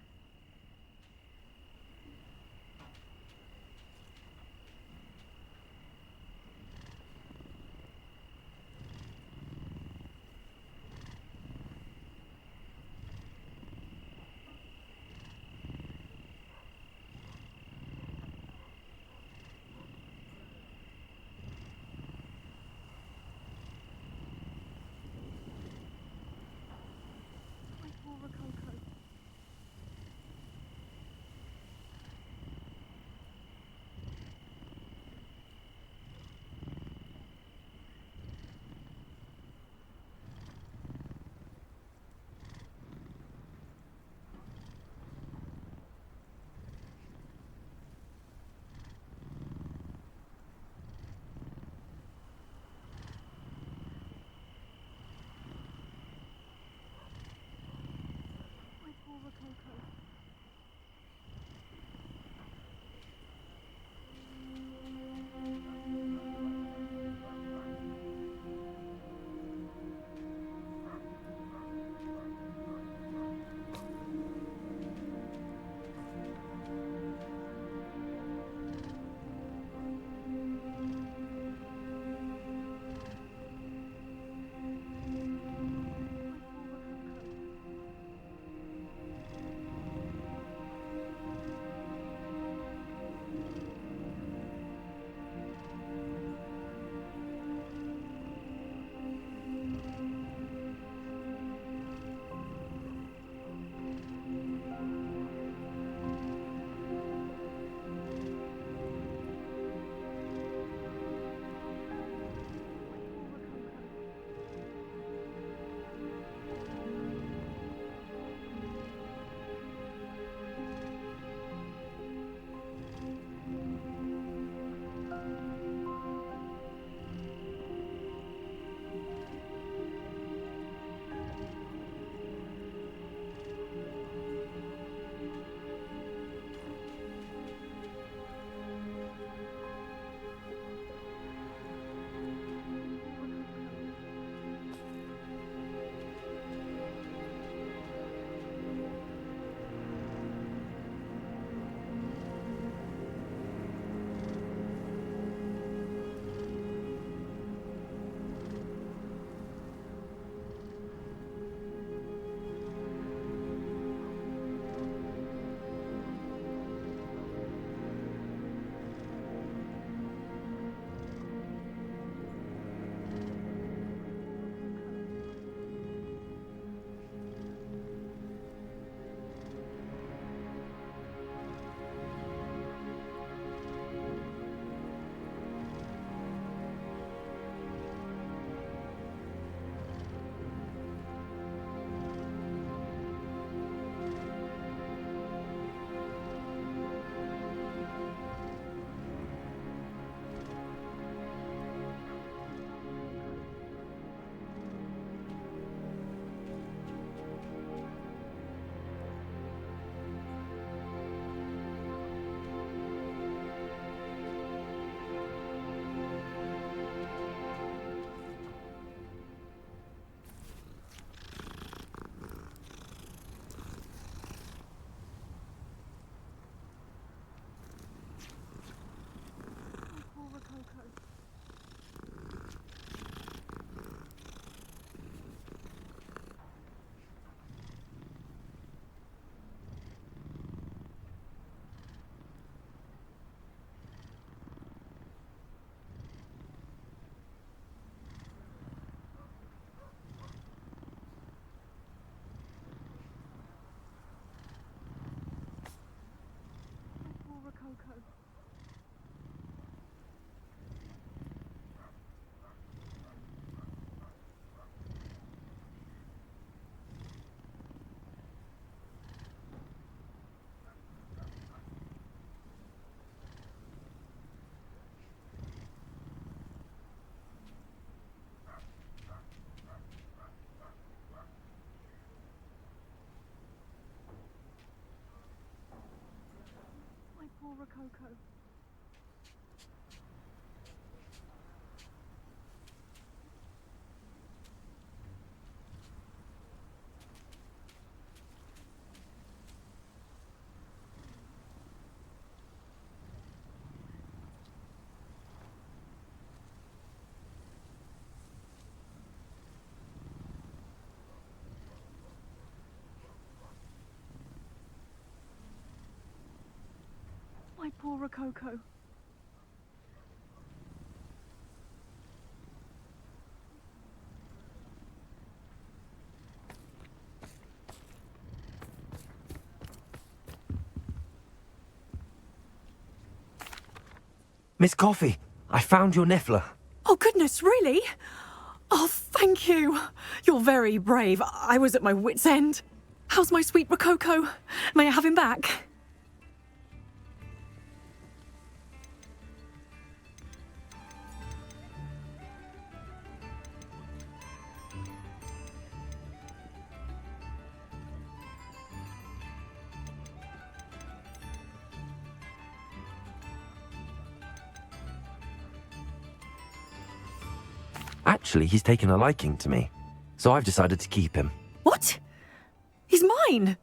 Rococo. My poor Rococo. Miss Coffee, I found your niffler. Oh, goodness, really? Oh, thank you. You're very brave. I was at my wit's end. How's my sweet Rococo? May I have him back? Actually, he's taken a liking to me, so I've decided to keep him. What? He's mine!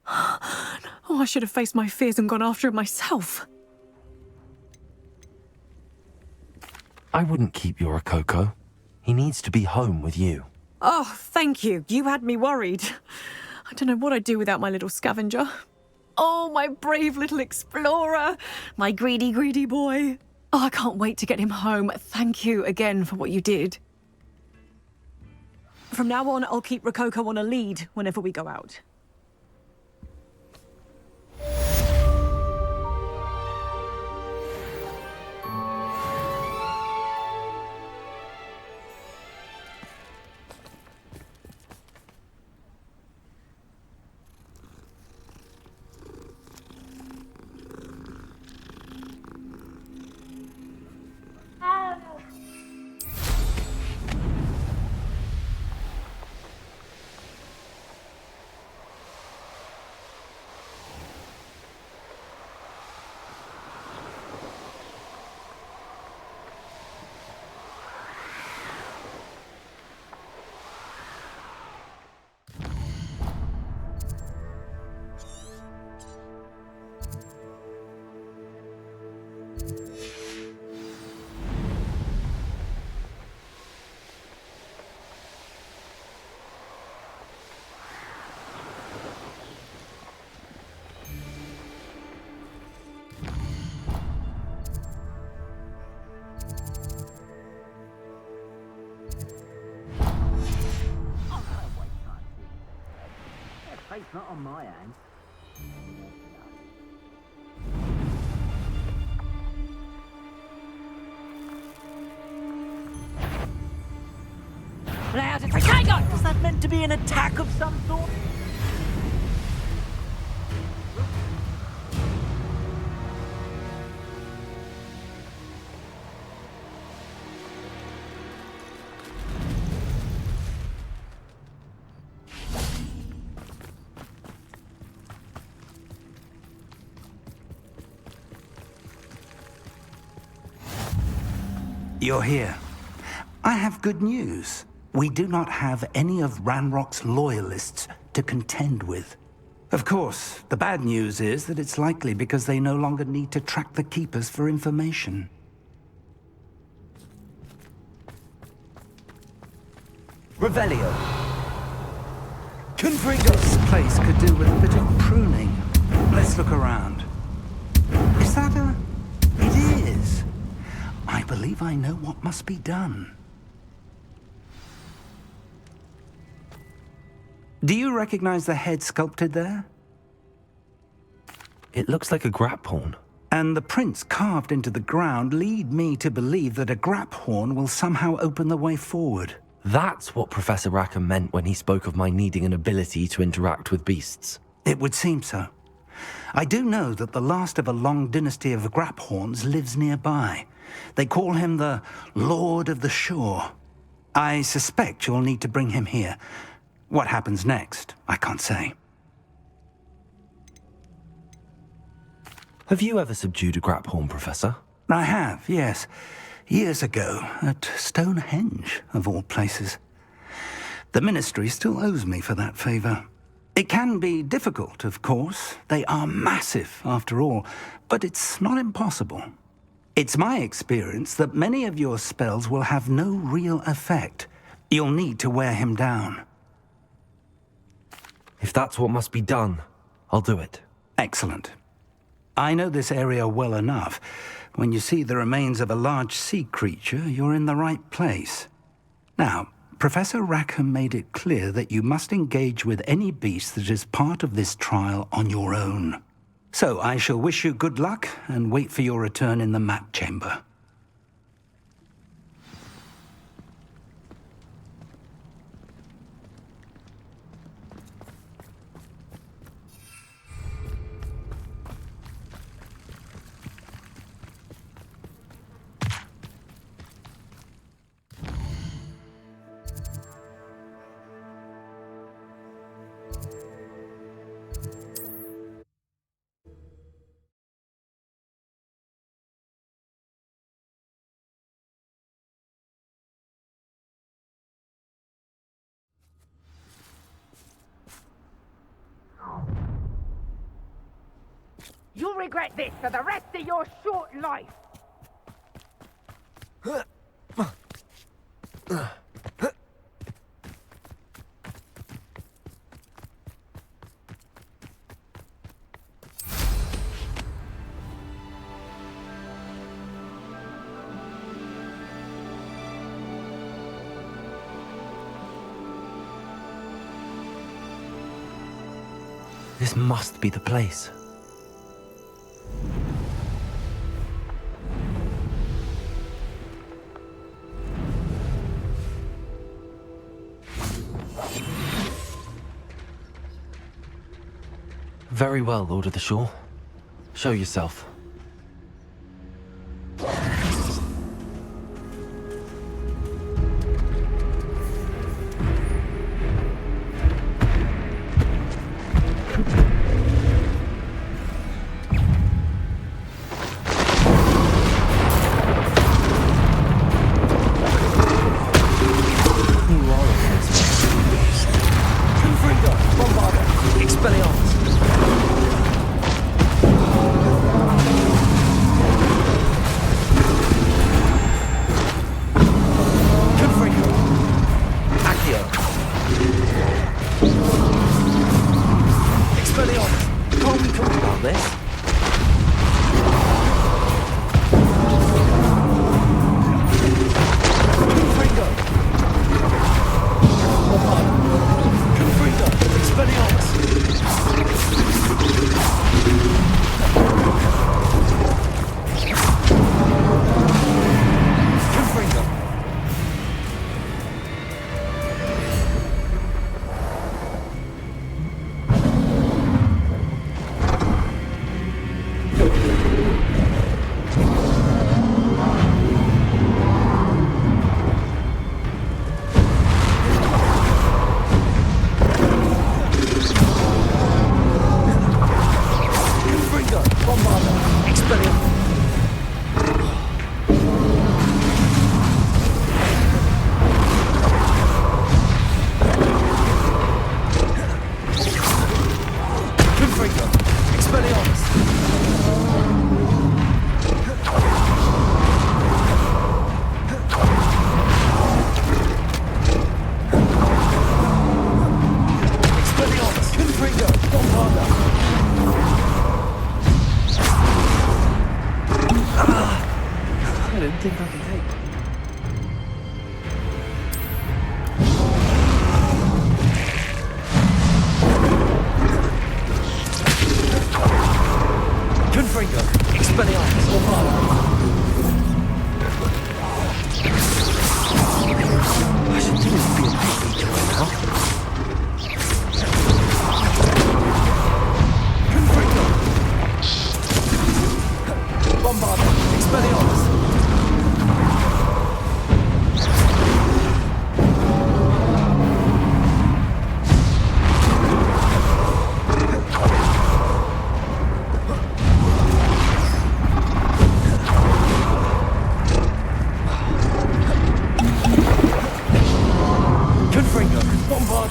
Oh, I should have faced my fears and gone after him myself. I wouldn't keep your Rococo. He needs to be home with you. Oh, thank you. You had me worried. I don't know what I'd do without my little scavenger. Oh, my brave little explorer. My greedy, greedy boy. Oh, I can't wait to get him home. Thank you again for what you did. From now on, I'll keep Rococo on a lead whenever we go out. Fate's not on my hand. Now to Tritango! Was that meant to be an attack of some sort? You're here. I have good news. We do not have any of Ranrock's loyalists to contend with. Of course, the bad news is that it's likely because they no longer need to track the Keepers for information. Revelio. Confringo! This place could do with a bit of pruning. Let's look around. Is that a... It is. I believe I know what must be done. Do you recognize the head sculpted there? It looks like a grap horn. And the prints carved into the ground lead me to believe that a grap horn will somehow open the way forward. That's what Professor Rackham meant when he spoke of my needing an ability to interact with beasts. It would seem so. I do know that the last of a long dynasty of grap horns lives nearby. They call him the Lord of the Shore. I suspect you'll need to bring him here. What happens next, I can't say. Have you ever subdued a Graphorn, Professor? I have, yes. Years ago, at Stonehenge, of all places. The Ministry still owes me for that favor. It can be difficult, of course. They are massive, after all, but it's not impossible. It's my experience that many of your spells will have no real effect. You'll need to wear him down. If that's what must be done, I'll do it. Excellent. I know this area well enough. When you see the remains of a large sea creature, you're in the right place. Now, Professor Rackham made it clear that you must engage with any beast that is part of this trial on your own. So I shall wish you good luck and wait for your return in the map chamber. You'll regret this for the rest of your short life. This must be the place. Very well, Lord of the Shore. Show yourself.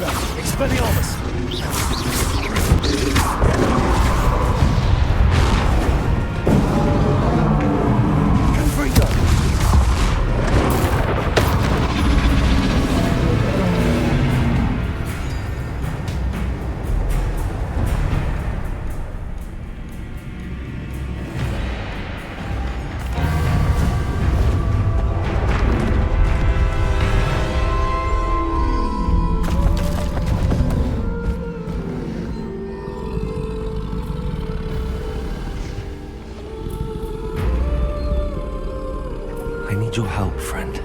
Order! Expelliarmus! I need your help, friend.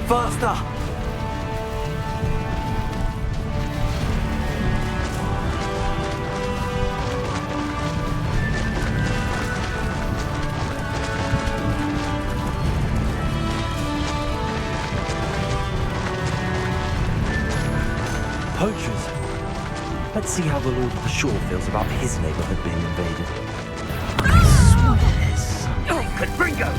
Faster! Poachers. Let's see how the Lord of the Shore feels about his neighborhood being invaded. Confringo!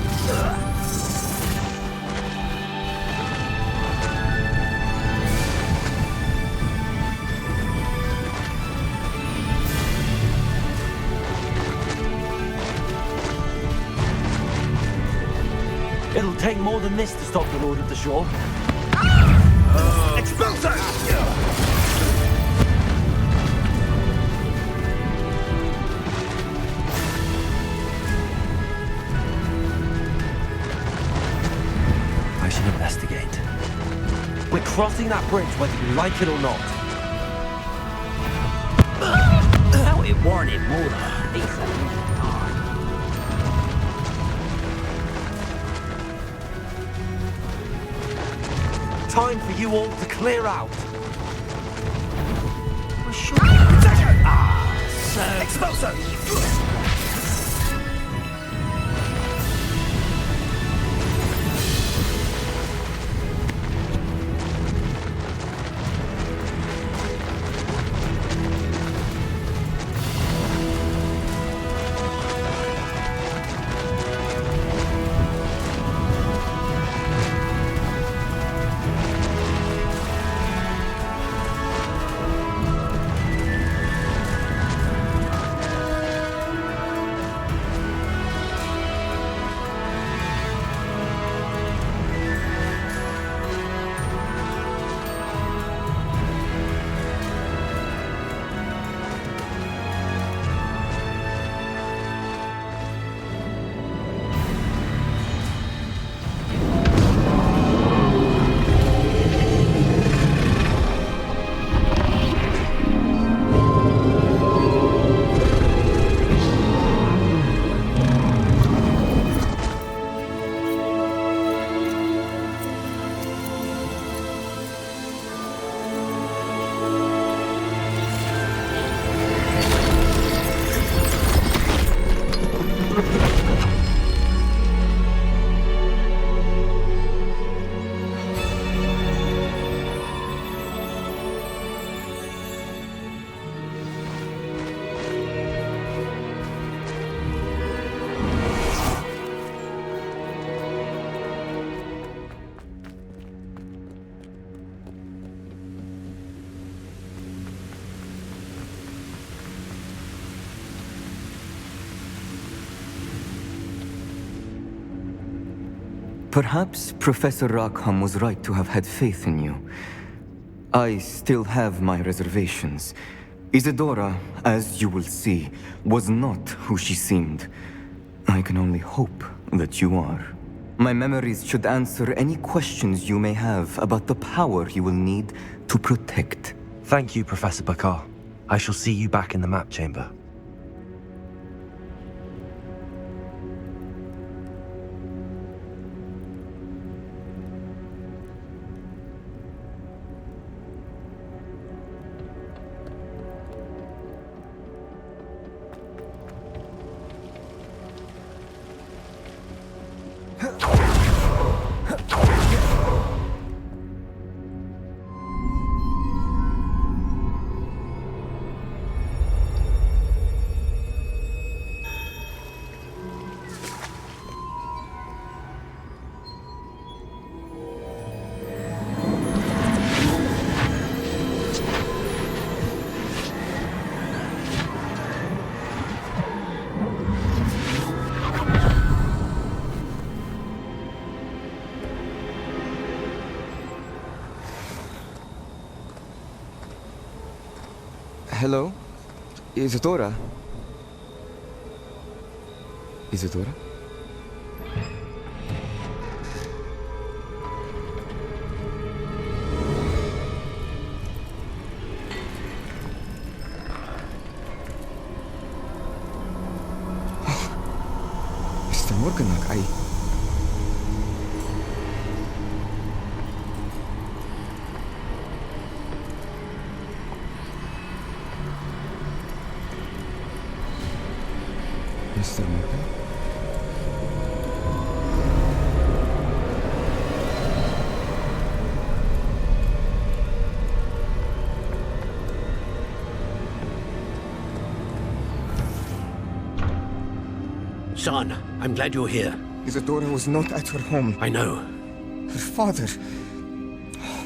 It'll take more than this to stop the Lord of the Shore. Expulso! I should investigate. We're crossing that bridge whether you like it or not. How it warned Mora. Time for you all to clear out. Expulso! Perhaps Professor Rackham was right to have had faith in you. I still have my reservations. Isadora, as you will see, was not who she seemed. I can only hope that you are. My memories should answer any questions you may have about the power you will need to protect. Thank you, Professor Bakar. I shall see you back in the map chamber. Hello? Isadora? Isadora? Mr. Morganak, Mr. Morgan? Son, I'm glad you're here. Isadora was not at her home. I know. Her father...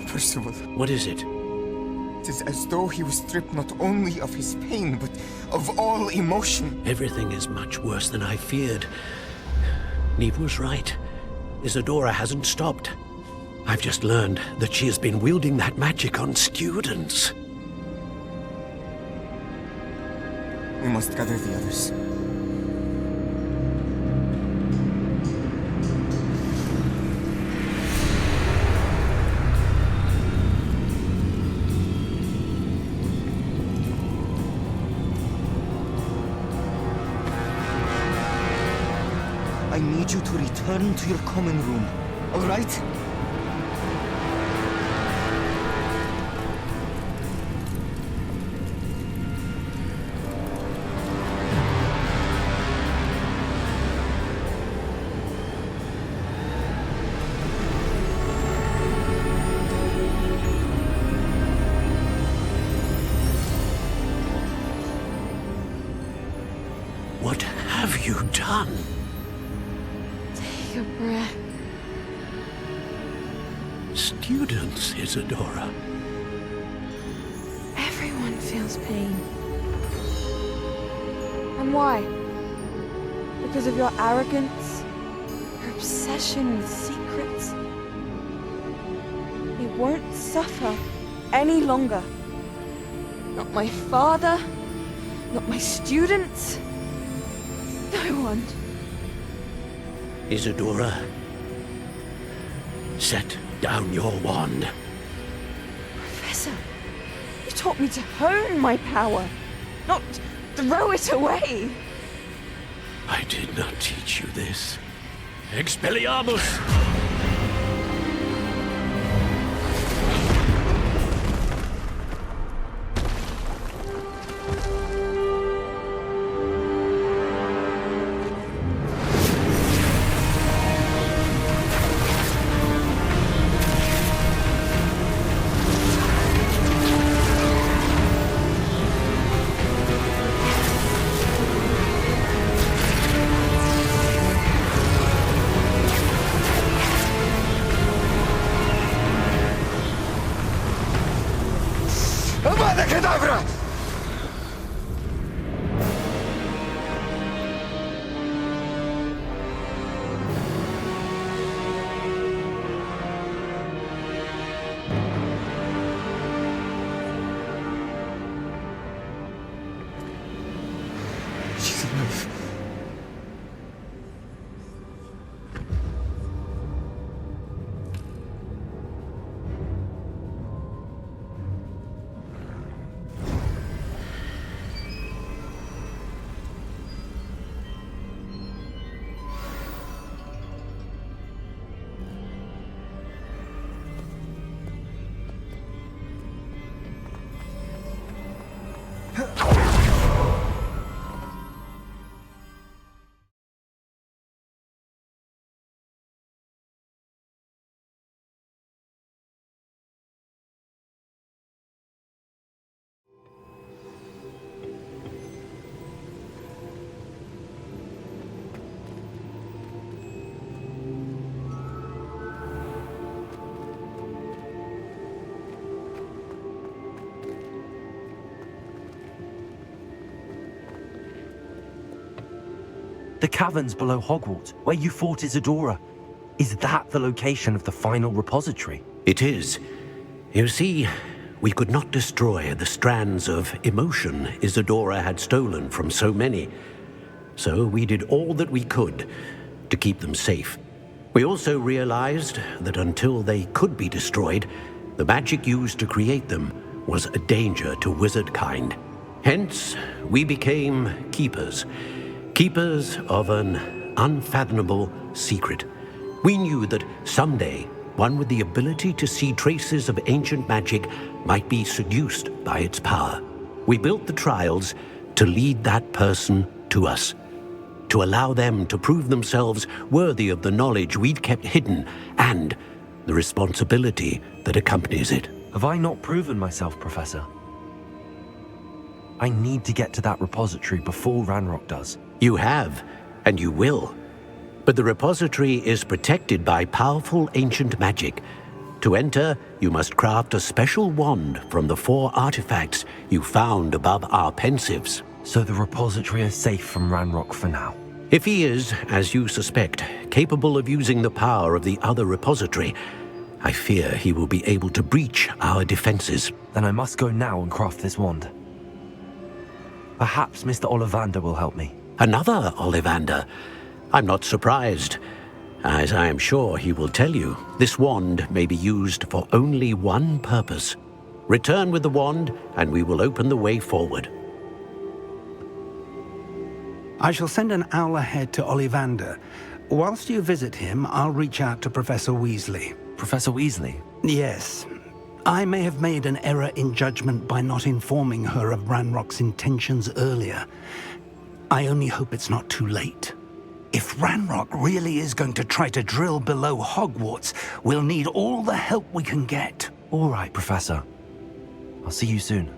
Percival. What is it? It is as though he was stripped not only of his pain, but of all emotion. Everything is much worse than I feared. Neve was right. Isadora hasn't stopped. I've just learned that she has been wielding that magic on students. We must gather the others. I need you to return to your common room, all right? What have you done? Take a breath. Students, Isadora. Everyone feels pain. And why? Because of your arrogance? Your obsession with secrets? He won't suffer any longer. Not my father, not my students, no one. Isadora, set down your wand. Professor, you taught me to hone my power, not throw it away. I did not teach you this. Expelliarmus! Kedavra! She's alive. The caverns below Hogwarts, where you fought Isadora. Is that the location of the final repository? It is. You see, we could not destroy the strands of emotion Isadora had stolen from so many. So we did all that we could to keep them safe. We also realized that until they could be destroyed, the magic used to create them was a danger to wizard kind. Hence, we became keepers. Keepers of an unfathomable secret. We knew that someday, one with the ability to see traces of ancient magic might be seduced by its power. We built the trials to lead that person to us, to allow them to prove themselves worthy of the knowledge we'd kept hidden and the responsibility that accompanies it. Have I not proven myself, Professor? I need to get to that repository before Ranrock does. You have, and you will. But the repository is protected by powerful ancient magic. To enter, you must craft a special wand from the 4 artifacts you found above our pensives. So the repository is safe from Ranrock for now? If he is, as you suspect, capable of using the power of the other repository, I fear he will be able to breach our defenses. Then I must go now and craft this wand. Perhaps Mr. Ollivander will help me. Another Ollivander? I'm not surprised. As I am sure he will tell you, this wand may be used for only one purpose. Return with the wand, and we will open the way forward. I shall send an owl ahead to Ollivander. Whilst you visit him, I'll reach out to Professor Weasley. Professor Weasley? Yes. I may have made an error in judgment by not informing her of Ranrock's intentions earlier. I only hope it's not too late. If Ranrock really is going to try to drill below Hogwarts, we'll need all the help we can get. All right, Professor. I'll see you soon.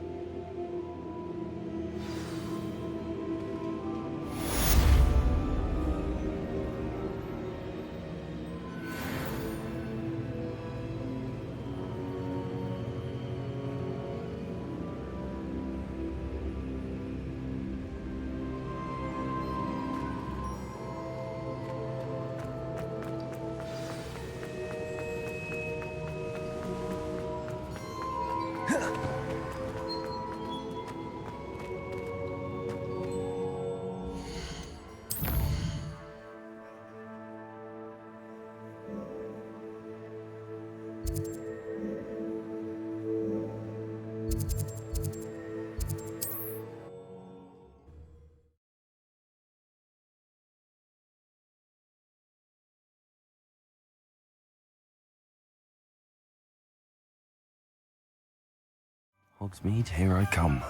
Hogsmeade, here I come.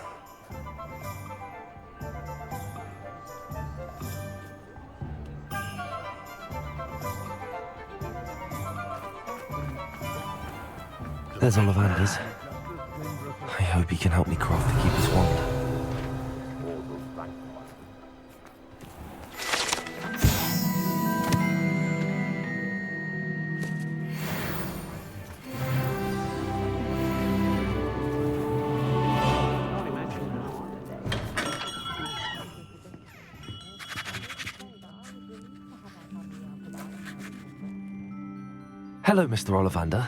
There's Ollivander's. I hope he can help me craft the Keeper's wand. Hello, Mr. Ollivander.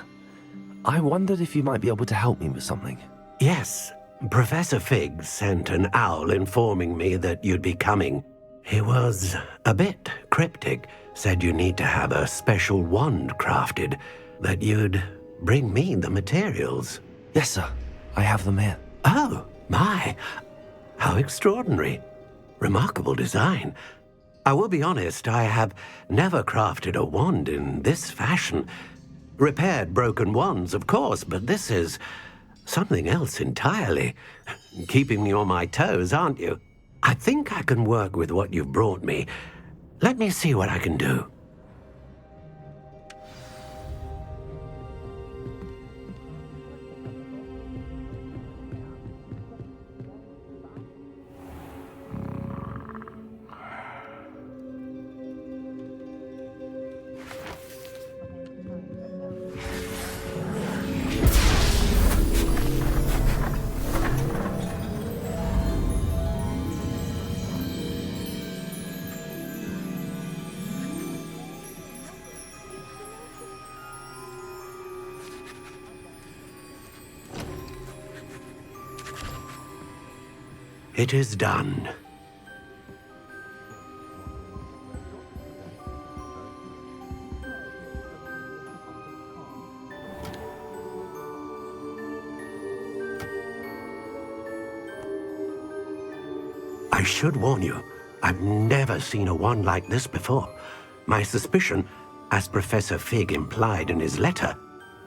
I wondered if you might be able to help me with something. Yes, Professor Fig sent an owl informing me that you'd be coming. He was a bit cryptic, said you need to have a special wand crafted, that you'd bring me the materials. Yes, sir. I have them here. Oh, my. How extraordinary. Remarkable design. I will be honest, I have never crafted a wand in this fashion. Repaired broken wands, of course, but this is something else entirely. Keeping me on my toes, aren't you? I think I can work with what you've brought me. Let me see what I can do. It is done. I should warn you, I've never seen a wand like this before. My suspicion, as Professor Fig implied in his letter,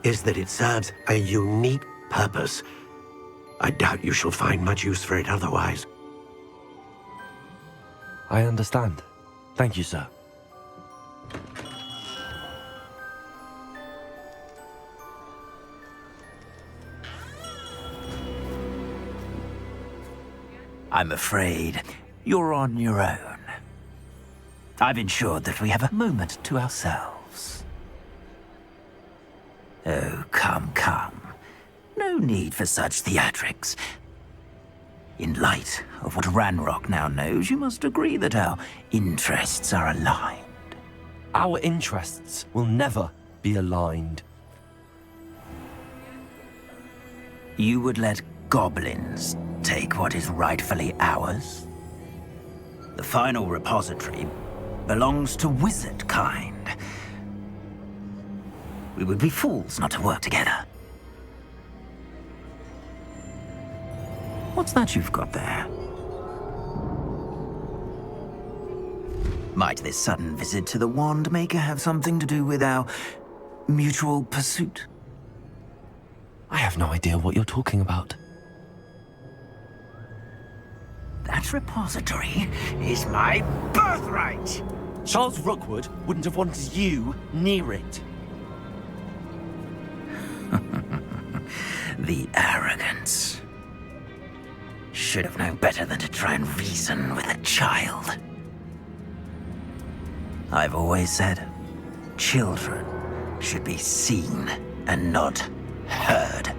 is that it serves a unique purpose. I doubt you shall find much use for it otherwise. I understand. Thank you, sir. I'm afraid you're on your own. I've ensured that we have a moment to ourselves. Oh, come. No need for such theatrics. In light of what Ranrock now knows, you must agree that our interests are aligned. Our interests will never be aligned. You would let goblins take what is rightfully ours? The final repository belongs to wizard kind. We would be fools not to work together. What's that you've got there? Might this sudden visit to the Wand Maker have something to do with our mutual pursuit? I have no idea what you're talking about. That repository is my birthright! Charles Rookwood wouldn't have wanted you near it. The arrogance. Should have known better than to try and reason with a child. I've always said, children should be seen and not heard.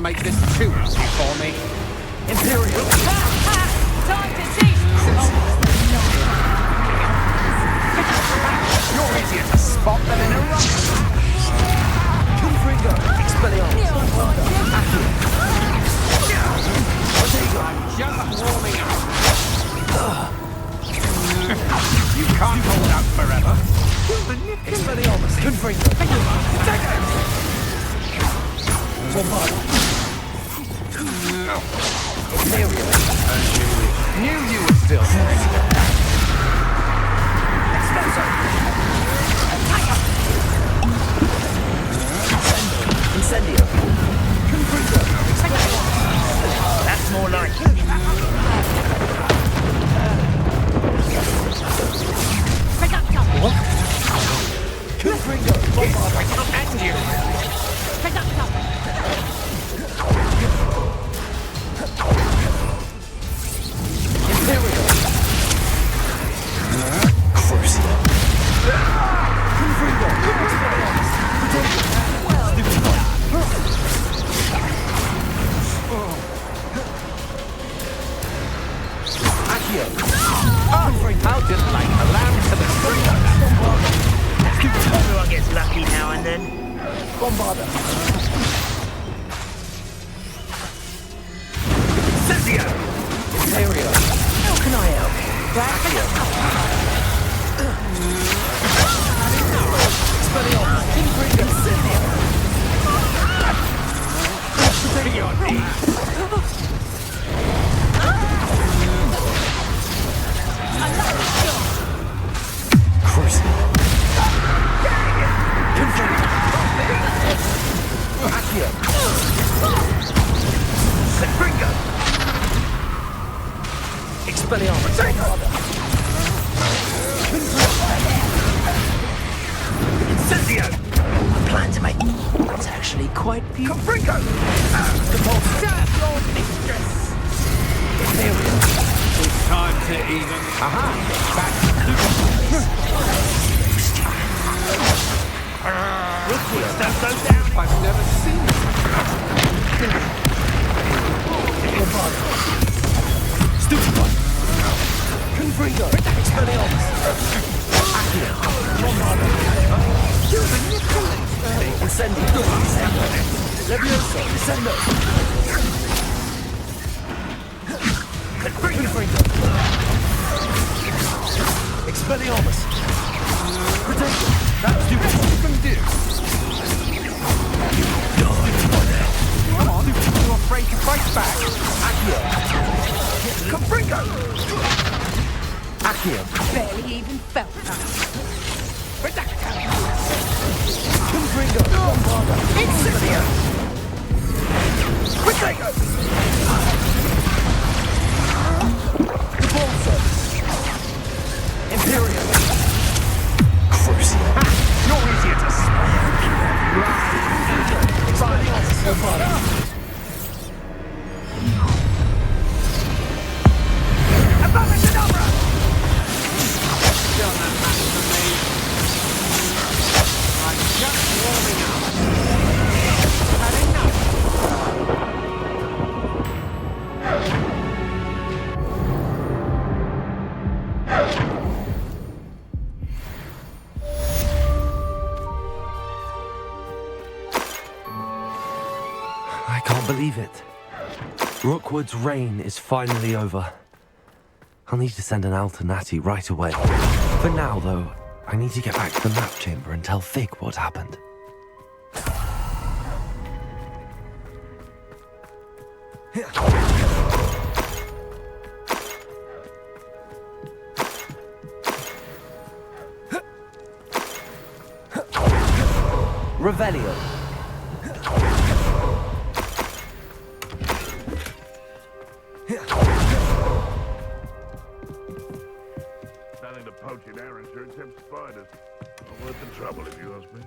make this too easy for me. Imperial! Time to teach! You're easier to spot than in a rush! Confringo! Expelliarmus! I'm just warming up. You can't hold out forever. Expelliarmus! Confringo! Bombard! Imperial! Knew you were still there. Incendio! Confringo! That's more like it. What? Confringo! Bombard! And you! Imperial! Crucial! Confringo! Accio! I'll just like a lamb to the spring. Everyone gets lucky now and then. Bombarder! Cynthia! Imperial! How can I help? Accio! Expelliarmus! Confringo! Incendio! To your knees! Crucial! Confringo! Accio! Confringo! Expelliarmus! Incendio! I plan to make it's actually quite beautiful. Confringo! The Serve your mistress! Imperial! It's time to even... Aha! Back Rookies don't go down. I've never seen it. Stupid one! Confringo! Expelliarmus! Accio! Bombarder! Incendio! Levioso! Descendo! Confringo! Expelliarmus! Protector! That's what you can do! Come on, you're afraid to fight back. Accio! Confringo! Accio! Barely even felt that. Confringo! Bombarder! Incendio! Protego! The ball service! Imperial! Crucial! You're easier to spot. Expelliarmus! Bombarder! Done that match for me. I'm just warming up. Had enough. I can't believe it. Rookwood's reign is finally over. I'll need to send an Alternati right away. For now, though, I need to get back to the map chamber and tell Fig what happened. Revelio! Selling the poaching errands sure tempts spiders. Not worth the trouble, if you ask me.